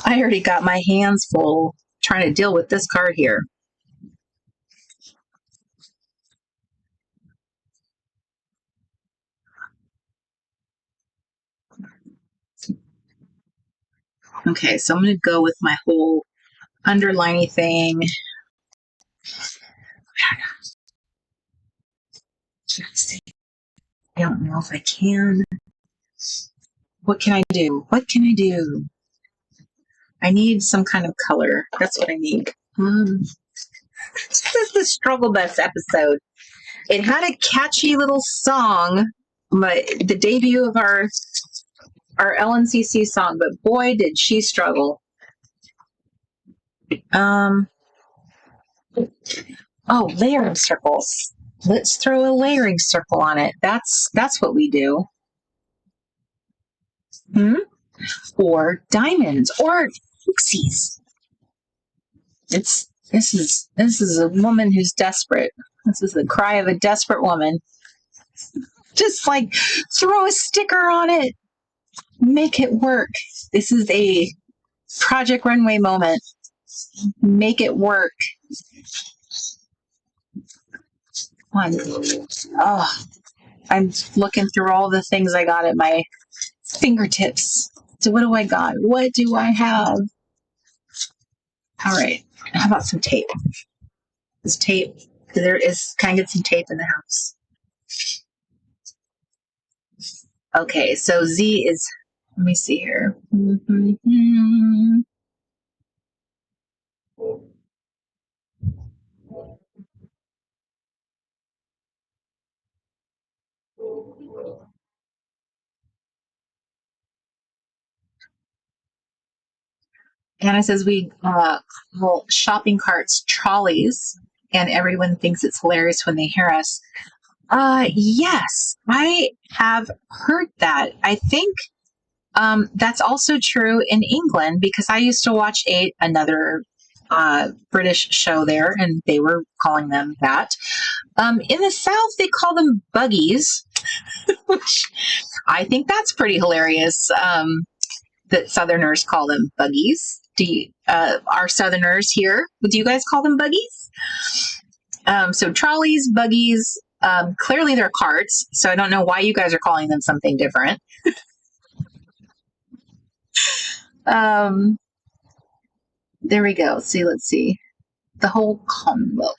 I already got my hands full trying to deal with this card here. Okay, so I'm going to go with my whole underlining thing. I don't know if I can. What can I do? I need some kind of color. That's what I need. This is the Struggle Bus episode. It had a catchy little song, the debut of our LNCC song, but boy, did she struggle. Layering circles. Let's throw a layering circle on it. That's what we do. Or diamonds or pixies. This is a woman who's desperate. This is the cry of a desperate woman. Just like throw a sticker on it. Make it work. This is a Project Runway moment. Make it work. Oh, I'm looking through all the things I got at my fingertips. So what do I got? What do I have? All right. How about some tape? This tape. Can I get some tape in the house? Okay, so Z is, let me see here. Anna says we call shopping carts trolleys, and everyone thinks it's hilarious when they hear us. Yes, I have heard that. I think that's also true in England because I used to watch another British show there, and they were calling them that. In the South, they call them buggies, which I think that's pretty hilarious. That Southerners call them buggies. Are Southerners here? Do you guys call them buggies? So trolleys, buggies, clearly they're carts. So I don't know why you guys are calling them something different. Um, there we go. See, let's see. The whole Commonwealth.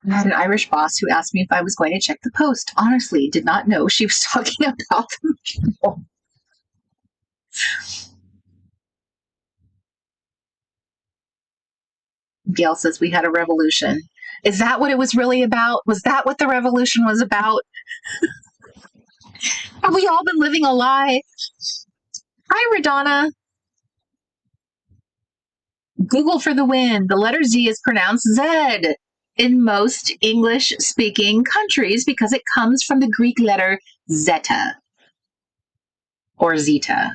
I had an Irish boss who asked me if I was going to check the post. Honestly, did not know she was talking about them people. Gail says we had a revolution. Is that what it was really about? Was that what the revolution was about? Have we all been living a lie? Hi, Radonna. Google for the win. The letter Z is pronounced Z in most English-speaking countries because it comes from the Greek letter zeta or zeta.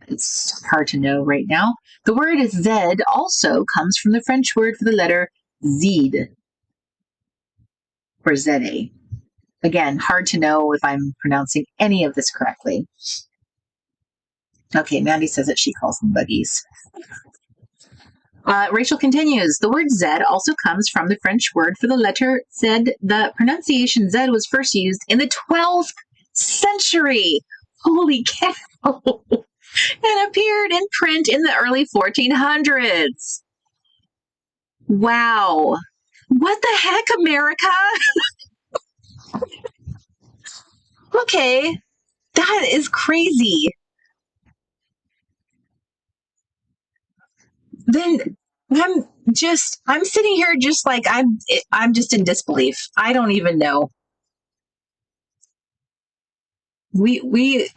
It's hard to know right now. The word Z also comes from the French word for the letter zed or zede. Again, hard to know if I'm pronouncing any of this correctly. Okay, Mandy says that she calls them buggies. Rachel continues, the word Z also comes from the French word for the letter Z. The pronunciation Z was first used in the 12th century. Holy cow. And appeared in print in the early 1400s. Wow. What the heck, America? Okay. That is crazy. Then I'm sitting here just like I'm just in disbelief. I don't even know. We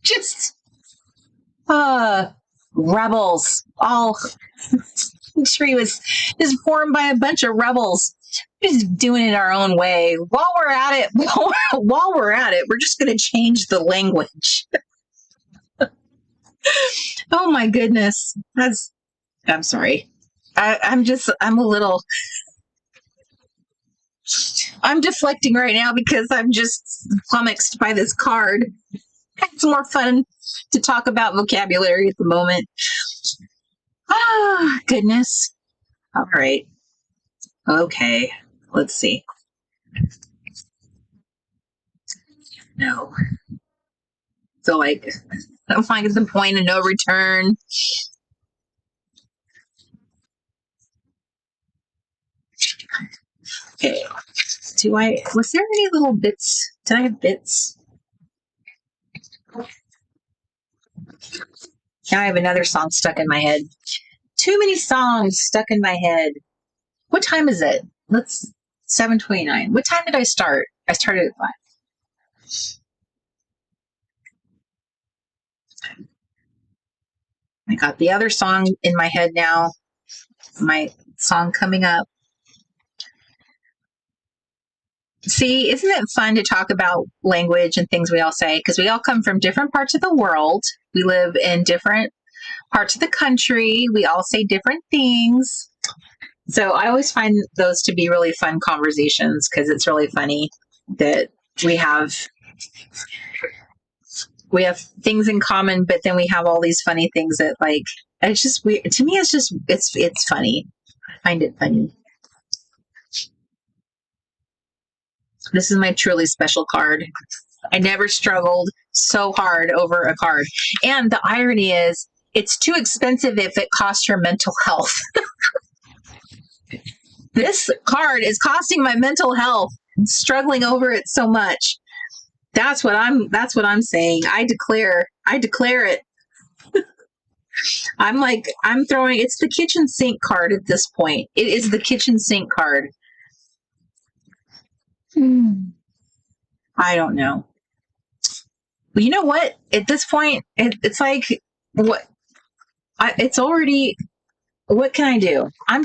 just rebels. All country was formed by a bunch of rebels. Just doing it our own way. While we're at it, we're just going to change the language. Oh my goodness. I'm sorry. I'm deflecting right now because I'm just flummoxed by this card. It's more fun to talk about vocabulary at the moment. Ah, goodness. All right. Okay. Let's see. No. So like, I'm finding the point of no return. Okay. Was there any little bits? Did I have bits? Now I have another song stuck in my head. Too many songs stuck in my head. What time is it? 7:29. What time did I start? I started at 5. I got the other song in my head now. My song coming up. See, isn't it fun to talk about language and things we all say? Because we all come from different parts of the world. We live in different parts of the country. We all say different things. So I always find those to be really fun conversations because it's really funny that we have things in common, but then we have all these funny things that like, it's just weird. To me, it's funny. I find it funny. This is my truly special card. I never struggled so hard over a card. And the irony is, it's too expensive if it costs your mental health. This card is costing my mental health. I'm struggling over it so much. That's what I'm saying. I declare it. I'm throwing, it's the kitchen sink card at this point. It is the kitchen sink card. I don't know. But you know what? At this point, it's like, it's already, what can I do? I'm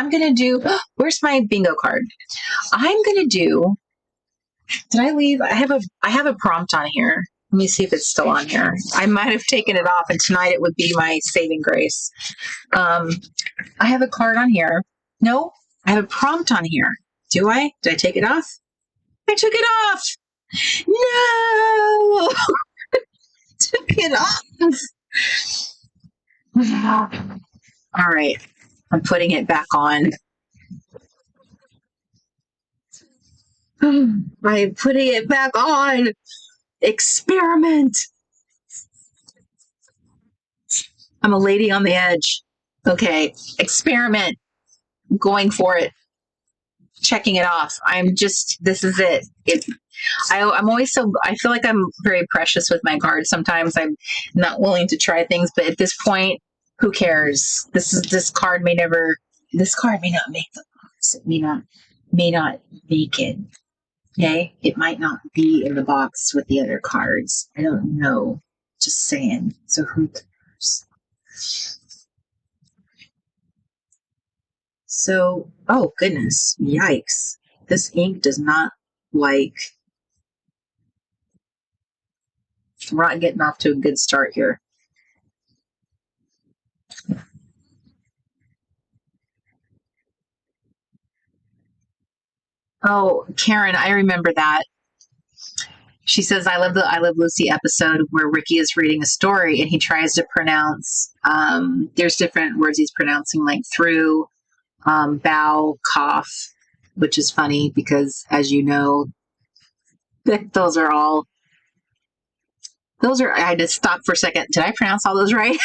going to do, where's my bingo card? I'm going to do, did I leave? I have a prompt on here. Let me see if it's still on here. I might have taken it off, and tonight it would be my saving grace. I have a card on here. No, I have a prompt on here. Do I? Did I take it off? I took it off. No! Took it off. All right. I'm putting it back on. I'm putting it back on. Experiment. I'm a lady on the edge. Okay. Experiment. Going for it. Checking it off. This is it. I'm always I feel like I'm very precious with my cards. Sometimes I'm not willing to try things, but at this point, who cares? This card may not make the box. It may not make it. Okay. It might not be in the box with the other cards. I don't know. Just saying. So who cares? So, oh goodness, yikes. This ink does not like, we're not getting off to a good start here. Oh, Karen, I remember that. She says, I love Lucy episode where Ricky is reading a story and he tries to pronounce, there's different words he's pronouncing, like through, bow, cough, which is funny because, as you know, I had to stop for a second. Did I pronounce all those right?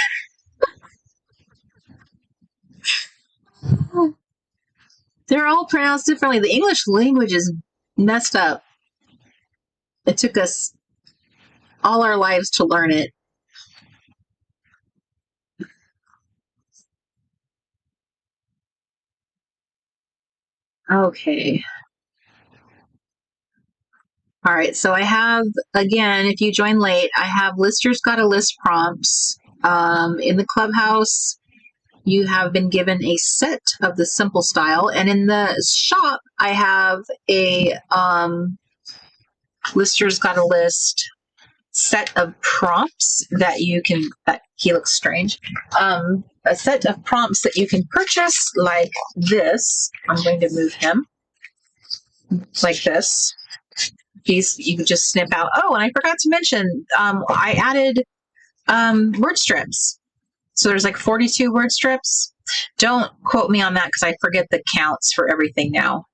They're all pronounced differently. The English language is messed up. It took us all our lives to learn it. Okay. All right. So I have, again, if you join late, I have Listers Gotta List prompts. In the clubhouse, you have been given a set of the simple style. And in the shop, I have a Listers Gotta List set of prompts that he looks strange. A set of prompts that you can purchase like this. I'm going to move him like this. You can just snip out. Oh, and I forgot to mention, I added word strips. So there's like 42 word strips. Don't quote me on that because I forget the counts for everything now.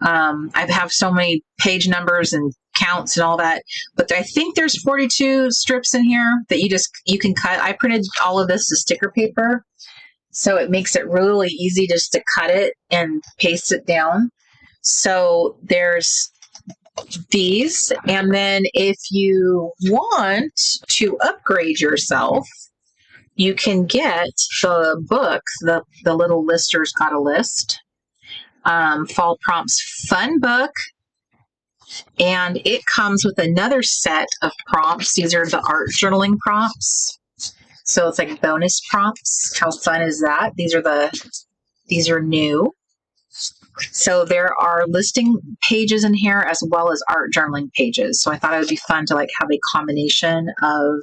I have so many page numbers and counts and all that, but I think there's 42 strips in here that you can cut. I printed all of this to sticker paper, so it makes it really easy just to cut it and paste it down. So there's these, and then if you want to upgrade yourself, you can get the book, the little Listers Gotta List, Fall Prompts Fun Book, and it comes with another set of prompts. These are the art journaling prompts, so it's like bonus prompts. How fun is that? These are new. So there are listing pages in here as well as art journaling pages. So I thought it would be fun to like have a combination of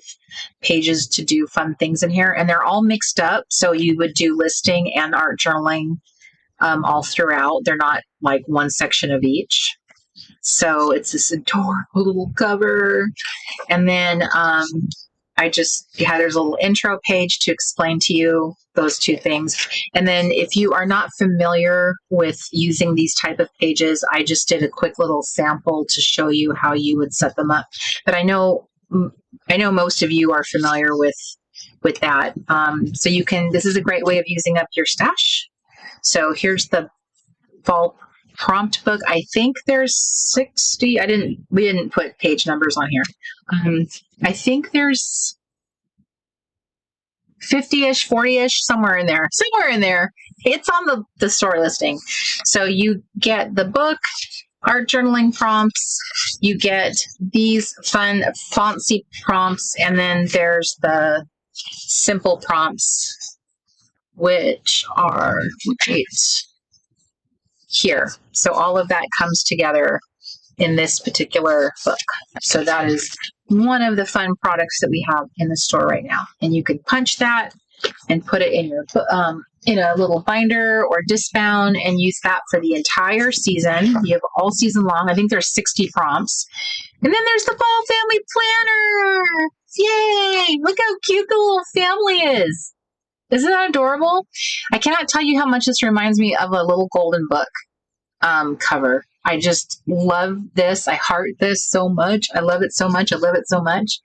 pages to do fun things in here. And they're all mixed up. So you would do listing and art journaling all throughout. They're not like one section of each. So it's this adorable little cover. And then there's a little intro page to explain to you those two things. And then if you are not familiar with using these type of pages, I just did a quick little sample to show you how you would set them up. But I know most of you are familiar with that. So this is a great way of using up your stash. So here's the fall prompt book. I think there's 60. We didn't put page numbers on here. I think there's 50-ish, 40-ish, somewhere in there. It's on the store listing. So you get the book, art journaling prompts, you get these fun fancy prompts, and then there's the simple prompts, which are right here. So all of that comes together in this particular book. So that is one of the fun products that we have in the store right now. And you can punch that and put it in your in a little binder or discbound and use that for the entire season. You have all season long. I think there's 60 prompts. And then there's the Fall Family Planner. Yay! Look how cute the little family is. Isn't that adorable? I cannot tell you how much this reminds me of a little golden book cover. I just love this. I heart this so much. I love it so much. I love it so much.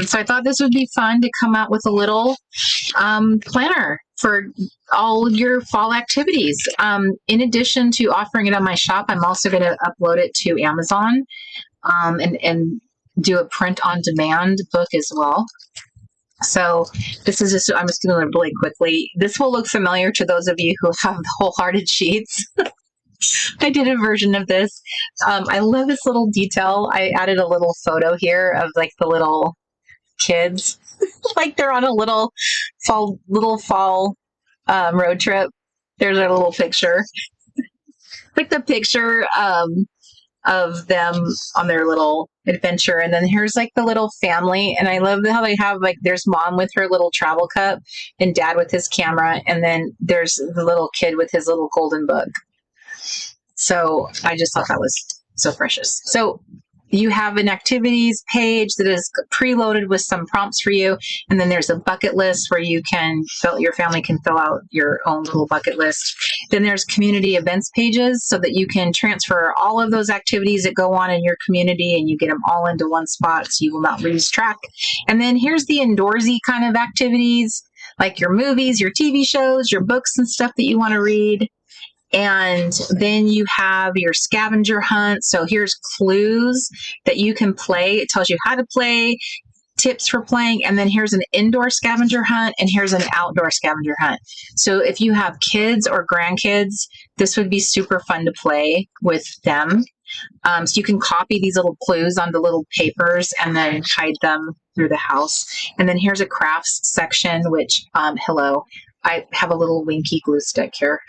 So I thought this would be fun to come out with a little planner for all your fall activities. In addition to offering it on my shop, I'm also going to upload it to Amazon and do a print on demand book as well. So this is just, I'm just going to really quickly. This will look familiar to those of you who have the wholehearted sheets. I did a version of this. I love this little detail. I added a little photo here of like the little kids, like they're on a little fall road trip. There's a little picture, like the picture of them on their little adventure. And then here's like the little family. And I love how they have like, there's mom with her little travel cup and dad with his camera. And then there's the little kid with his little golden book. So I just thought that was so precious. So you have an activities page that is preloaded with some prompts for you. And then there's a bucket list where you can your family can fill out your own little bucket list. Then there's community events pages so that you can transfer all of those activities that go on in your community and you get them all into one spot so you will not lose track. And then here's the indoorsy kind of activities, like your movies, your TV shows, your books and stuff that you want to read. And then you have your scavenger hunt. So here's clues that you can play. It tells you how to play, tips for playing. And then here's an indoor scavenger hunt and here's an outdoor scavenger hunt. So if you have kids or grandkids, this would be super fun to play with them. So you can copy these little clues onto little papers and then hide them through the house. And then here's a crafts section, which, hello, I have a little winky glue stick here.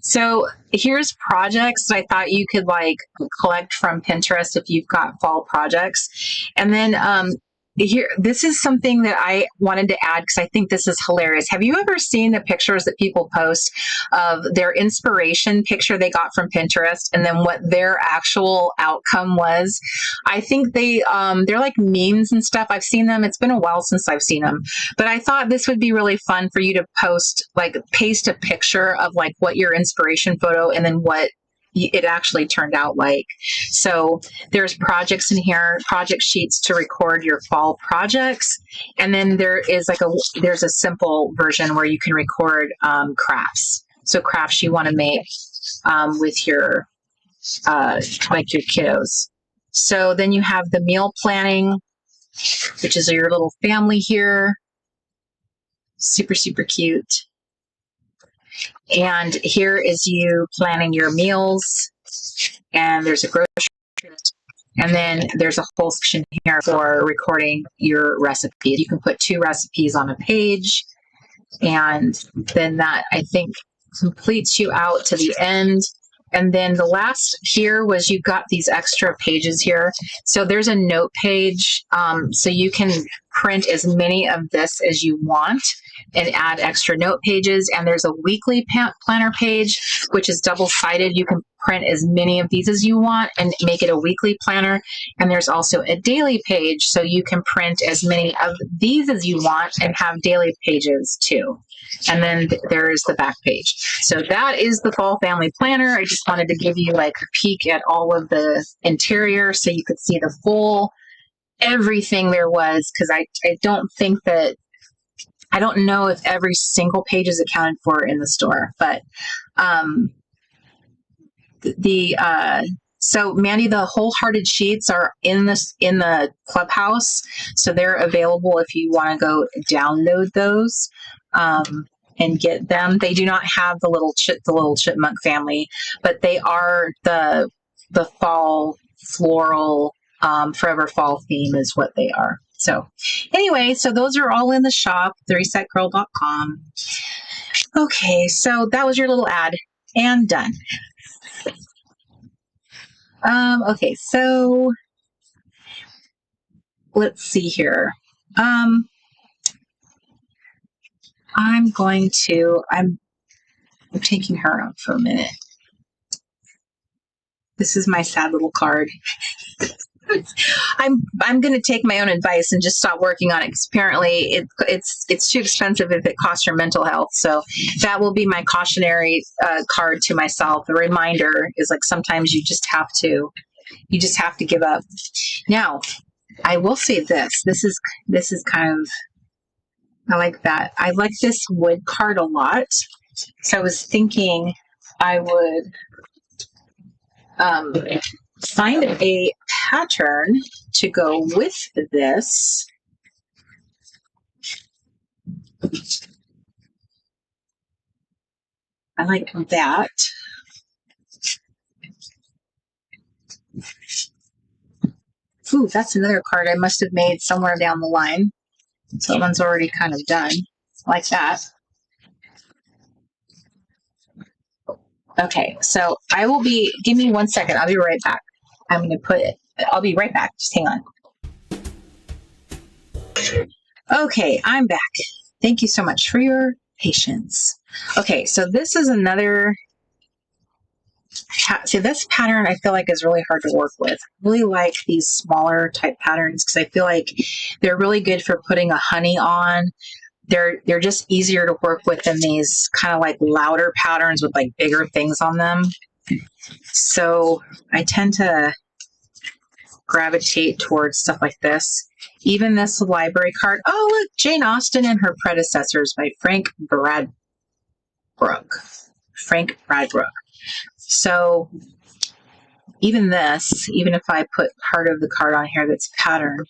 So here's projects that I thought you could like collect from Pinterest if you've got fall projects. And then here, this is something that I wanted to add because I think this is hilarious. Have you ever seen the pictures that people post of their inspiration picture they got from Pinterest and then what their actual outcome was? I think they're like memes and stuff. I've seen them. It's been a while since I've seen them, but I thought this would be really fun for you to post, like paste a picture of like what your inspiration photo and then what it actually turned out like. So there's projects in here, project sheets to record your fall projects. And then there's a simple version where you can record crafts. So crafts you want to make with your like your kiddos. So then you have the meal planning, which is your little family here. Super, super cute. And here is you planning your meals. And there's a grocery list. And then there's a whole section here for recording your recipes. You can put 2 recipes on a page. And then that, I think, completes you out to the end. And then the last here was you got these extra pages here. So there's a note page. So you can print as many of this as you want and add extra note pages. And there's a weekly planner page, which is double-sided. You can print as many of these as you want and make it a weekly planner. And there's also a daily page. So you can print as many of these as you want and have daily pages too. And then there's the back page. So that is the fall family planner. I just wanted to give you like a peek at all of the interior so you could see the full everything there was, because I don't think that, I don't know if every single page is accounted for in the store, but so Mandy, the wholehearted sheets are in the clubhouse, so they're available if you want to go download those and get them. They do not have the little chipmunk family, but they are the fall floral forever fall theme is what they are. So anyway, so those are all in the shop, theresetgirl.com. Okay, so that was your little ad and done. Okay, so let's see here. I'm taking her out for a minute. This is my sad little card. I'm going to take my own advice and just stop working on it, because apparently it's too expensive if it costs your mental health. So that will be my cautionary card to myself. The reminder is like, sometimes you just have to give up. Now, I will say this. This is kind of, I like that. I like this wood card a lot. So I was thinking I would find a pattern to go with this. I like that. Ooh, that's another card I must have made somewhere down the line. So that one's already kind of done. Like that. Okay, so I will be, give me 1 second. I'll be right back. I'm going to put it, I'll be right back. Just hang on. Okay, I'm back. Thank you so much for your patience. Okay, so this is another, see, this pattern I feel like is really hard to work with. I really like these smaller type patterns because I feel like they're really good for putting a honey on. They're just easier to work with than these kind of like louder patterns with like bigger things on them. So I tend to gravitate towards stuff like this. Even this library card. Oh, look, Jane Austen and Her Predecessors by Frank Bradbrook. So even this, even if I put part of the card on here that's patterned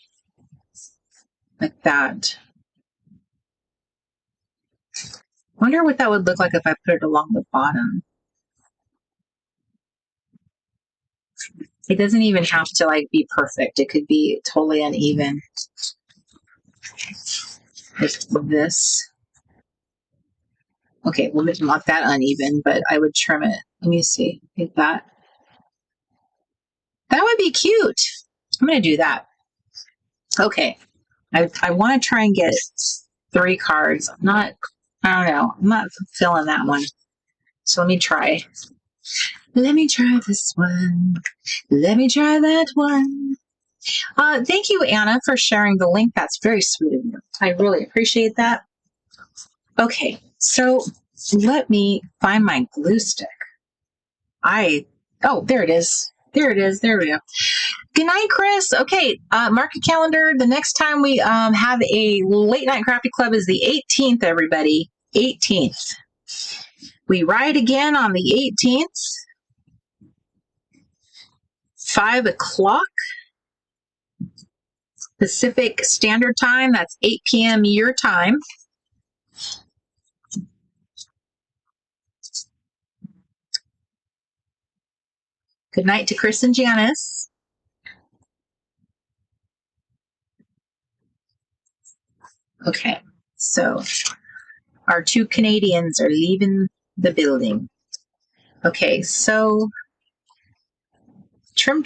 like that, I wonder what that would look like if I put it along the bottom. It doesn't even have to like be perfect. It could be totally uneven. Like this. Okay, well, it's not that uneven, but I would trim it. Let me see. Like that. That would be cute. I'm going to do that. Okay. I want to try and get 3 cards. I don't know. I'm not feeling that one. So let me try. Let me try this one. Let me try that one. Thank you, Anna, for sharing the link. That's very sweet of you. I really appreciate that. Okay, so let me find my glue stick. Oh, there it is. There it is. There we go. Good night, Chris. Okay, mark a calendar. The next time we have a Late Night Crafty Club is the 18th, everybody. 18th. We ride again on the 18th. 5 o'clock Pacific Standard Time. That's 8 p.m. your time. Good night to Chris and Janice. Okay, so our 2 Canadians are leaving the building. Okay, so trim.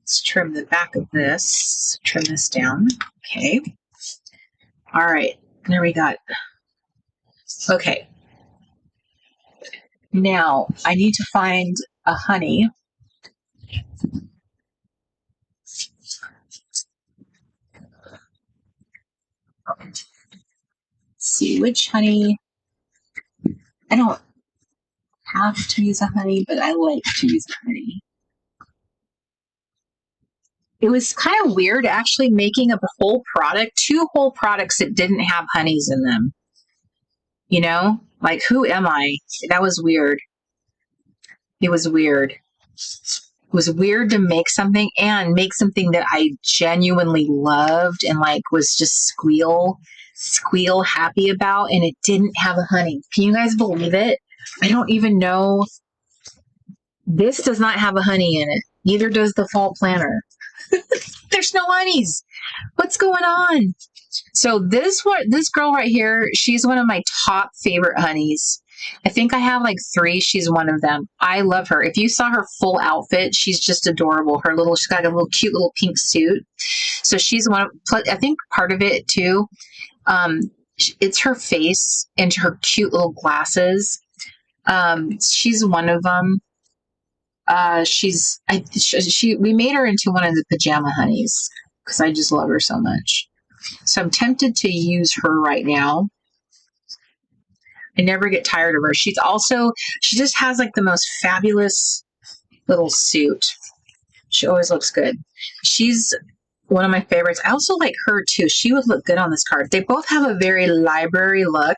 Let's trim the back of this. Trim this down. Okay. All right, there we got. Okay. Now I need to find a honey. Let's see which honey. I don't have to use a honey, but I like to use a honey. It was kind of weird actually making a whole product, 2 whole products that didn't have honeys in them. You know, like, who am I? That was weird. It was weird. It was weird to make something that I genuinely loved and like was just squeal happy about, and it didn't have a honey. Can you guys believe it? I don't even know. This does not have a honey in it. Neither does the fall planner. There's no honeys. What's going on? So this girl right here, she's one of my top favorite honeys. I think I have like 3. She's one of them. I love her. If you saw her full outfit, she's just adorable. She's got a little cute little pink suit. So she's one of, I think part of it too. It's her face and her cute little glasses. She's one of them. We made her into one of the pajama honeys because I just love her so much. So I'm tempted to use her right now. I never get tired of her. She just has like the most fabulous little suit. She always looks good. She's one of my favorites. I also like her too. She would look good on this card. They both have a very library look,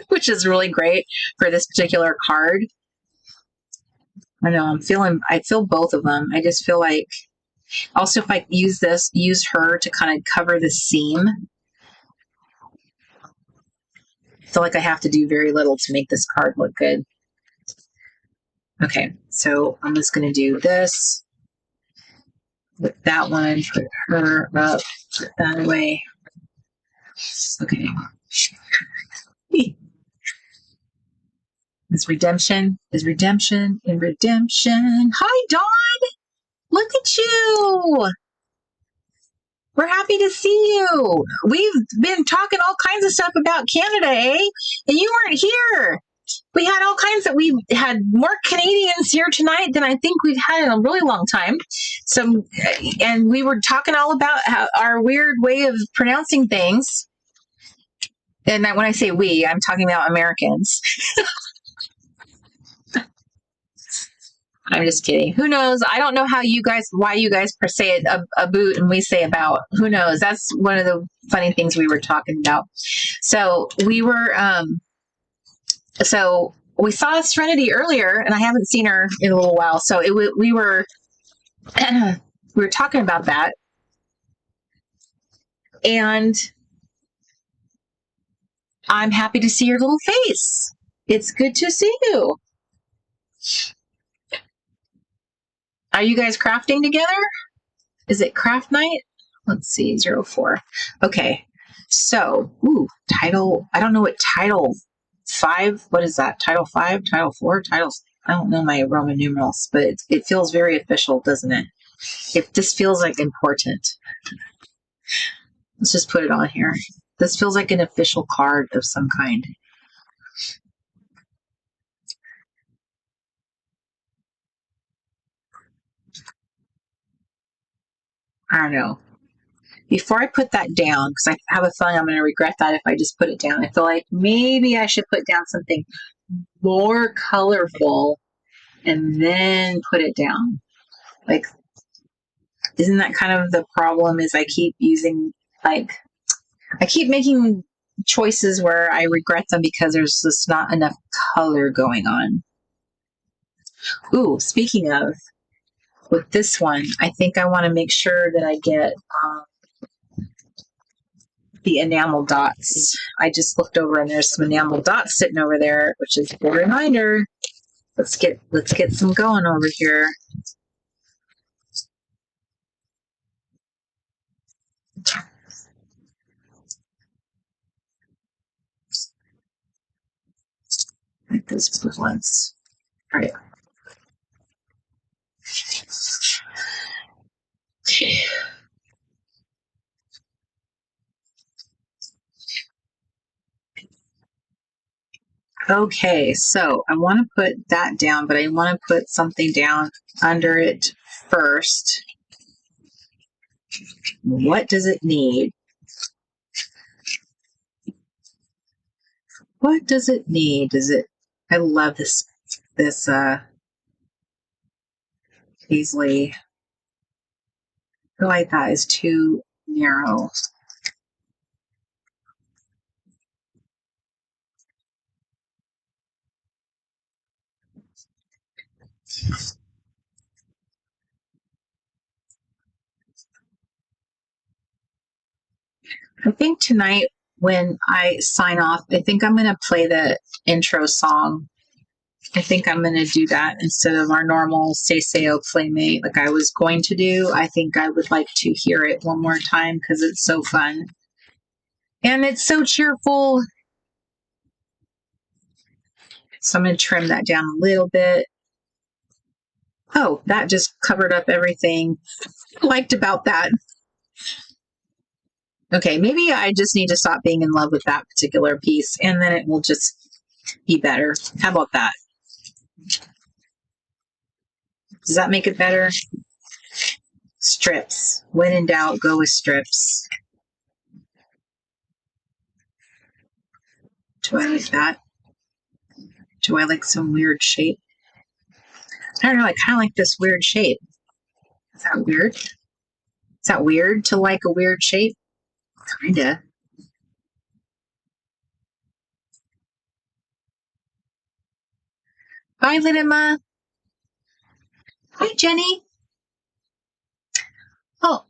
which is really great for this particular card. I know I feel both of them. I just feel like also if I use her to kind of cover the seam, I feel like I have to do very little to make this card look good. Okay, so I'm just going to do this with that one, put her up, put that away. Okay. Is redemption in redemption. Hi, Dawn. Look at you. We're happy to see you. We've been talking all kinds of stuff about Canada, eh? And you weren't here. We had we had more Canadians here tonight than I think we've had in a really long time. So, and we were talking all about our weird way of pronouncing things. And when I say we, I'm talking about Americans. I'm just kidding. Who knows? I don't know why you guys say it a boot and we say about. Who knows? That's one of the funny things we were talking about. So we were, so we saw Serenity earlier, and I haven't seen her in a little while. So we were talking about that, and I'm happy to see your little face. It's good to see you. Are you guys crafting together? Is it craft night? Let's see, 04. Okay, so title. I don't know what title 5. What is that? Title 5? Title 4? Titles? I don't know my Roman numerals, but it feels very official, doesn't it? This feels like important. Let's just put it on here. This feels like an official card of some kind. I don't know. Before I put that down, because I have a feeling I'm going to regret that if I just put it down. I feel like maybe I should put down something more colorful and then put it down. Like, isn't that kind of the problem? Is I keep making choices where I regret them because there's just not enough color going on. Ooh, speaking of, with this one, I think I want to make sure that I get the enamel dots. I just looked over and there's some enamel dots sitting over there, which is a reminder. Let's get some going over here. Like those blue ones. All right. Okay, so I want to put that down, but I want to put something down under it first. What does it need? What does it need? I love this Paisley. I feel like that is too narrow. I think tonight when I sign off, I think I'm going to play the intro song. I think I'm going to do that instead of our normal Say-Say-Oh Playmate like I was going to do. I think I would like to hear it one more time because it's so fun. And it's so cheerful. So I'm going to trim that down a little bit. Oh, that just covered up everything I liked about that. Okay, maybe I just need to stop being in love with that particular piece and then it will just be better. How about that? Does that make it better? Strips. When in doubt, go with strips. Do I like that? Do I like some weird shape? I don't know. I kind of like this weird shape. Is that weird? Is that weird to like a weird shape? Kinda. Bye, Lidima. Hi, Jenny. Oh,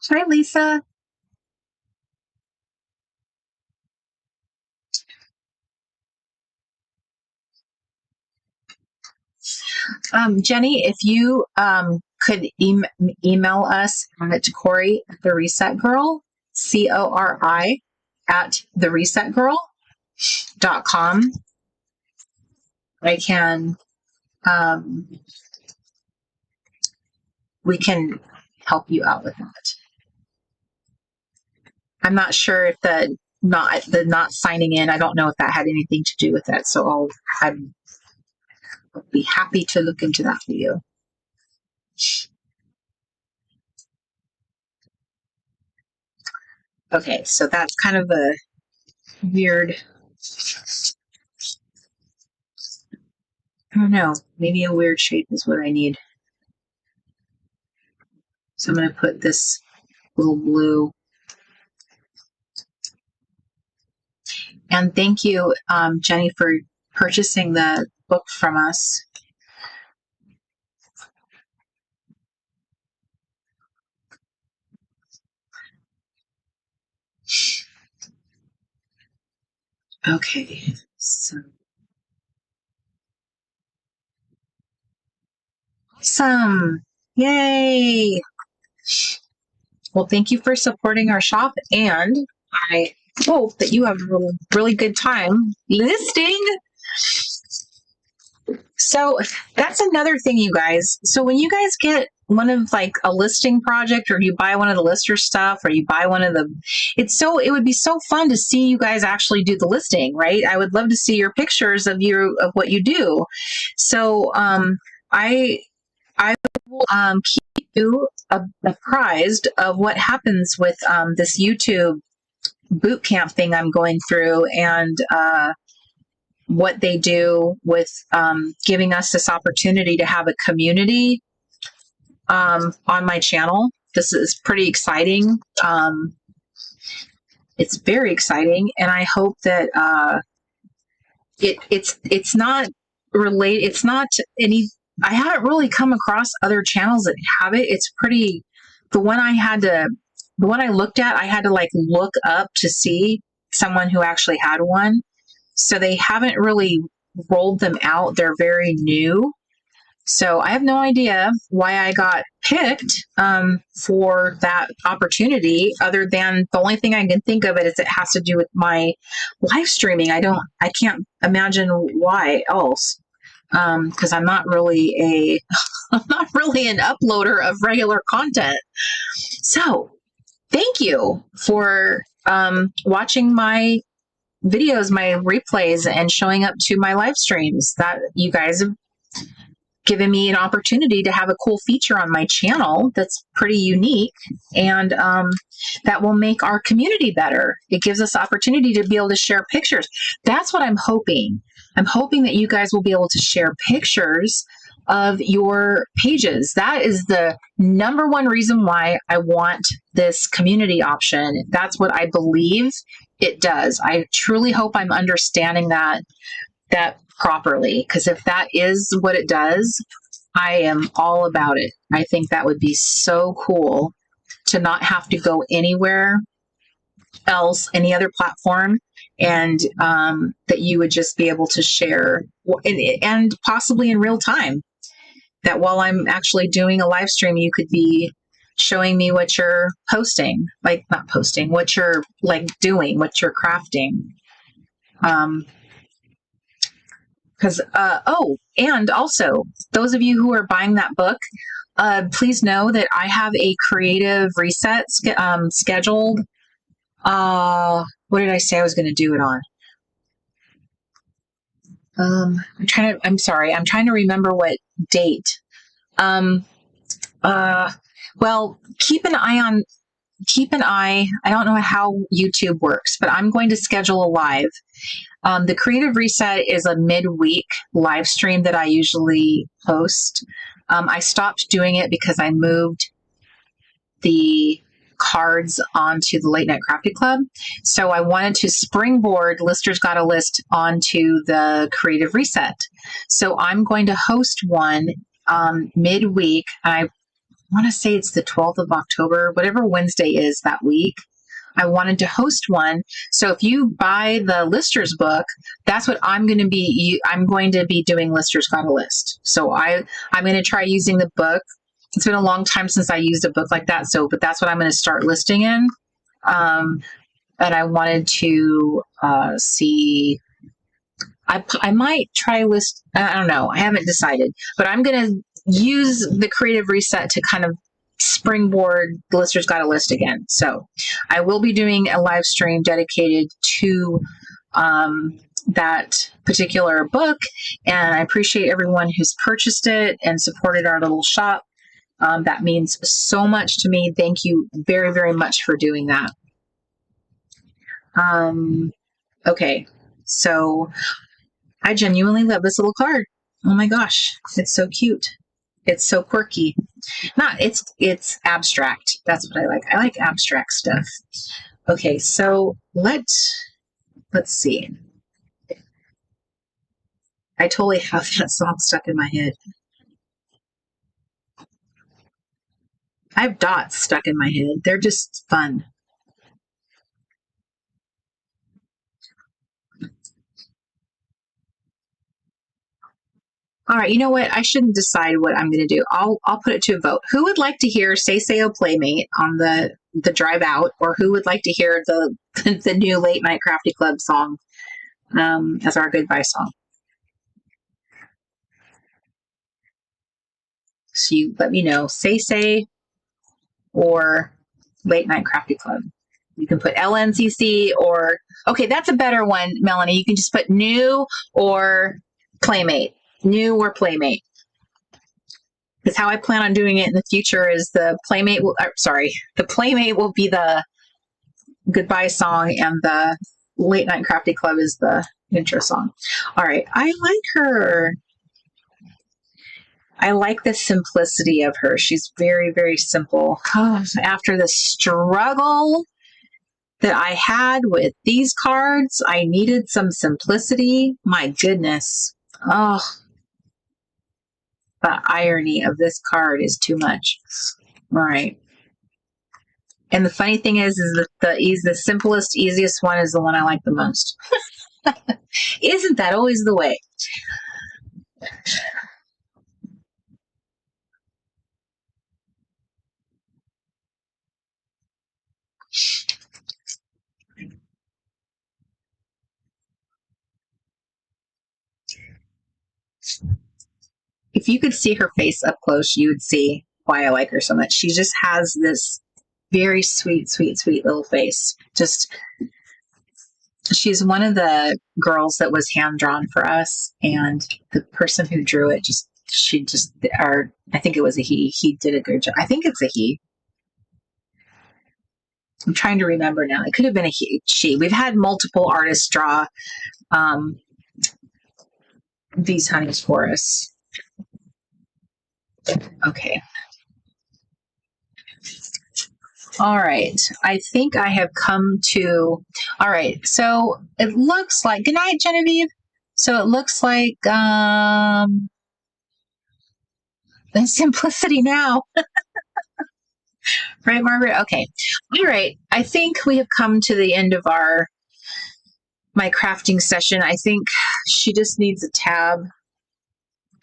hi, Lisa. Jenny, if you could email us at Corey at the Reset Girl, CORI at theresetgirl.com. I can, we can help you out with that. I'm not sure if the not signing in, I don't know if that had anything to do with that. So I'd be happy to look into that for you. Okay, so that's kind of a weird, I don't know, maybe a weird shape is what I need. So I'm going to put this little blue. And thank you, Jenny, for purchasing the book from us. Okay, so awesome. Yay. Well, thank you for supporting our shop, and I hope that you have a really good time listing. So that's another thing, you guys. So when you guys get one of like a listing project, or you buy one of the lister stuff, or you buy one of the, it would be so fun to see you guys actually do the listing, right? I would love to see your pictures of what you do. So I will keep you apprised of what happens with this YouTube boot camp thing I'm going through, and what they do with giving us this opportunity to have a community on my channel. This is pretty exciting. It's very exciting, and I hope that it's not related. It's not any. I haven't really come across other channels that have it. It's pretty. The one I looked at, I had to like look up to see someone who actually had one. So they haven't really rolled them out. They're very new. So I have no idea why I got picked for that opportunity, other than the only thing I can think of it has to do with my live streaming. I can't imagine why else. Because I'm not really I'm not really an uploader of regular content. So thank you for watching my videos, my replays, and showing up to my live streams. That you guys have given me an opportunity to have a cool feature on my channel that's pretty unique, and that will make our community better. It gives us opportunity to be able to share pictures. That's what I'm hoping. I'm hoping that you guys will be able to share pictures of your pages. That is the number one reason why I want this community option. That's what I believe it does. I truly hope I'm understanding that properly, because if that is what it does, I am all about it. I think that would be so cool to not have to go anywhere else, any other platform, and that you would just be able to share, and possibly in real time, that while I'm actually doing a live stream, you could be showing me what you're posting, like not posting, what you're like doing, what you're crafting. Because, and also those of you who are buying that book, please know that I have a creative reset scheduled. What did I say I was going to do it on? I'm sorry. I'm trying to remember what date. Well, keep an eye. I don't know how YouTube works, but I'm going to schedule a live. The Creative Reset is a midweek live stream that I usually post. I stopped doing it because I moved the cards onto the Late Night Crafty Club. So I wanted to springboard Lister's Got a List onto the Creative Reset. So I'm going to host one midweek. I want to say it's the 12th of October, whatever Wednesday is that week. I wanted to host one. So if you buy the Lister's book, that's what I'm going to be. I'm going to be doing Lister's Got a List. So I'm going to try using the book. It's been a long time since I used a book like that. But that's what I'm going to start listing in. And I wanted to see. I might try list. I don't know. I haven't decided, but I'm going to use the Creative Reset to kind of springboard the Lister's Got a List again. So I will be doing a live stream dedicated to that particular book. And I appreciate everyone who's purchased it and supported our little shop. That means so much to me. Thank you very, very much for doing that. Okay, so I genuinely love this little card. Oh my gosh, it's so cute. It's so quirky. It's abstract. That's what I like. I like abstract stuff. Okay, so let's see. I totally have that song stuck in my head. I have dots stuck in my head. They're just fun. All right, you know what? I shouldn't decide what I'm going to do. I'll put it to a vote. Who would like to hear "Say Say Oh Playmate" on the drive out, or who would like to hear the new Late Night Crafty Club song as our goodbye song? So you let me know. "Say Say" or Late Night Crafty Club. You can put LNCC or okay, that's a better one, Melanie. You can just put new or Playmate. New or Playmate. Because how I plan on doing it in the future is the Playmate will be the goodbye song, and the Late Night Crafty Club is the intro song. All right, I like her. I like the simplicity of her. She's very, very simple. After the struggle that I had with these cards, I needed some simplicity. My goodness. Oh, the irony of this card is too much. All right. And the funny thing is that the simplest, easiest one is the one I like the most. Isn't that always the way? If you could see her face up close, you would see why I like her so much. She just has this very sweet, sweet, sweet little face. She's one of the girls that was hand drawn for us, and the person who drew it I think it was a he. He did a good job. I think it's a he. I'm trying to remember now. It could have been a she. We've had multiple artists draw these honeys for us. Okay. All right. I think I have come to. All right. So it looks like. Good night, Genevieve. So it looks like the simplicity now. Right, Margaret? Okay. All right. I think we have come to the end of my crafting session. I think she just needs a tab,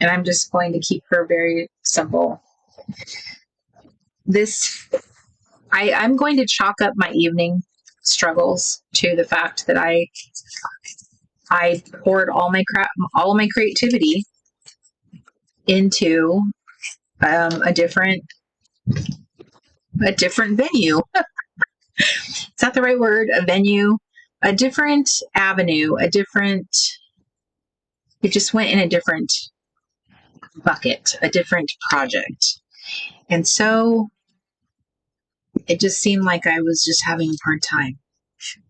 and I'm just going to keep her very simple. I'm going to chalk up my evening struggles to the fact that I poured all my creativity into a different venue. Is that the right word? A venue, a different avenue, it just went in a different bucket, a different project. And so it just seemed like I was just having a hard time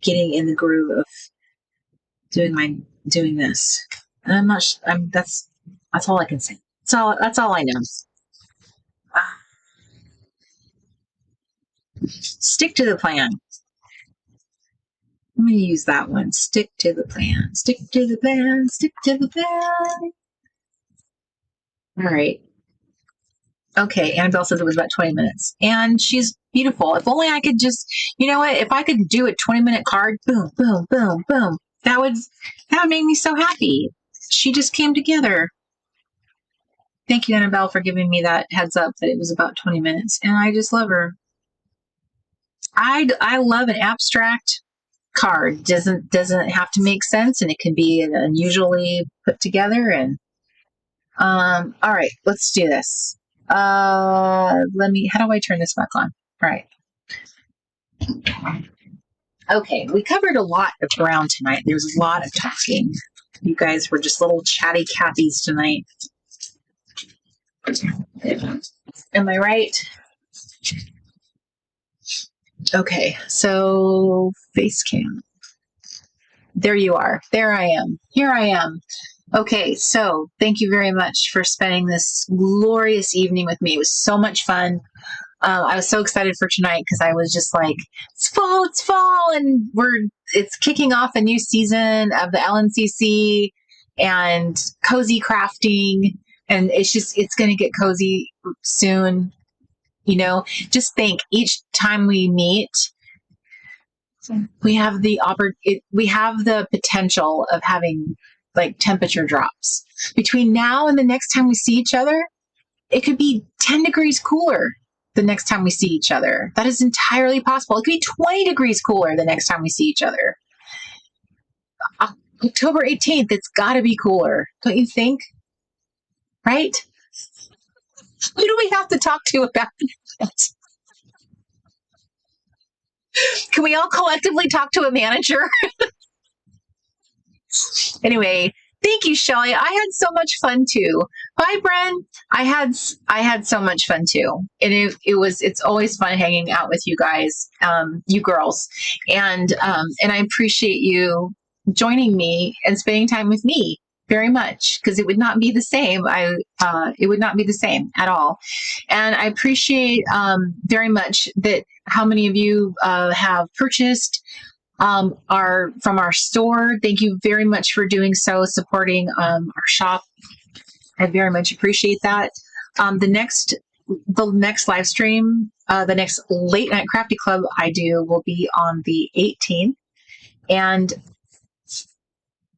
getting in the groove of doing this. And I'm not, that's all I can say. That's all I know. Stick to the plan. I'm going to use that one. Stick to the plan. Stick to the plan. Stick to the plan. All right. Okay. Annabelle said it was about 20 minutes. And she's beautiful. If only I could just, you know what? If I could do a 20-minute card, boom, boom, boom, boom. That would make me so happy. She just came together. Thank you, Annabelle, for giving me that heads up that it was about 20 minutes. And I just love her. I love an abstract card. Doesn't have to make sense, and it can be unusually put together. And all right, let's do this. How do I turn this back on? All right. Okay, we covered a lot of ground tonight. There's a lot of talking. You guys were just little chatty Cathy's tonight. Am I right? Okay, so face cam. There you are. There I am. Here I am. Okay, so thank you very much for spending this glorious evening with me. It was so much fun. I was so excited for tonight because I was just like, it's fall, and it's kicking off a new season of the LNCC and cozy crafting, and it's going to get cozy soon. You know, just think each time we meet, we have the potential of having like temperature drops between now and the next time we see each other. It could be 10 degrees cooler the next time we see each other. That is entirely possible. It could be 20 degrees cooler the next time we see each other. October 18th, it's got to be cooler, don't you think? Right? Who do we have to talk to about that? Can we all collectively talk to a manager? Anyway, thank you, Shelly. I had so much fun too. Bye, Bren. I had so much fun too. And it's always fun hanging out with you guys, you girls. And I appreciate you joining me and spending time with me very much, because it would not be the same. It would not be the same at all. And I appreciate very much that how many of you have purchased from our store. Thank you very much for doing so, supporting our shop. I very much appreciate that. The next live stream, the next Late Night Crafty Club I do will be on the 18th, and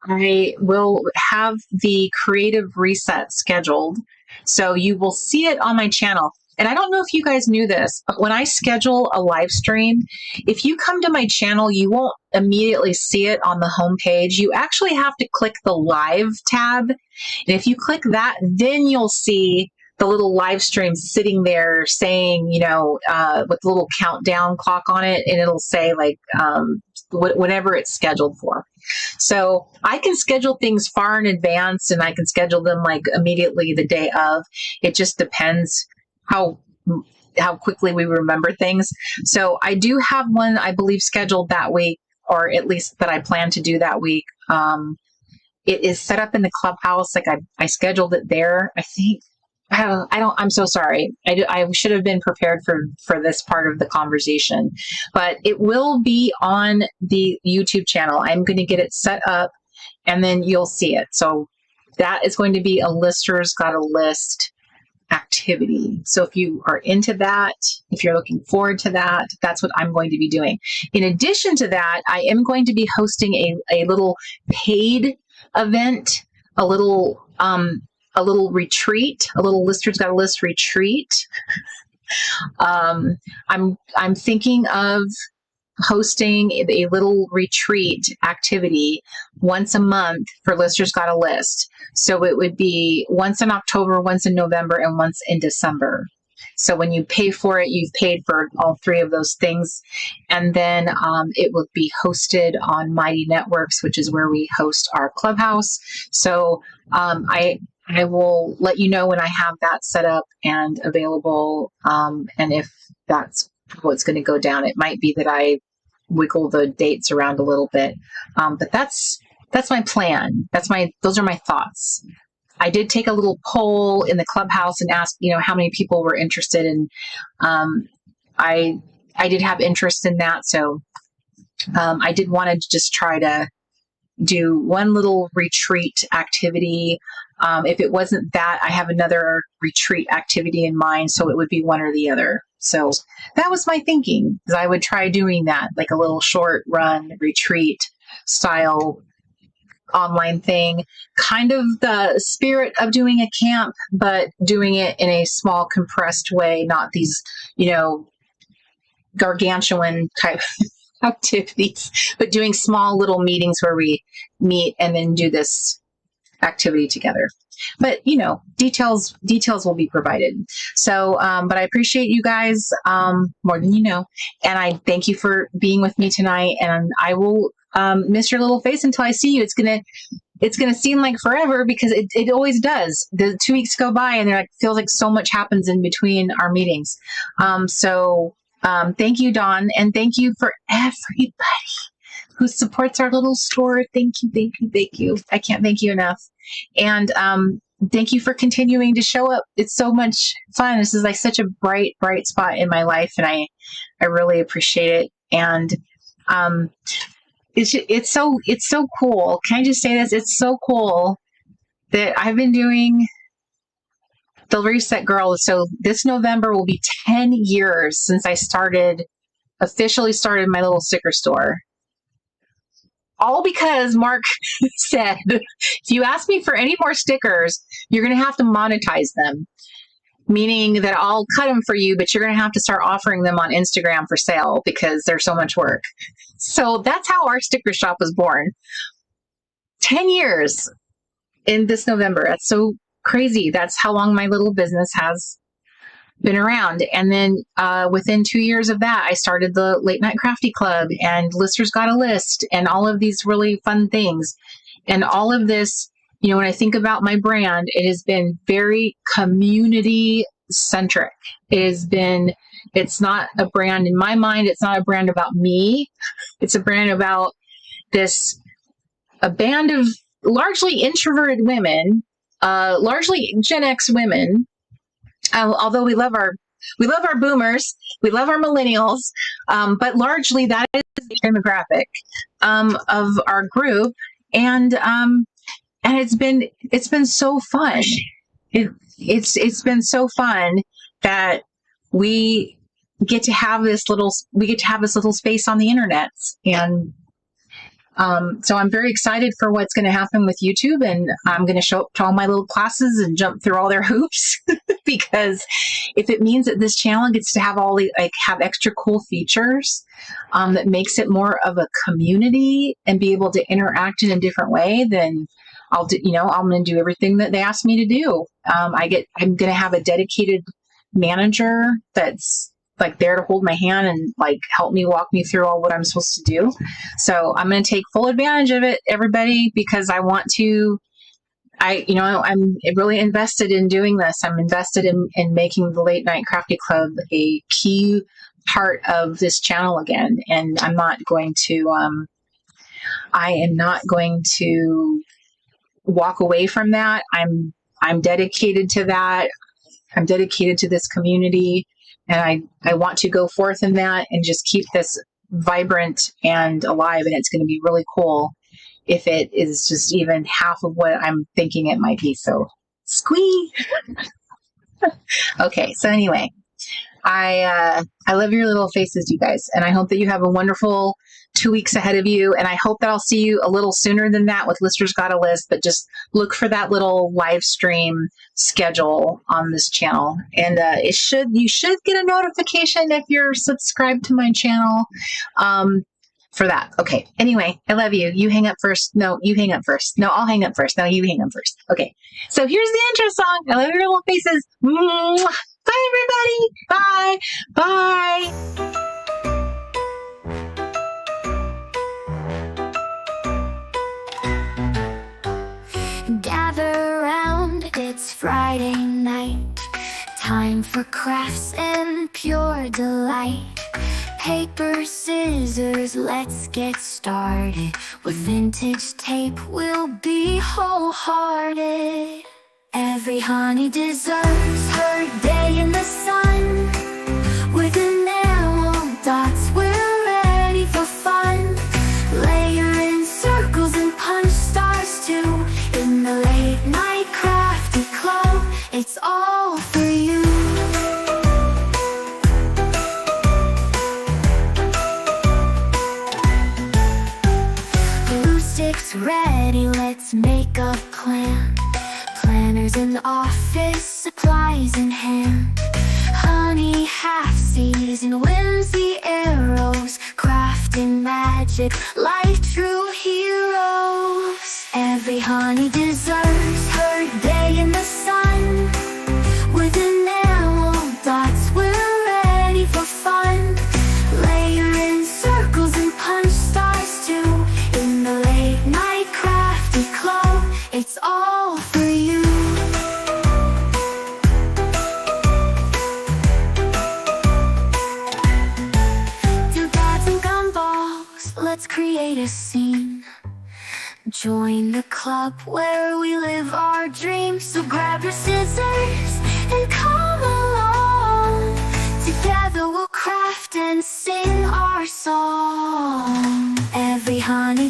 I will have the creative reset scheduled, so you will see it on my channel. And I don't know if you guys knew this, but when I schedule a live stream, if you come to my channel, you won't immediately see it on the home page. You actually have to click the live tab. And if you click that, then you'll see the little live stream sitting there saying, with the little countdown clock on it. And it'll say like, whenever it's scheduled for. So I can schedule things far in advance, and I can schedule them like immediately the day of. It just depends how quickly we remember things. So I do have one, I believe, scheduled that week, or at least that I plan to do that week. It is set up in the clubhouse. Like I scheduled it there. I think, I'm so sorry. I should have been prepared for this part of the conversation, but it will be on the YouTube channel. I'm going to get it set up, and then you'll see it. So that is going to be a lister's got a list activity. So if you are into that, if you're looking forward to that, that's what I'm going to be doing. In addition to that, I am going to be hosting a little paid event, a little retreat, a little Lister's Got a List retreat. I'm thinking of hosting a little retreat activity once a month for Listers Got a List. So it would be once in October, once in November, and once in December. So when you pay for it, you've paid for all three of those things. And then it will be hosted on Mighty Networks, which is where we host our clubhouse. So I will let you know when I have that set up and available. And if that's what's going to go down, it might be that I wiggle the dates around a little bit. But that's my plan. Those are my thoughts. I did take a little poll in the clubhouse and ask, how many people were interested, and I did have interest in that. So I did want to just try to do one little retreat activity. If it wasn't that, I have another retreat activity in mind, so it would be one or the other. So that was my thinking, is I would try doing that, like a little short run retreat style online thing, kind of the spirit of doing a camp, but doing it in a small compressed way, not these, gargantuan type activities, but doing small little meetings where we meet and then do this activity together. But details will be provided. So but I appreciate you guys more than you know, and I thank you for being with me tonight, and I will miss your little face until I see you. It's gonna seem like forever, because it always does. The 2 weeks go by and it feels like so much happens in between our meetings. So thank you, Dawn, and thank you for everybody who supports our little store. Thank you. I can't thank you enough. And thank you for continuing to show up. It's so much fun. This is like such a bright spot in my life, and I really appreciate it. And it's so cool. Can I just say this? It's so cool that I've been doing the Reset Girl. So this November will be 10 years since I officially started my little sticker store. All because Mark said, if you ask me for any more stickers, you're going to have to monetize them. Meaning that I'll cut them for you, but you're going to have to start offering them on Instagram for sale because they're so much work. So that's how our sticker shop was born. 10 years in this November. That's so crazy. That's how long my little business has been around. And then within 2 years of that, I started the Late Night Crafty Club and Listers Got a List and all of these really fun things. And all of this, when I think about my brand, it has been very community centric. It's not a brand in my mind. It's not a brand about me. It's a brand about a band of largely introverted women, largely Gen X women. Although we love our boomers, we love our millennials, but largely that is the demographic of our group, and it's been so fun. It's been so fun that we get to have this little space on the internet, and so I'm very excited for what's going to happen with YouTube, and I'm going to show up to all my little classes and jump through all their hoops because if it means that this channel gets to have have extra cool features that makes it more of a community and be able to interact in a different way, then I'm going to do everything that they asked me to do. I'm going to have a dedicated manager that's like there to hold my hand and like help me walk me through all what I'm supposed to do. So I'm going to take full advantage of it, everybody, because I want to, I'm really invested in doing this. I'm invested in making the Late Night Crafty Club a key part of this channel again. And I am not going to walk away from that. I'm dedicated to that. I'm dedicated to this community. And I want to go forth in that and just keep this vibrant and alive. And it's going to be really cool if it is just even half of what I'm thinking it might be. So squee. Okay. So anyway, I love your little faces, you guys. And I hope that you have a wonderful 2 weeks ahead of you. And I hope that I'll see you a little sooner than that with Listers Got a List, but just look for that little live stream schedule on this channel. And you should get a notification if you're subscribed to my channel for that. Okay. Anyway, I love you. You hang up first. No, you hang up first. No, I'll hang up first. No, you hang up first. Okay. So here's the intro song. I love your little faces. Mwah. Bye, everybody. Bye. Bye. Gather round, it's Friday night. Time for crafts and pure delight. Paper, scissors, let's get started. With vintage tape, we'll be wholehearted. Every honey deserves her day in the sun. With enamel dots, we're ready for fun. Layer in circles and punch stars too. In the Late Night Crafty Club, it's all for you. Glue sticks ready, let's make a plan. Planners in the office, supplies in hand. Honey half-season, whimsy arrows. Crafting magic like true heroes. Every honey deserves her day in the sun. With enamel dots, we're ready for fun. Layer in circles and punch stars too. In the Late Night Crafty Club, it's all for you. Two dads and gumballs, let's create a scene. Join the club where we live our dreams. So grab your scissors and come along. Together we'll craft and sing our song. Every honey